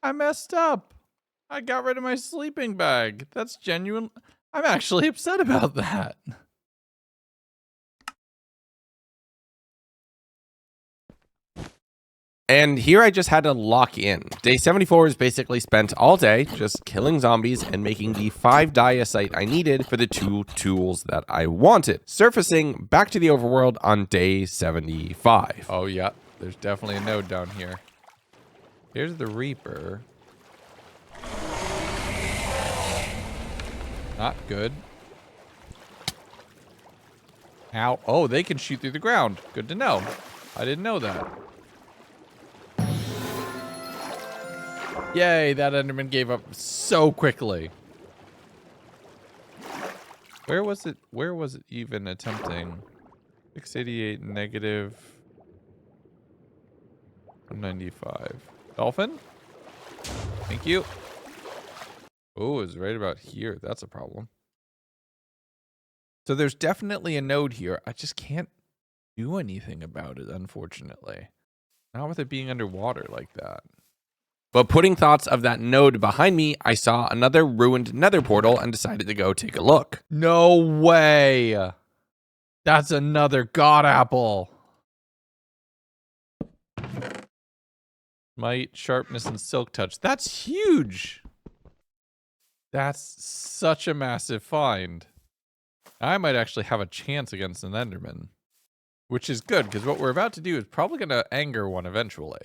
I messed up. I got rid of my sleeping bag. That's genuine. I'm actually upset about that. And here I just had to lock in. Day 74 is basically spent all day just killing zombies and making the 5 diacite I needed for the 2 tools that I wanted. Surfacing back to the overworld on day 75. Oh yeah, there's definitely a node down here. Here's the Reaper. Not good. Ow. Oh, they can shoot through the ground. Good to know. I didn't know that. Yay, that Enderman gave up so quickly. Where was it? Where was it even attempting? 688 negative 195. Dolphin? Thank you. Oh, it's right about here. That's a problem. So there's definitely a node here. I just can't do anything about it, unfortunately. Not with it being underwater like that. But putting thoughts of that node behind me, I saw another ruined nether portal and decided to go take a look. No way. That's another god apple. Might, sharpness, and silk touch. That's huge. That's such a massive find. I might actually have a chance against an Enderman. Which is good, because what we're about to do is probably going to anger one eventually.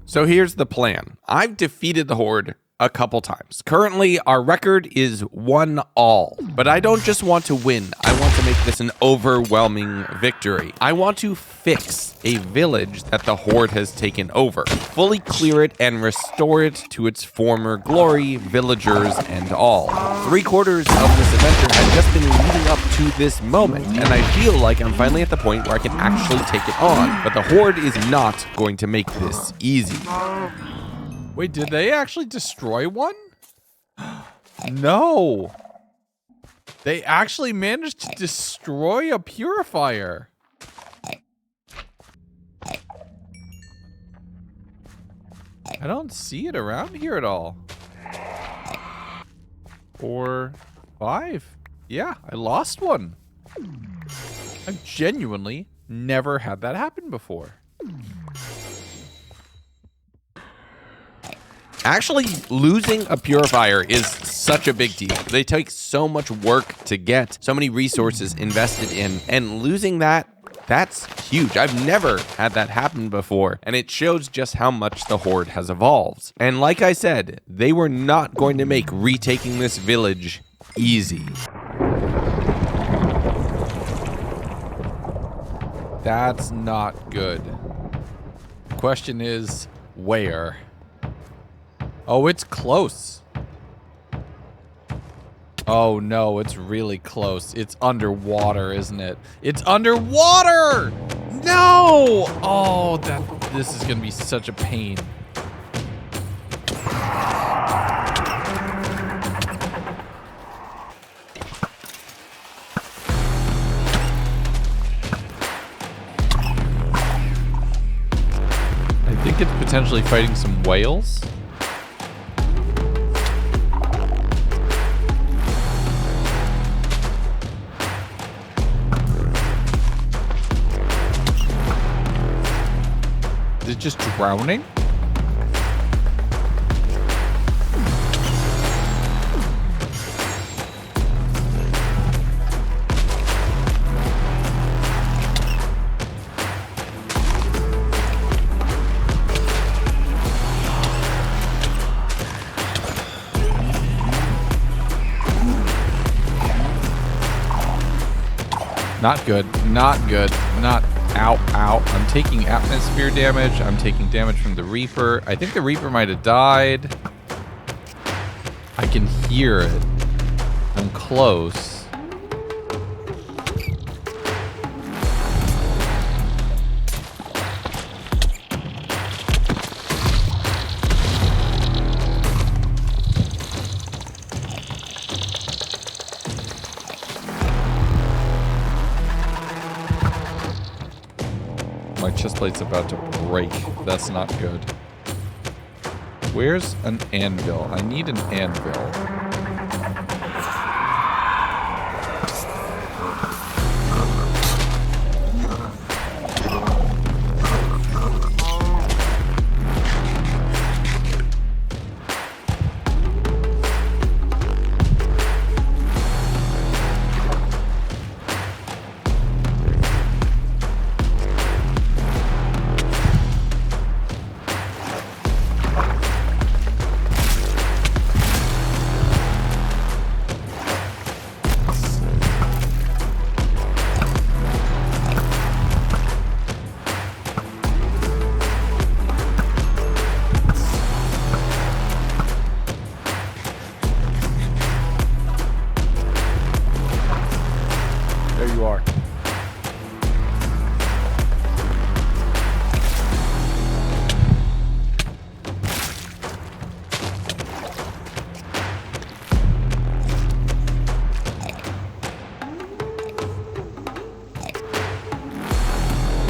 So here's the plan. I've defeated the Horde a couple times. Currently, our record is 1-all. But I don't just want to win. I want to make this an overwhelming victory. I want to fix a village that the Horde has taken over. Fully clear it and restore it to its former glory, villagers and all. 3/4 of this adventure has just been leading up to this moment, and I feel like I'm finally at the point where I can actually take it on. But the Horde is not going to make this easy. Wait, did they actually destroy one? No. They actually managed to destroy a purifier. I don't see it around here at all. 4, 5. Yeah, I lost one. I've genuinely never had that happen before. Actually, losing a purifier is such a big deal. They take so much work to get, so many resources invested in, and losing that's huge. I've never had that happen before, and it shows just how much the Horde has evolved. And like I said, they were not going to make retaking this village easy. That's not good. Question is, where? Oh, it's close. Oh no, it's really close. It's underwater, isn't it? It's underwater! No! Oh, this is gonna be such a pain. I think it's potentially fighting some whales. Is it just drowning? Not good. Not good. Not. Ow, ow. I'm taking atmosphere damage. I'm taking damage from the Reaper. I think the Reaper might have died. I can hear it. I'm close. My chest plate's about to break. That's not good. Where's an anvil? I need an anvil. There you are.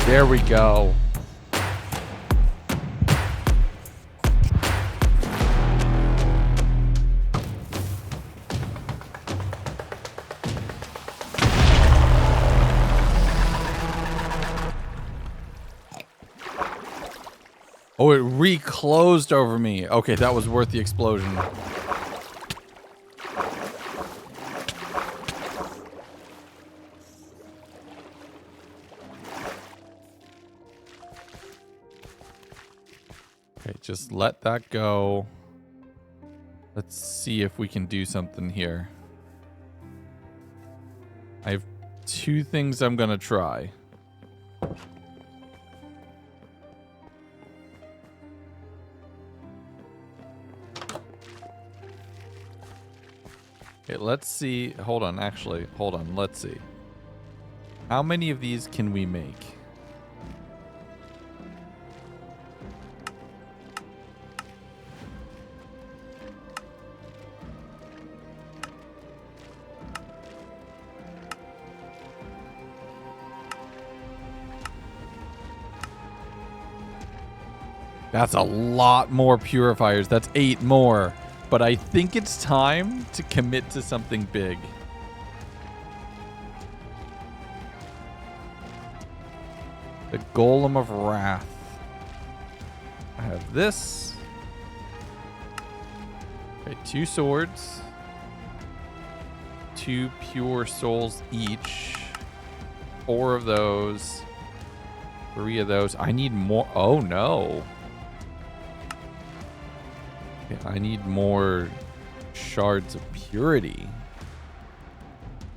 There we go. Oh, it reclosed over me. Okay, that was worth the explosion. Okay, just let that go. Let's see if we can do something here. I have 2 things I'm gonna try. Okay, let's see. Hold on, actually. Hold on, let's see. How many of these can we make? That's a lot more purifiers. That's 8 more. But I think it's time to commit to something big. The Golem of Wrath. I have this. Okay, 2 swords. 2 pure souls each. 4 of those. 3 of those. I need more. Oh, no. I need more shards of purity.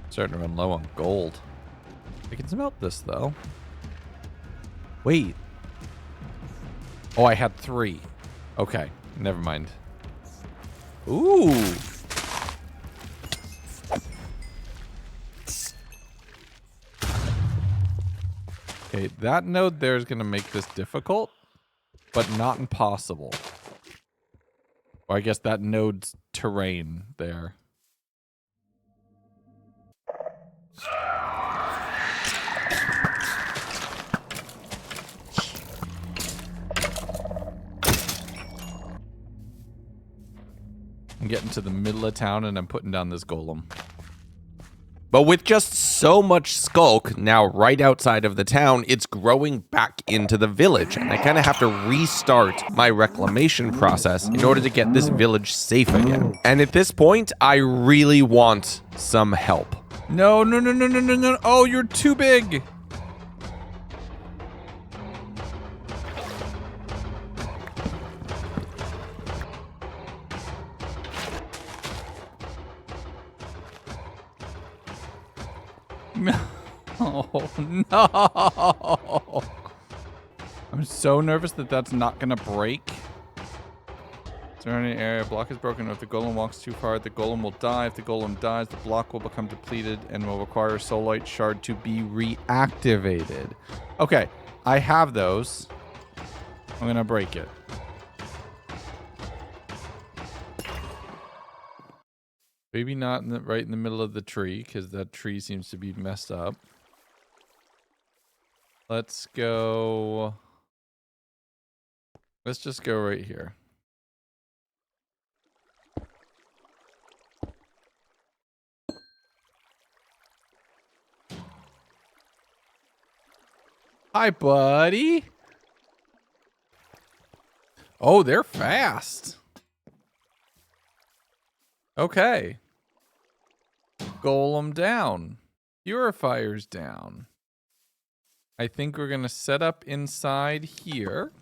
Starting to run low on gold. I can smelt this though. Wait. Oh, I had 3. Okay, never mind. Ooh. Okay, that node there is going to make this difficult, but not impossible. Or I guess that node's terrain there. I'm getting to the middle of town and I'm putting down this golem. But with just so much Sculk now right outside of the town, it's growing back into the village. And I kind of have to restart my reclamation process in order to get this village safe again. And at this point, I really want some help. No, no, no, no, no, no, no. Oh, you're too big. Oh, no. I'm so nervous that that's not going to break. Surrounding area block is broken. If the golem walks too far, the golem will die. If the golem dies, the block will become depleted and will require a soulite shard to be reactivated. Okay, I have those. I'm going to break it. Maybe not right in the middle of the tree, because that tree seems to be messed up. Let's go... Let's just go right here. Hi, buddy. Oh, they're fast. Okay. Golem down. Purifier's down. I think we're going to set up inside here.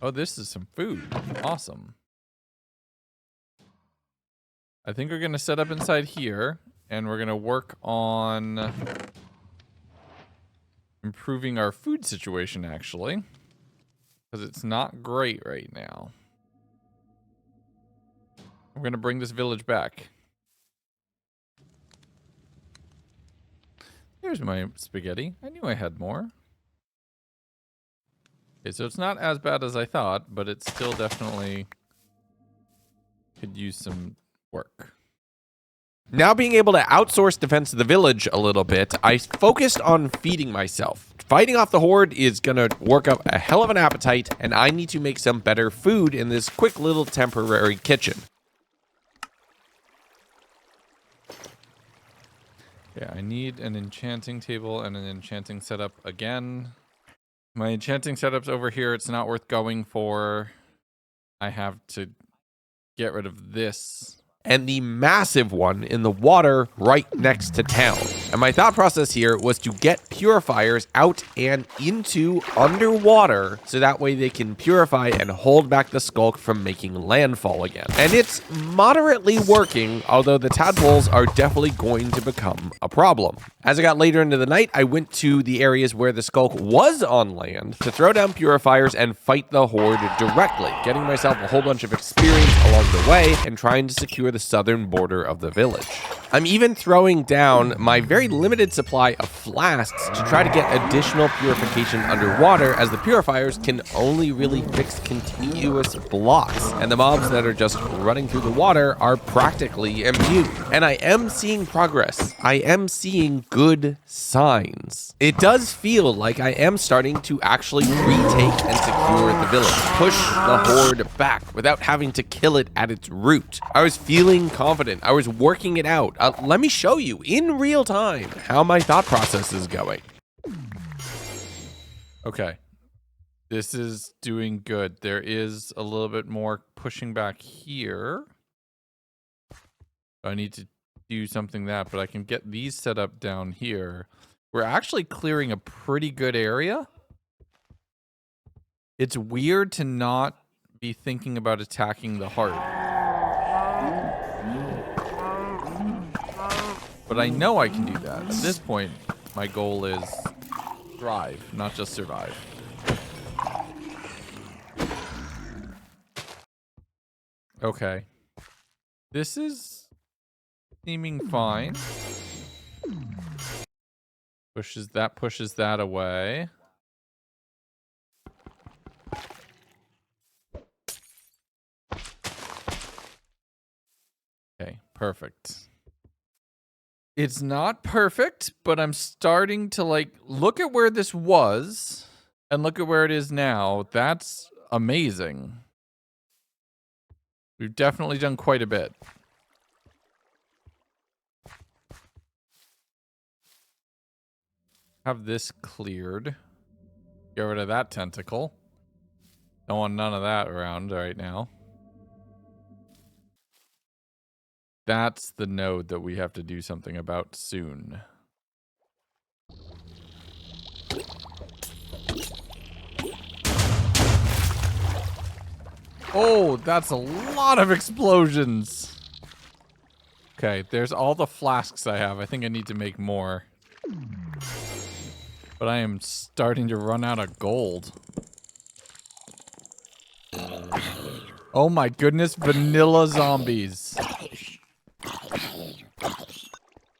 Oh, this is some food. Awesome. I think we're going to set up inside here, and we're going to work on improving our food situation, actually, because it's not great right now. We're going to bring this village back. Here's my spaghetti. I knew I had more. Okay, so it's not as bad as I thought, but it still definitely could use some work. Now being able to outsource defense of the village a little bit, I focused on feeding myself. Fighting off the horde is gonna work up a hell of an appetite, and I need to make some better food in this quick little temporary kitchen. Yeah, I need an enchanting table and an enchanting setup again. My enchanting setup's over here. It's not worth going for. I have to get rid of this. And the massive one in the water right next to town. And my thought process here was to get purifiers out and into underwater so that way they can purify and hold back the Sculk from making landfall again. And it's moderately working, although the tadpoles are definitely going to become a problem. As I got later into the night, I went to the areas where the Sculk was on land to throw down purifiers and fight the horde directly, getting myself a whole bunch of experience along the way and trying to secure the southern border of the village. I'm even throwing down my very limited supply of flasks to try to get additional purification underwater, as the purifiers can only really fix continuous blocks, and the mobs that are just running through the water are practically immune. And I am seeing progress. I am seeing good signs. It does feel like I am starting to actually retake and secure the village, push the horde back without having to kill it at its root. I was feeling confident. I was working it out. Let me show you in real time how my thought process is going. Okay. This is doing good. There is a little bit more pushing back here. I need to do something that, but I can get these set up down here. We're actually clearing a pretty good area. It's weird to not be thinking about attacking the heart. But I know I can do that. At this point, my goal is thrive, not just survive. Okay. This is seeming fine. Pushes that away. Okay, perfect. It's not perfect, but I'm starting to look at where this was and look at where it is now. That's amazing. We've definitely done quite a bit. Have this cleared. Get rid of that tentacle. Don't want none of that around right now. That's the node that we have to do something about soon. Oh, that's a lot of explosions. Okay, there's all the flasks I have. I think I need to make more. But I am starting to run out of gold. Oh my goodness, vanilla zombies.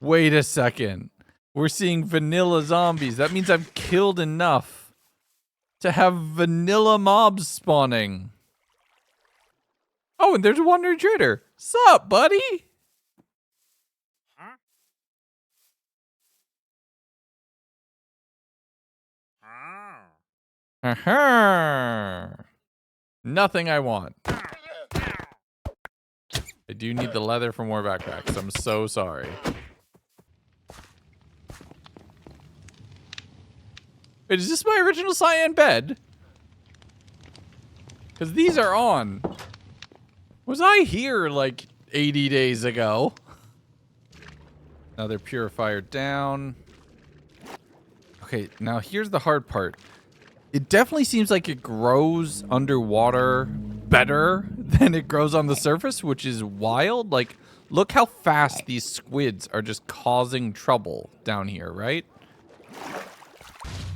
Wait a second. We're seeing vanilla zombies. That means I've killed enough to have vanilla mobs spawning. Oh, and there's a wandering trader. Sup, buddy? Nothing I want. I do need the leather for more backpacks. I'm so sorry. Wait, is this my original cyan bed? Because these are on. Was I here like 80 days ago? Another purifier down. Okay, now here's the hard part. It definitely seems like it grows underwater better than it grows on the surface, which is wild. Like, look how fast these squids are just causing trouble down here, right?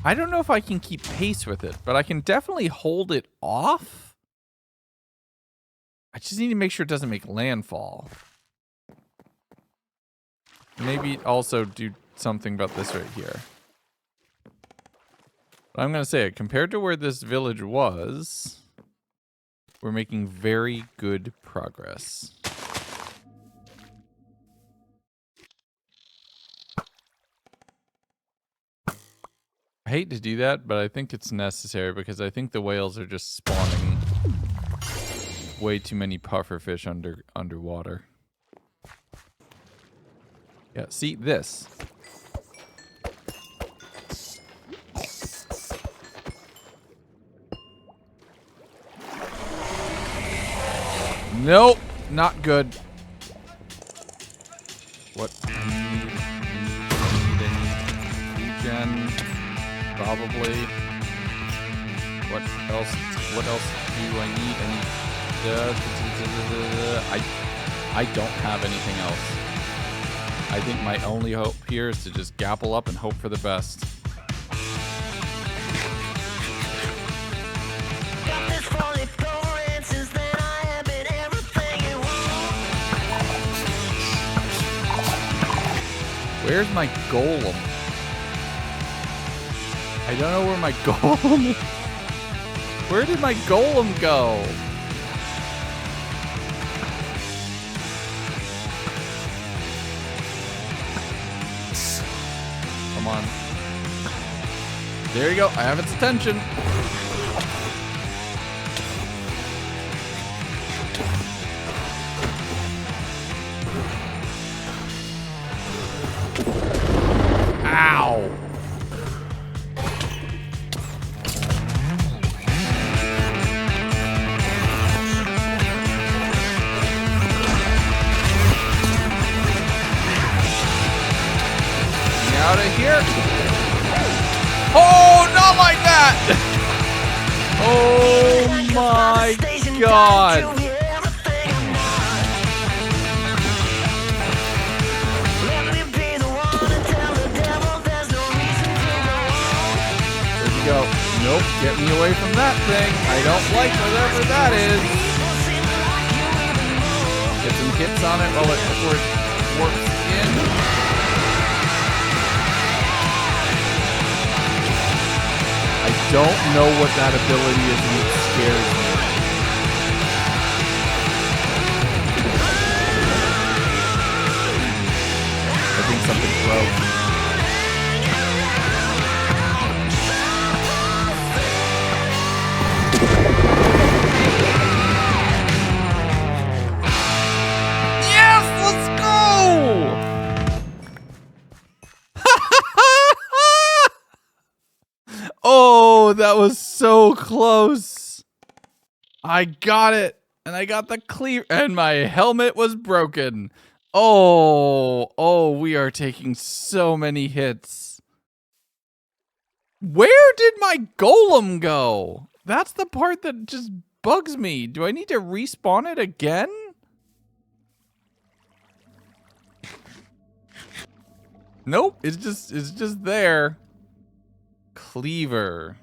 I don't know if I can keep pace with it, but I can definitely hold it off. I just need to make sure it doesn't make landfall. Maybe also do something about this right here. But I'm going to say it. Compared to where this village was, we're making very good progress. I hate to do that, but I think it's necessary because I think the whales are just spawning way too many pufferfish underwater. Yeah, see this. Nope, not good. What? Regen, probably. What else? What else do I need? I don't have anything else. I think my only hope here is to just gapple up and hope for the best. Where's my golem? I don't know where my golem is. Where did my golem go? Come on. There you go. I have its attention. Ow. Out of here. Oh, not like that. Oh my God. There we go. Nope, get me away from that thing. I don't like whatever that is. Get some hits on it while it warps in. I don't know what that ability is and it scares me. I think something broke. Yes, let's go! Oh, that was so close. I got it. And I got the clear. And my helmet was broken. Oh, we are taking so many hits. Where did my golem go? That's the part that just bugs me. Do I need to respawn it again? Nope, it's just there. Cleaver.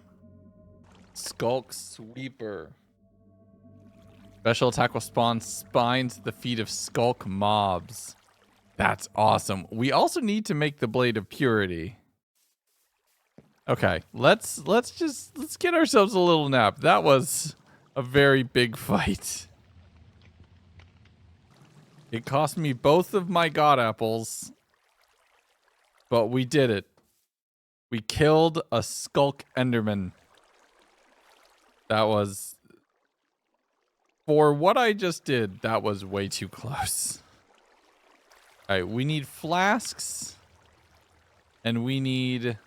Sculk Sweeper. Special attack will spawn spines at the feet of Sculk mobs. That's awesome. We also need to make the Blade of Purity. Okay, let's get ourselves a little nap. That was a very big fight. It cost me both of my god apples, but we did it. We killed a Sculk Enderman. That was, for what I just did, that was way too close. All right, we need flasks, and we need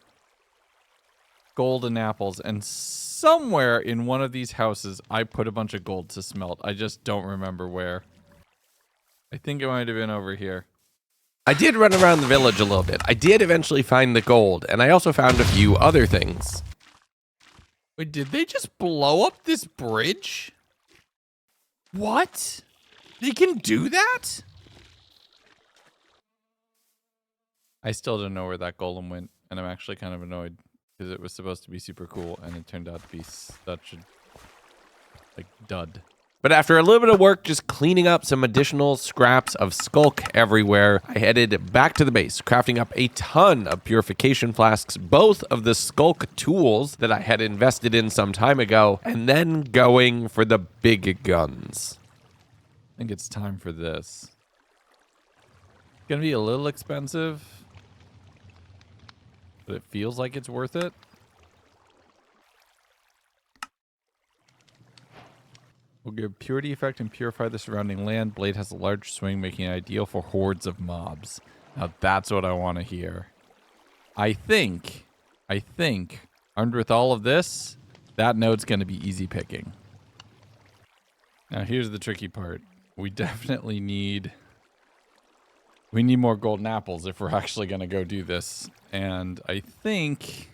golden apples. And somewhere in one of these houses, I put a bunch of gold to smelt. I just don't remember where. I think it might have been over here. I did run around the village a little bit. I did eventually find the gold, and I also found a few other things. Wait, did they just blow up this bridge? What? They can do that? I still don't know where that golem went, and I'm actually kind of annoyed because it was supposed to be super cool, and it turned out to be such a dud. But after a little bit of work just cleaning up some additional scraps of Sculk everywhere, I headed back to the base, crafting up a ton of purification flasks, both of the Sculk tools that I had invested in some time ago, and then going for the big guns. I think it's time for this. It's gonna be a little expensive, but it feels like it's worth it. Will give purity effect and purify the surrounding land. Blade has a large swing, making it ideal for hordes of mobs. Now that's what I want to hear. I think, armed with all of this, that node's going to be easy picking. Now here's the tricky part. We definitely need more golden apples if we're actually going to go do this. And I think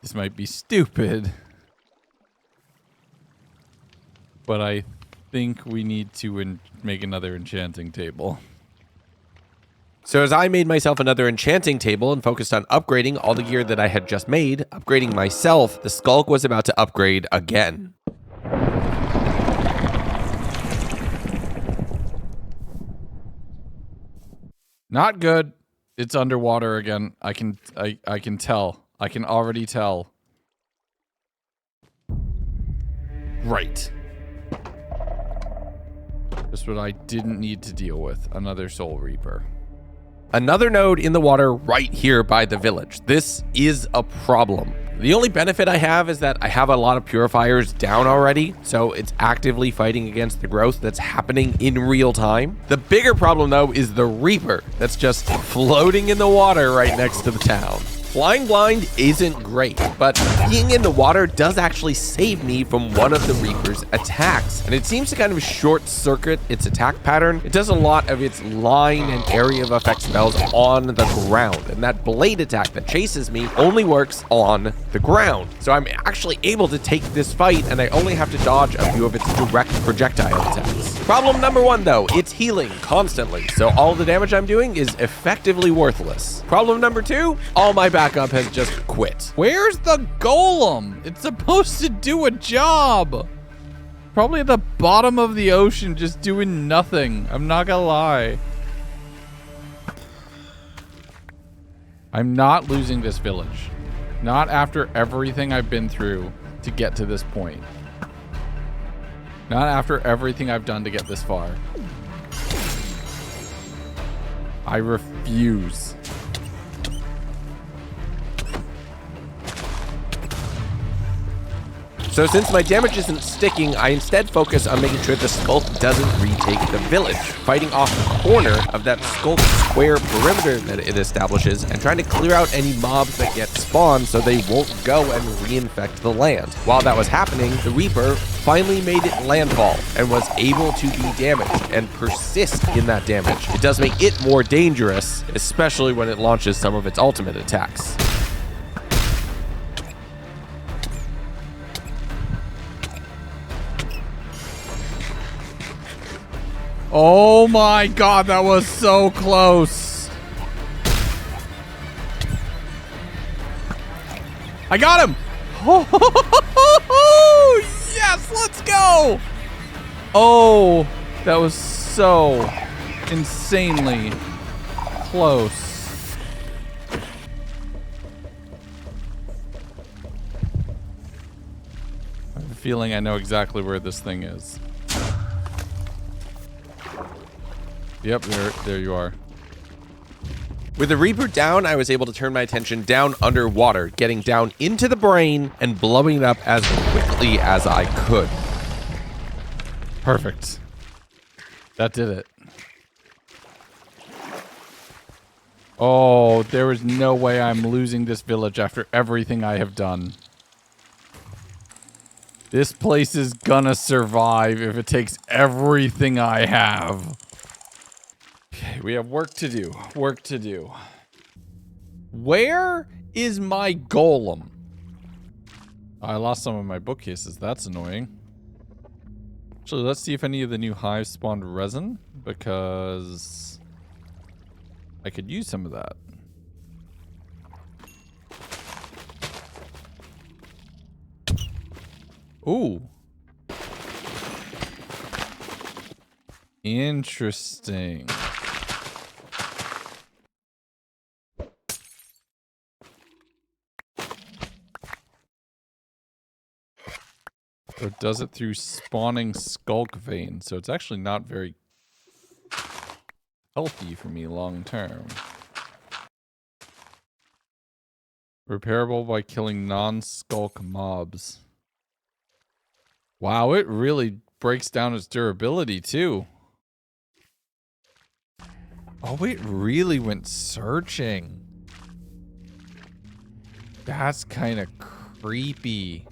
this might be stupid, but I think we need to make another enchanting table. So as I made myself another enchanting table and focused on upgrading all the gear that I had just made, upgrading myself, the Sculk was about to upgrade again. Not good. It's underwater again. I can tell. I can already tell. Right. Just what I didn't need to deal with. Another Soul Reaper. Another node in the water right here by the village. This is a problem. The only benefit I have is that I have a lot of purifiers down already, so it's actively fighting against the growth that's happening in real time. The bigger problem though is the Reaper that's just floating in the water right next to the town. Flying blind isn't great, but being in the water does actually save me from one of the Reaper's attacks. And it seems to kind of short circuit its attack pattern. It does a lot of its line and area of effect spells on the ground. And that blade attack that chases me only works on the ground. So I'm actually able to take this fight and I only have to dodge a few of its direct projectile attacks. Problem number one though, it's healing constantly. So all the damage I'm doing is effectively worthless. Problem number two, all my backup has just quit. Where's the golem? It's supposed to do a job. Probably at the bottom of the ocean just doing nothing. I'm not gonna lie. I'm not losing this village. Not after everything I've been through to get to this point. Not after everything I've done to get this far. I refuse. So since my damage isn't sticking, I instead focus on making sure the Sculk doesn't retake the village, fighting off the corner of that Sculk square perimeter that it establishes, and trying to clear out any mobs that get spawned so they won't go and reinfect the land. While that was happening, the Reaper finally made it landfall and was able to be damaged and persist in that damage. It does make it more dangerous, especially when it launches some of its ultimate attacks. Oh my god, that was so close. I got him. Oh, yes, let's go. Oh, that was so insanely close. I have a feeling I know exactly where this thing is. Yep, there you are. With the Reaper down, I was able to turn my attention down underwater, getting down into the brain and blowing it up as quickly as I could. Perfect. That did it. Oh, there is no way I'm losing this village after everything I have done. This place is gonna survive if it takes everything I have. Okay, we have work to do. Work to do. Where is my golem? I lost some of my bookcases. That's annoying. Actually, let's see if any of the new hives spawned resin, because I could use some of that. Ooh. Interesting. So it does it through spawning Sculk veins, so it's actually not very healthy for me long term. Repairable by killing non-Sculk mobs. Wow, it really breaks down its durability too. Oh, it really went searching. That's kind of creepy.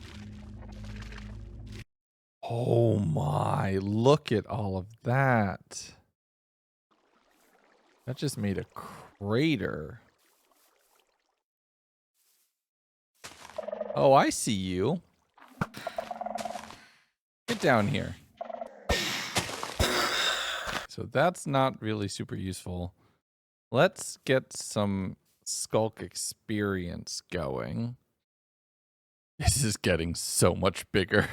Oh my, look at all of that. That just made a crater. Oh, I see you. Get down here. So that's not really super useful. Let's get some Sculk experience going. This is getting so much bigger.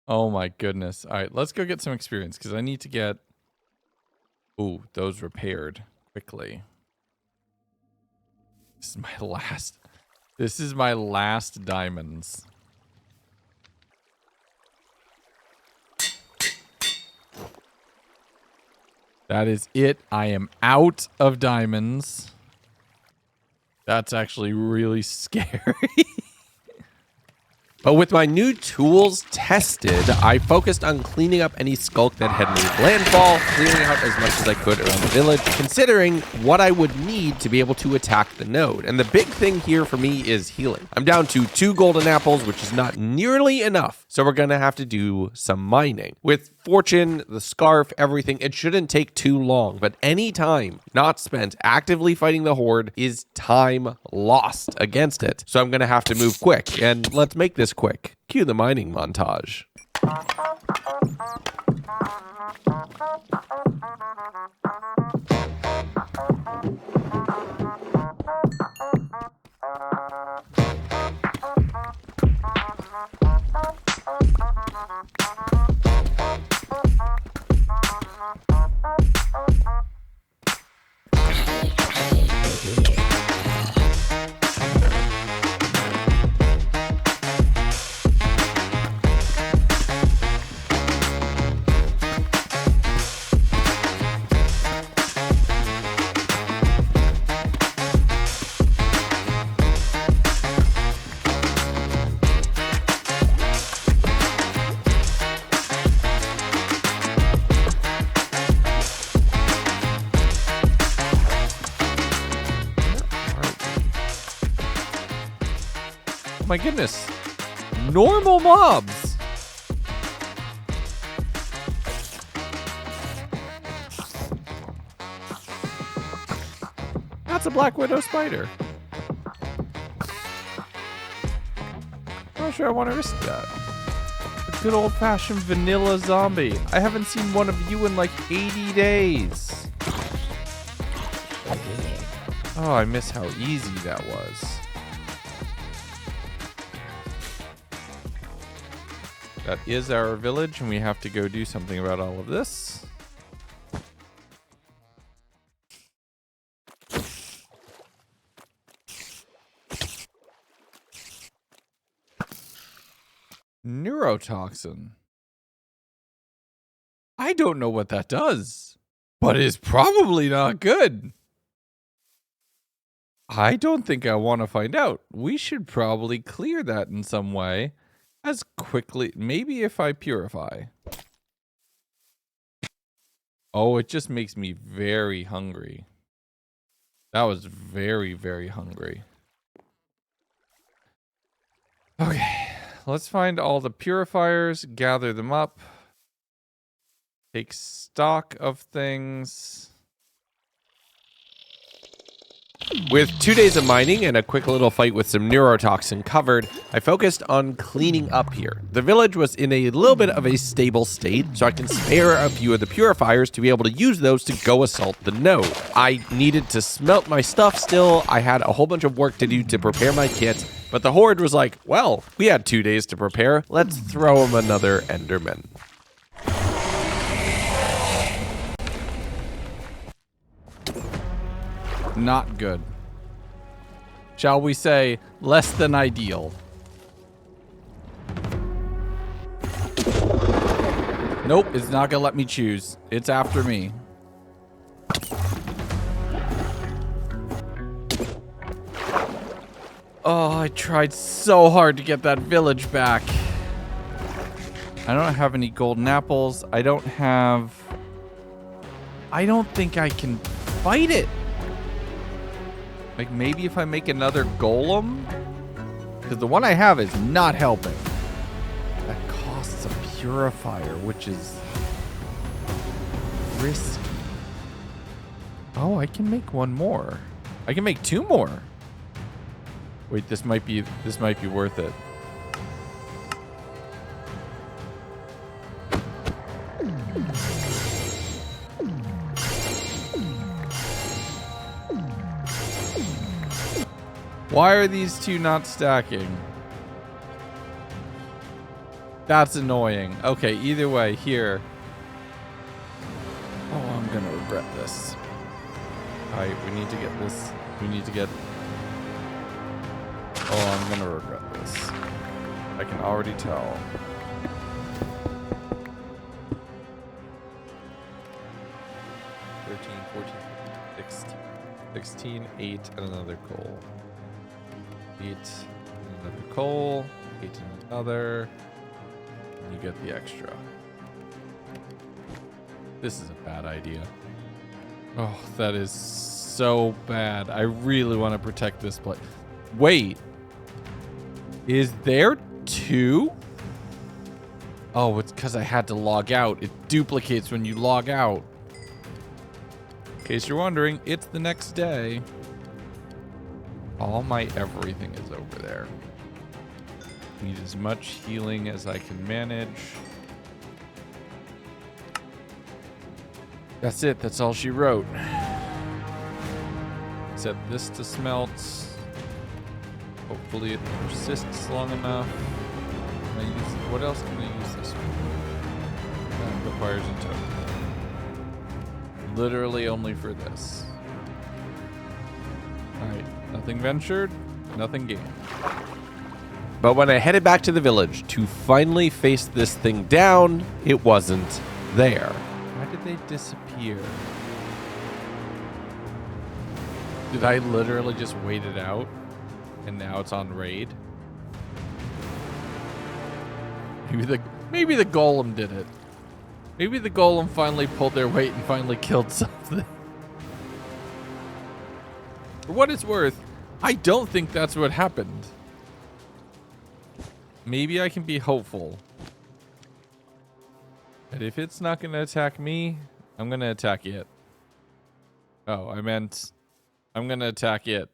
Oh my goodness. All right, let's go get some experience because I need to get... Ooh, those repaired quickly. This is my last diamonds. That is it. I am out of diamonds. That's actually really scary. But with my new tools tested, I focused on cleaning up any Sculk that had made landfall, clearing out as much as I could around the village, considering what I would need to be able to attack the node. And the big thing here for me is healing. I'm down to 2 golden apples, which is not nearly enough. So we're going to have to do some mining. With fortune, the scarf, everything, it shouldn't take too long. But any time not spent actively fighting the Horde is time lost against it. So I'm going to have to move quick. And let's make this quick. Cue the mining montage. My goodness. Normal mobs. That's a black widow spider. I'm not sure I want to risk that. A good old-fashioned vanilla zombie. I haven't seen one of you in like 80 days. Oh, I miss how easy that was. That is our village, and we have to go do something about all of this. Neurotoxin. I don't know what that does, but it's probably not good. I don't think I want to find out. We should probably clear that in some way. As quickly, maybe if I purify. Oh, it just makes me very hungry. That was very, very hungry. Okay, let's find all the purifiers, gather them up, take stock of things. With 2 days of mining and a quick little fight with some neurotoxin covered, I focused on cleaning up here. The village was in a little bit of a stable state, so I can spare a few of the purifiers to be able to use those to go assault the node. I needed to smelt my stuff still. I had a whole bunch of work to do to prepare my kit, but the Horde was like, well, we had 2 days to prepare. Let's throw them another Enderman. Not good. Shall we say less than ideal? Nope, it's not gonna let me choose. It's after me. Oh, I tried so hard to get that village back. I don't have any golden apples. I don't think I can fight it. Like, maybe if I make another golem? Because the one I have is not helping. That costs a purifier, which is risky. Oh, I can make one more. I can make two more. Wait, this might be worth it. Why are these two not stacking? That's annoying. Okay, either way, here. Oh, I'm gonna regret this. Alright, we need to get this. We need to get... Oh, I'm gonna regret this. I can already tell. $13, $14, $16, 8, and another coal. 8, and another coal. 8 and another. And you get the extra. This is a bad idea. Oh, that is so bad. I really want to protect this place. Wait. Is there two? Oh, it's because I had to log out. It duplicates when you log out. In case you're wondering, it's the next day. All my everything is over there. Need as much healing as I can manage. That's it. That's all she wrote. Set this to smelt. Hopefully it persists long enough. Can I use, what else can I use this for? That requires a totem. Literally only for this. Alright, nothing ventured, nothing gained. But when I headed back to the village to finally face this thing down, it wasn't there. Why did they disappear? Did I literally just wait it out? And now it's on raid? Maybe the golem did it. Maybe the golem finally pulled their weight and finally killed something. For what it's worth, I don't think that's what happened. Maybe I can be hopeful. And if it's not going to attack me, I'm going to attack it. Oh, I meant I'm going to attack it.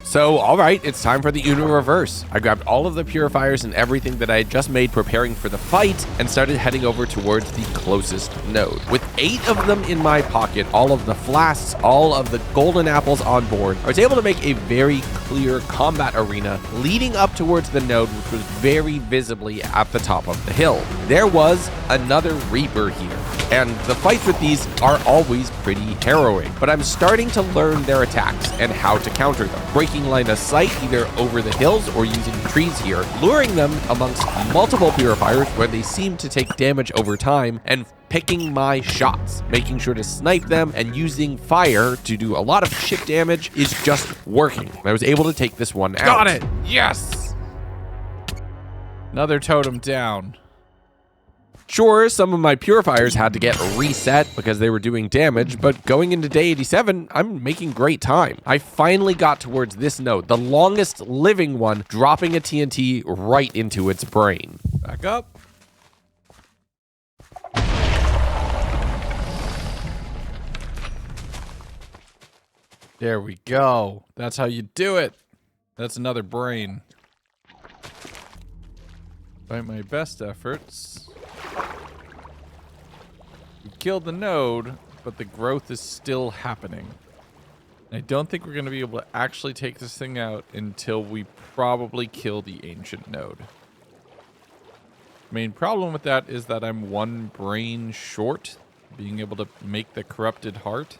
So, alright, it's time for the Uno reverse. I grabbed all of the purifiers and everything that I had just made preparing for the fight and started heading over towards the closest node. With 8 of them in my pocket, all of the flasks, all of the golden apples on board, I was able to make a very clear combat arena leading up towards the node, which was very visibly at the top of the hill. There was another Reaper here, and the fights with these are always pretty harrowing, but I'm starting to learn their attacks and how to counter them. Breaking line of sight either over the hills or using trees here, luring them amongst multiple purifiers where they seem to take damage over time, and picking my shots, making sure to snipe them and using fire to do a lot of shit damage is just working. I was able to take this one out. Got it! Yes! Another totem down. Sure, some of my purifiers had to get reset because they were doing damage, but going into day 87, I'm making great time. I finally got towards this node, the longest living one, dropping a TNT right into its brain. Back up. There we go. That's how you do it. That's another brain. By my best efforts, we killed the node, but the growth is still happening. I don't think we're going to be able to actually take this thing out until we probably kill the ancient node. Main problem with that is that I'm one brain short being able to make the corrupted heart.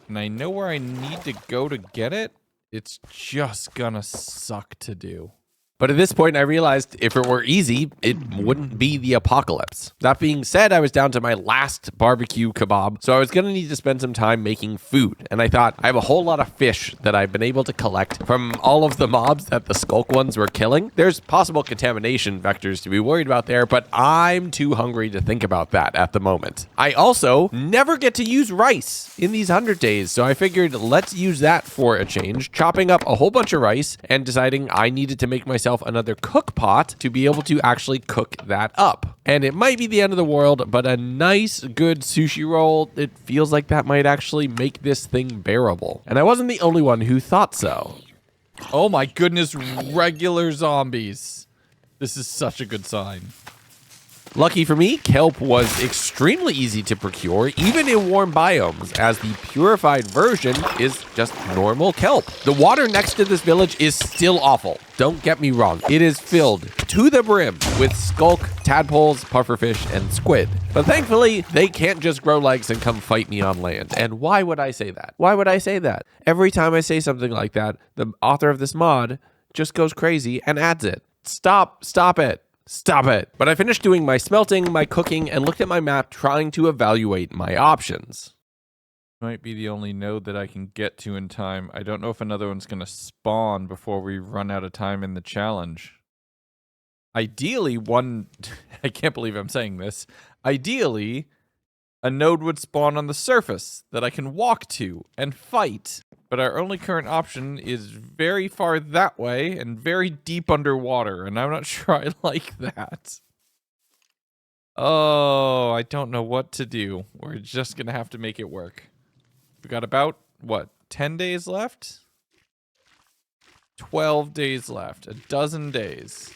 and I know where I need to go to get it. It's just gonna suck to do. But at this point, I realized if it were easy, it wouldn't be the apocalypse. That being said, I was down to my last barbecue kebab, so I was going to need to spend some time making food. And I thought, I have a whole lot of fish that I've been able to collect from all of the mobs that the Sculk ones were killing. There's possible contamination vectors to be worried about there, but I'm too hungry to think about that at the moment. I also never get to use rice in these 100 days, so I figured let's use that for a change, chopping up a whole bunch of rice and deciding I needed to make myself another cook pot to be able to actually cook that up. And it might be the end of the world, but a nice, good sushi roll, it feels like that might actually make this thing bearable. And I wasn't the only one who thought so. Oh my goodness, regular zombies. This is such a good sign. Lucky for me, kelp was extremely easy to procure, even in warm biomes, as the purified version is just normal kelp. The water next to this village is still awful. Don't get me wrong. It is filled to the brim with sculk, tadpoles, pufferfish, and squid. But thankfully, they can't just grow legs and come fight me on land. And why would I say that? Why would I say that? Every time I say something like that, the author of this mod just goes crazy and adds it. Stop it. Stop it. But I finished doing my smelting, my cooking, and looked at my map trying to evaluate my options. Might be the only node that I can get to in time. I don't know if another one's going to spawn before we run out of time in the challenge. Ideally, I can't believe I'm saying this. Ideally, a node would spawn on the surface that I can walk to and fight. But our only current option is very far that way and very deep underwater, and I'm not sure I like that. Oh, I don't know what to do. We're just going to have to make it work. We got about, 10 days left? 12 days left. A dozen days.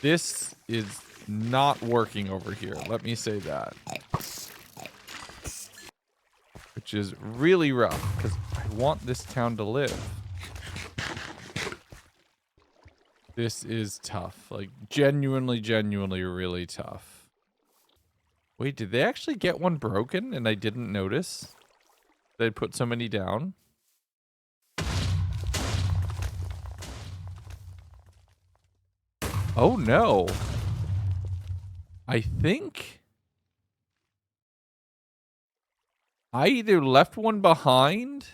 This is not working over here. Let me say that. Which is really rough, because I want this town to live. This is tough. Like, genuinely really tough. Wait, did they actually get one broken and I didn't notice? They'd put so many down? Oh no. I think I either left one behind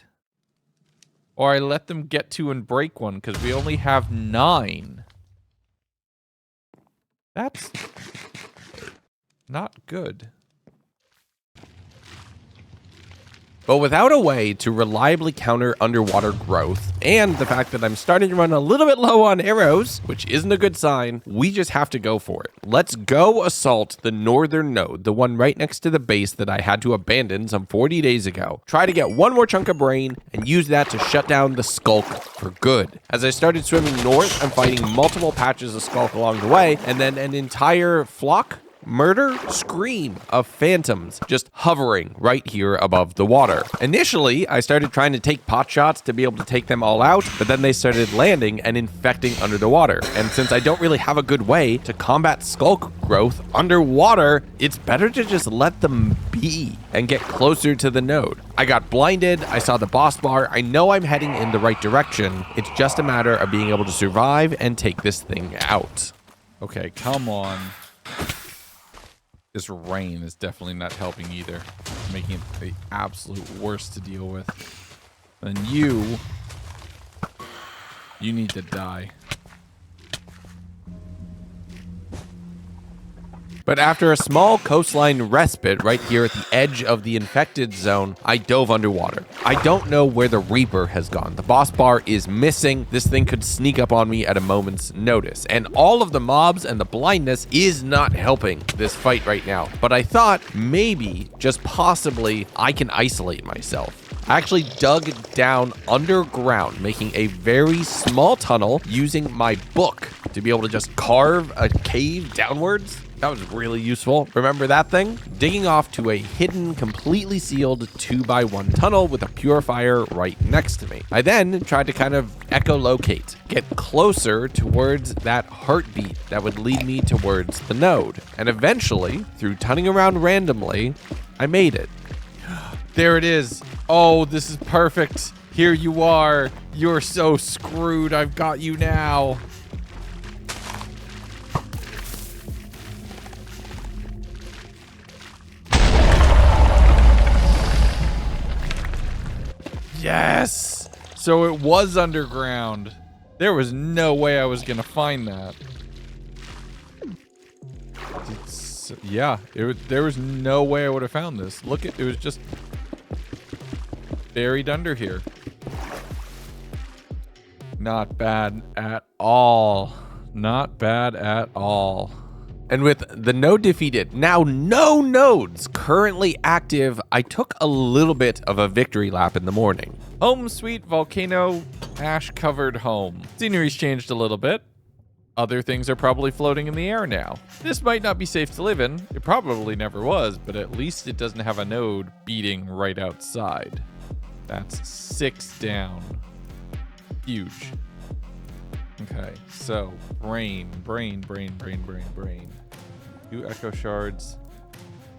or I let them get to and break one because we only have 9. That's not good. But without a way to reliably counter underwater growth, and the fact that I'm starting to run a little bit low on arrows, which isn't a good sign, we just have to go for it. Let's go assault the northern node, the one right next to the base that I had to abandon some 40 days ago. Try to get one more chunk of brain, and use that to shut down the Sculk for good. As I started swimming north, I'm fighting multiple patches of Sculk along the way, and then an entire flock scream of phantoms just hovering right here above the water. Initially, I started trying to take pot shots to be able to take them all out, but then they started landing and infecting under the water. And since I don't really have a good way to combat Sculk growth underwater, it's better to just let them be and get closer to the node. I got blinded, I saw the boss bar, I know I'm heading in the right direction. It's just a matter of being able to survive and take this thing out. Okay, come on. This rain is definitely not helping either. Making it the absolute worst to deal with. And you need to die. But after a small coastline respite right here at the edge of the infected zone, I dove underwater. I don't know where the Reaper has gone. The boss bar is missing. This thing could sneak up on me at a moment's notice. And all of the mobs and the blindness is not helping this fight right now. But I thought maybe, just possibly, I can isolate myself. I actually dug down underground, making a very small tunnel using my book to be able to just carve a cave downwards. That was really useful. Remember that thing? Digging off to a hidden, completely sealed 2x1 tunnel with a purifier right next to me. I then tried to kind of echolocate, get closer towards that heartbeat that would lead me towards the node. And eventually, through turning around randomly, I made it. There it is. Oh, this is perfect. Here you are. You're so screwed. I've got you now. Yes. So it was underground. There was no way I was going to find that. Yeah, there was no way I would have found this. Look, it was just buried under here. Not bad at all. Not bad at all. And with the node defeated, now no nodes currently active, I took a little bit of a victory lap in the morning. Home sweet volcano, ash-covered home. Scenery's changed a little bit. Other things are probably floating in the air now. This might not be safe to live in. It probably never was, but at least it doesn't have a node beating right outside. That's 6 down. Huge. Okay, so brain. 2 echo shards.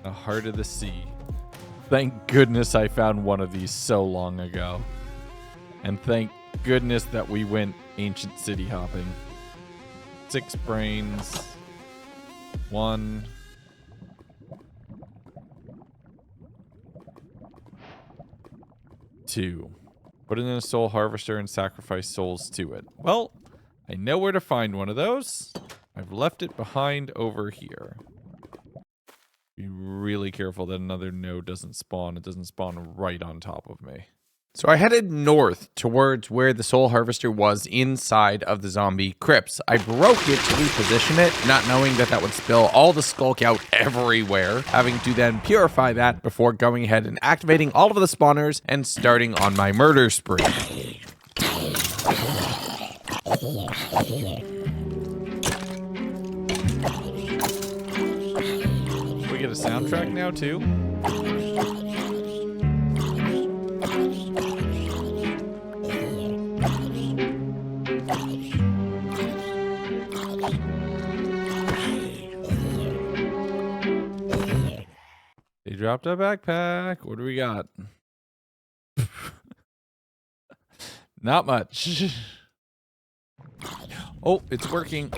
The heart of the sea. Thank goodness I found one of these so long ago. And thank goodness that we went ancient city hopping. 6 brains. 1. Two. Put it in a soul harvester and sacrifice souls to it. Well, I know where to find one of those. I've left it behind over here. Be really careful that another node doesn't spawn. It doesn't spawn right on top of me. So I headed north towards where the soul harvester was inside of the zombie crypts. I broke it to reposition it, not knowing that that would spill all the Sculk out everywhere, having to then purify that before going ahead and activating all of the spawners and starting on my murder spree. We get a soundtrack now too. They dropped a backpack. What do we got? Not much. Oh, it's working.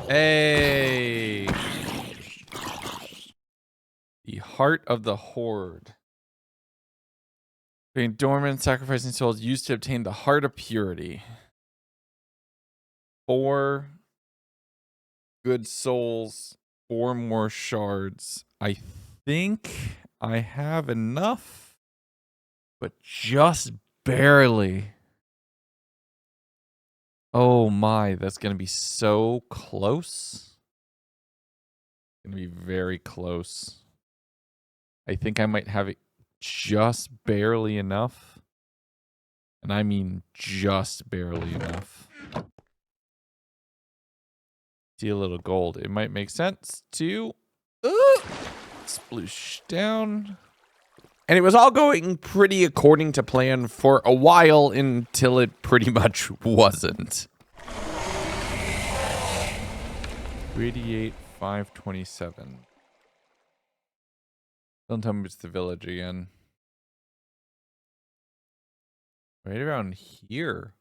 Hey. The heart of the horde. Being dormant, sacrificing souls used to obtain the heart of purity. 4 good souls, 4 more shards. I think I have enough, but just barely. Oh my, that's going to be so close. Going to be very close. I think I might have it just barely enough. And I mean just barely enough. See a little gold. It might make sense to sploosh down. And it was all going pretty according to plan for a while until it pretty much wasn't. 388, 527. Don't tell me it's the village again. Right around here.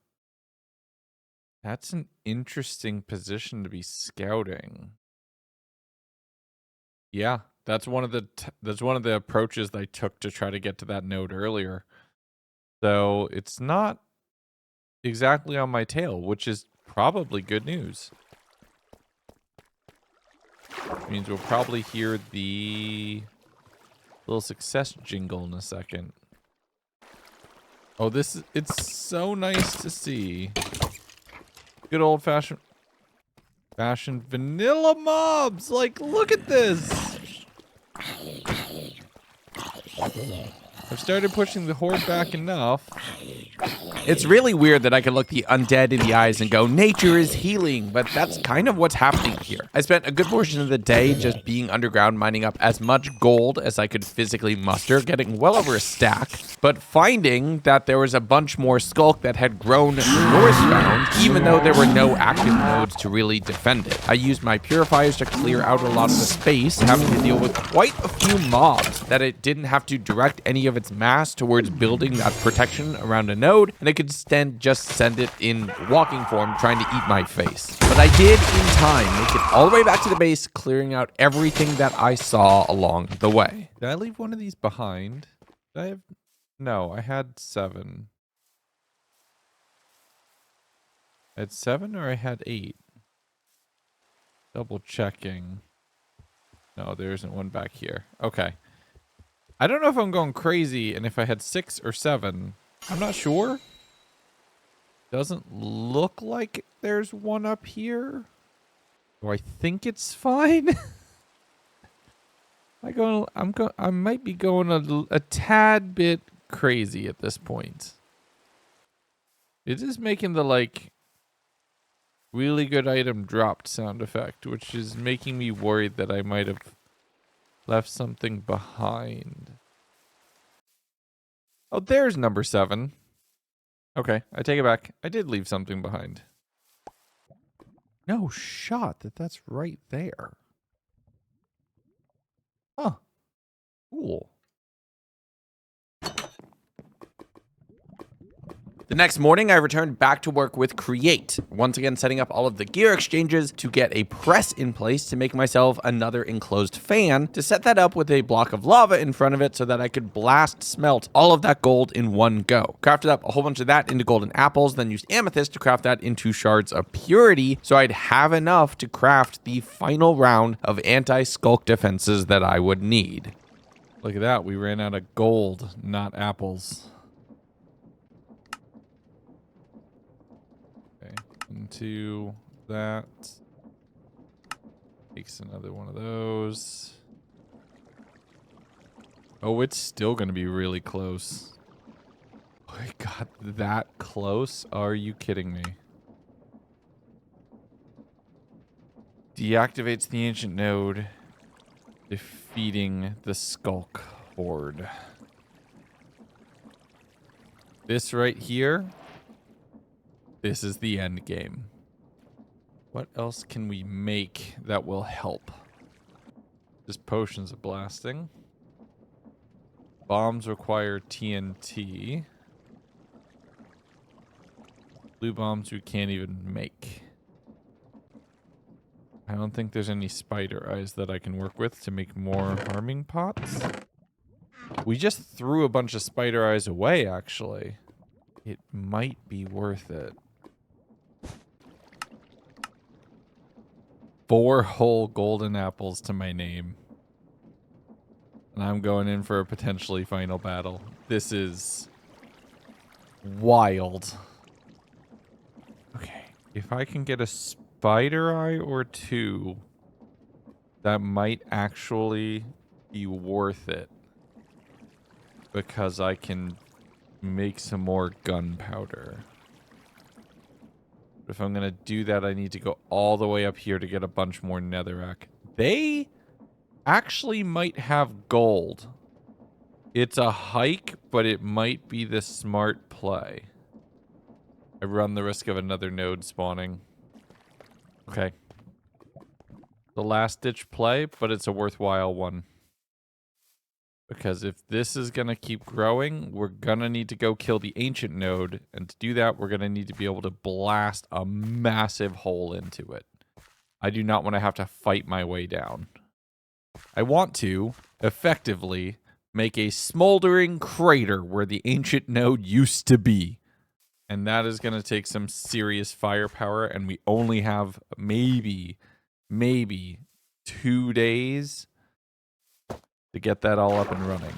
That's an interesting position to be scouting. Yeah, that's one of the approaches that I took to try to get to that node earlier. So it's not exactly on my tail, which is probably good news. Which means we'll probably hear the little success jingle in a second. Oh, it's so nice to see. Good old fashioned vanilla mobs. Like, look at this. I've started pushing the horde back enough. It's really weird that I can look the undead in the eyes and go, nature is healing, but that's kind of what's happening here. I spent a good portion of the day just being underground, mining up as much gold as I could physically muster, getting well over a stack, but finding that there was a bunch more Sculk that had grown northbound, even though there were no active nodes to really defend it. I used my purifiers to clear out a lot of the space, having to deal with quite a few mobs that it didn't have to direct any of its mass towards building that protection around a node, and it could just send it in walking form trying to eat my face. But I did in time make it all the way back to the base, clearing out everything that I saw along the way. Did I leave one of these behind? Did I have... No, I had 7. I had 7 or I had 8? Double checking. No, there isn't one back here. Okay. I don't know if I'm going crazy and if I had 6 or 7. I'm not sure. Doesn't look like there's one up here. Do I think it's fine? I might be going a tad bit crazy at this point. It is making the like really good item dropped sound effect, which is making me worried that I might have left something behind. Oh, there's number 7. Okay, I take it back. I did leave something behind. No shot that's right there. Huh. Cool. The next morning, I returned back to work with Create, once again setting up all of the gear exchanges to get a press in place to make myself another enclosed fan, to set that up with a block of lava in front of it so that I could blast smelt all of that gold in one go. Crafted up a whole bunch of that into golden apples, then used amethyst to craft that into shards of purity, so I'd have enough to craft the final round of anti-Sculk defenses that I would need. Look at that. We ran out of gold, not apples. Into that. Takes another one of those. Oh, it's still going to be really close. I got that close? Are you kidding me? Deactivates the ancient node, defeating the Sculk Horde. This right here. This is the end game. What else can we make that will help? Just potions of blasting. Bombs require TNT. Blue bombs we can't even make. I don't think there's any spider eyes that I can work with to make more harming pots. We just threw a bunch of spider eyes away, actually. It might be worth it. 4 whole golden apples to my name. And I'm going in for a potentially final battle. This is wild. Okay, if I can get a spider eye or 2, that might actually be worth it. Because I can make some more gunpowder. If I'm going to do that, I need to go all the way up here to get a bunch more netherrack. They actually might have gold. It's a hike, but it might be the smart play. I run the risk of another node spawning. Okay. The last ditch play, but it's a worthwhile one. Because if this is going to keep growing, we're going to need to go kill the ancient node. And to do that, we're going to need to be able to blast a massive hole into it. I do not want to have to fight my way down. I want to, effectively, make a smoldering crater where the ancient node used to be. And that is going to take some serious firepower. And we only have maybe 2 days to get that all up and running.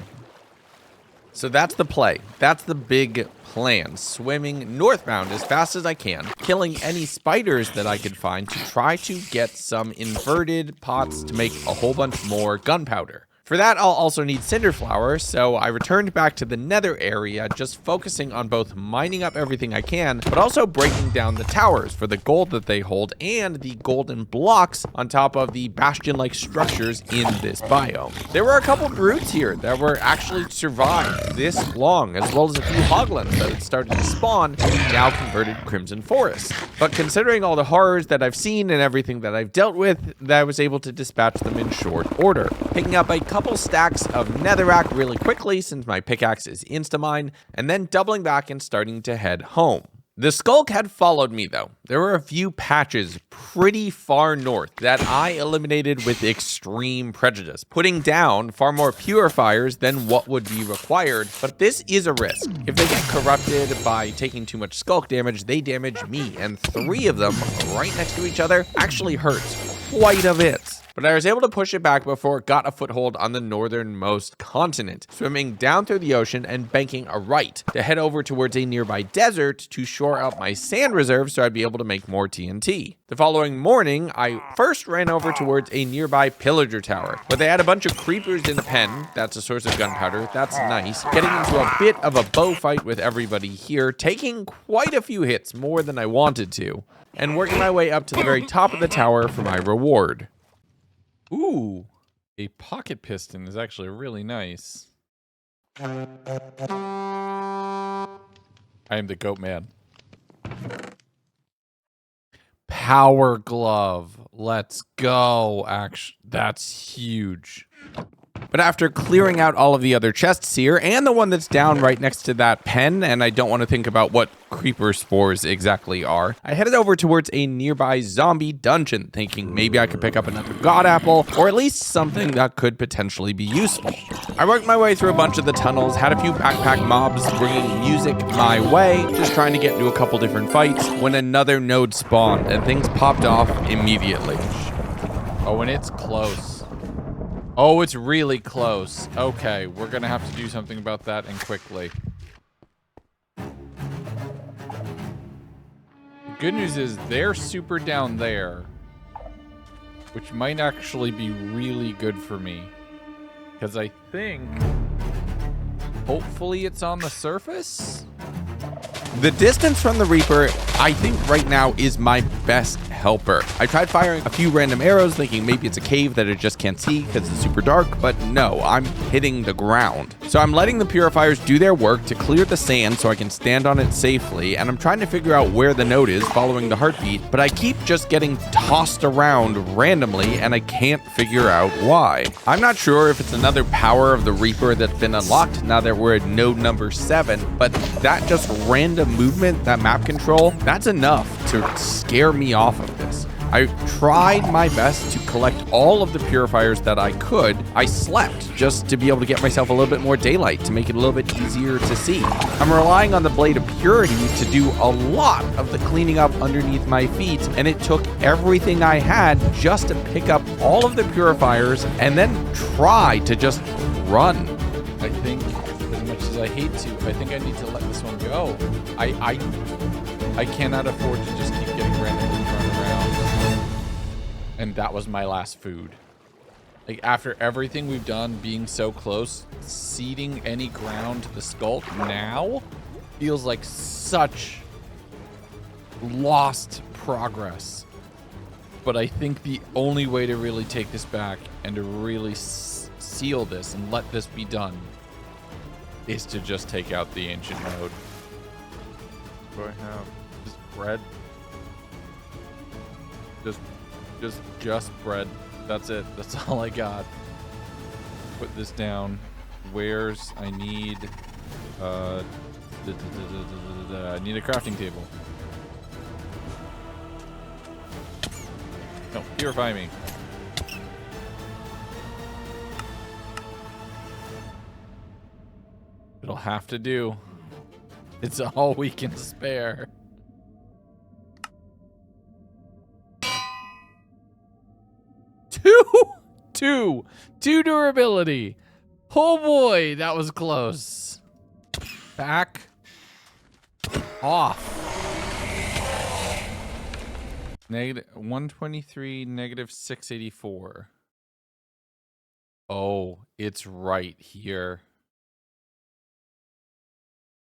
So that's the play. That's the big plan. Swimming northbound as fast as I can, killing any spiders that I could find to try to get some inverted pots to make a whole bunch more gunpowder. For that, I'll also need cinder flower, so I returned back to the Nether area, just focusing on both mining up everything I can, but also breaking down the towers for the gold that they hold and the golden blocks on top of the bastion-like structures in this biome. There were a couple brutes here that were actually survived this long, as well as a few hoglins that had started to spawn in now converted Crimson Forest. But considering all the horrors that I've seen and everything that I've dealt with, that I was able to dispatch them in short order, picking up a couple stacks of netherrack really quickly since my pickaxe is instamine, and then doubling back and starting to head home. The Sculk had followed me though. There were a few patches pretty far north that I eliminated with extreme prejudice, putting down far more purifiers than what would be required, but this is a risk. If they get corrupted by taking too much Sculk damage, they damage me, and 3 of them right next to each other actually hurts quite a bit. But I was able to push it back before it got a foothold on the northernmost continent, swimming down through the ocean and banking a right to head over towards a nearby desert to shore up my sand reserve so I'd be able to make more TNT. The following morning, I first ran over towards a nearby pillager tower, but they had a bunch of creepers in the pen. That's a source of gunpowder. That's nice. Getting into a bit of a bow fight with everybody here, taking quite a few hits, more than I wanted to, and working my way up to the very top of the tower for my reward. Ooh, a pocket piston is actually really nice. I am the goat man. Power glove. Let's go. Actually, that's huge. But after clearing out all of the other chests here, and the one that's down right next to that pen, and I don't want to think about what creeper spores exactly are, I headed over towards a nearby zombie dungeon, thinking maybe I could pick up another god apple, or at least something that could potentially be useful. I worked my way through a bunch of the tunnels, had a few backpack mobs bringing music my way, just trying to get into a couple different fights, when another node spawned, and things popped off immediately. Oh, and it's close. Oh, it's really close. Okay, we're gonna have to do something about that and quickly. The good news is they're super down there, which might actually be really good for me. Because I think, hopefully it's on the surface? The distance from the Reaper, I think right now, is my best helper. I tried firing a few random arrows thinking maybe it's a cave that I just can't see because it's super dark, but no, I'm hitting the ground. So I'm letting the purifiers do their work to clear the sand so I can stand on it safely, and I'm trying to figure out where the node is following the heartbeat, but I keep just getting tossed around randomly and I can't figure out why. I'm not sure if it's another power of the Reaper that's been unlocked now that we're at node number 7, but that just random movement, that map control, that's enough to scare me off of this. I tried my best to collect all of the purifiers that I could. I slept just to be able to get myself a little bit more daylight to make it a little bit easier to see. I'm relying on the Blade of Purity to do a lot of the cleaning up underneath my feet, and it took everything I had just to pick up all of the purifiers and then try to just run. I think, as much as I hate to, I think I need to let this one go. I cannot afford to just keep getting randomly thrown around. And that was my last food. Like, after everything we've done, being so close, ceding any ground to the Sculk now feels like such lost progress. But I think the only way to really take this back and to really seal this and let this be done is to just take out the ancient node. What do I have? Just bread. Just bread. That's it. That's all I got. Put this down. Wares I need. I need a crafting table. No, purify me. It'll have to do. It's all we can spare. Two durability. Oh boy, that was close. Back off. Negative 123, negative 684. Oh, it's right here.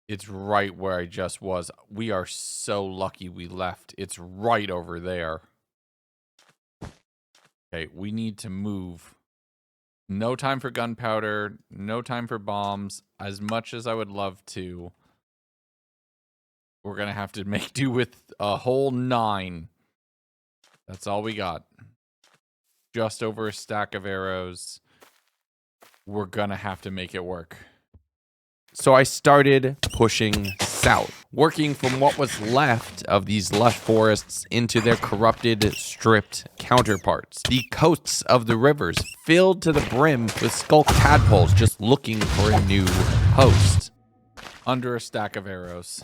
It's right where I just was. We are so lucky we left. It's right over there. Okay, we need to move. No time for gunpowder. No time for bombs. As much as I would love to, we're going to have to make do with a whole 9. That's all we got. Just over a stack of arrows. We're going to have to make it work. So I started pushing south, working from what was left of these lush forests into their corrupted, stripped counterparts. The coasts of the rivers filled to the brim with Sculk tadpoles just looking for a new host. Under a stack of arrows.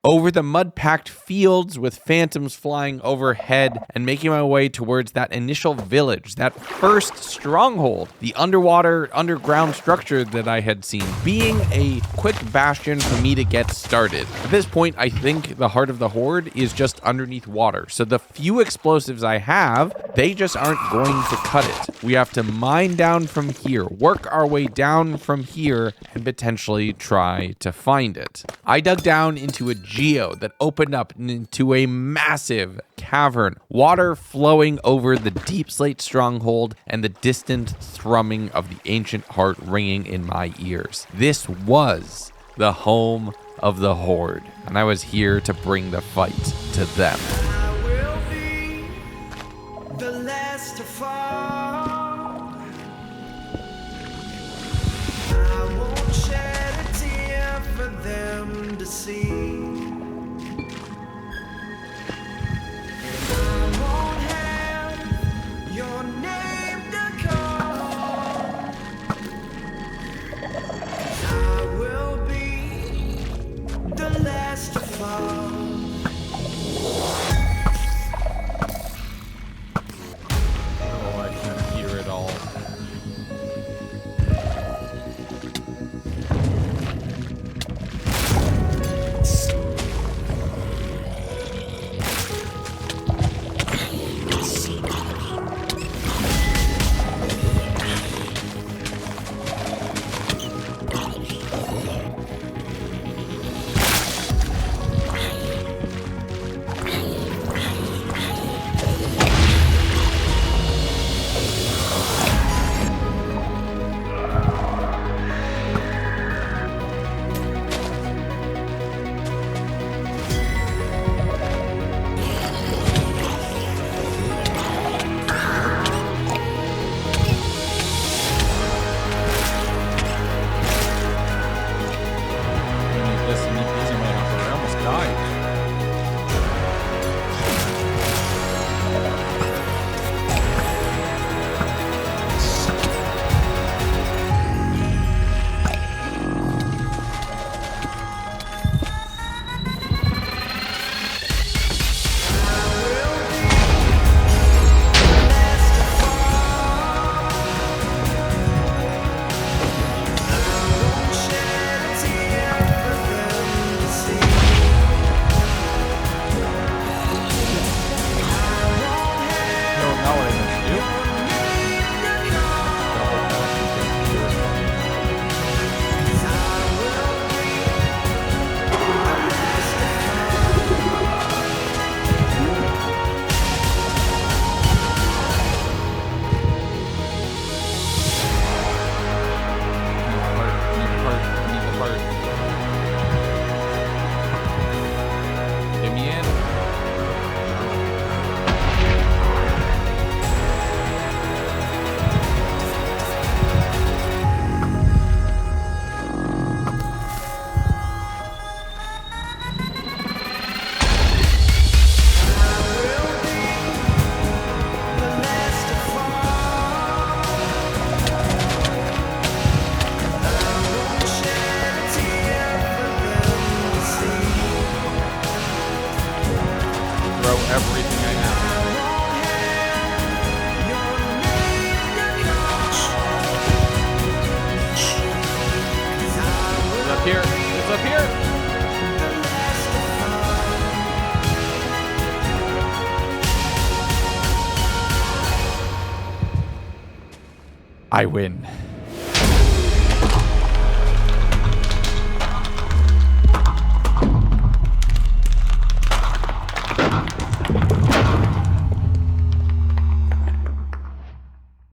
Over the mud-packed fields with phantoms flying overhead and making my way towards that initial village, that first stronghold, the underground structure that I had seen, being a quick bastion for me to get started. At this point, I think the heart of the Horde is just underneath water, so the few explosives I have, they just aren't going to cut it. We have to mine down from here, work our way down from here, and potentially try to find it. I dug down into a geo that opened up into a massive cavern, water flowing over the deep slate stronghold and the distant thrumming of the ancient heart ringing in my ears. This was the home of the Horde, and I was here to bring the fight to them. I will be the last to fall. I won't shed a tear for them to see. I won't have your name to call. I will be the last to fall. Oh, I can hear it all. I win.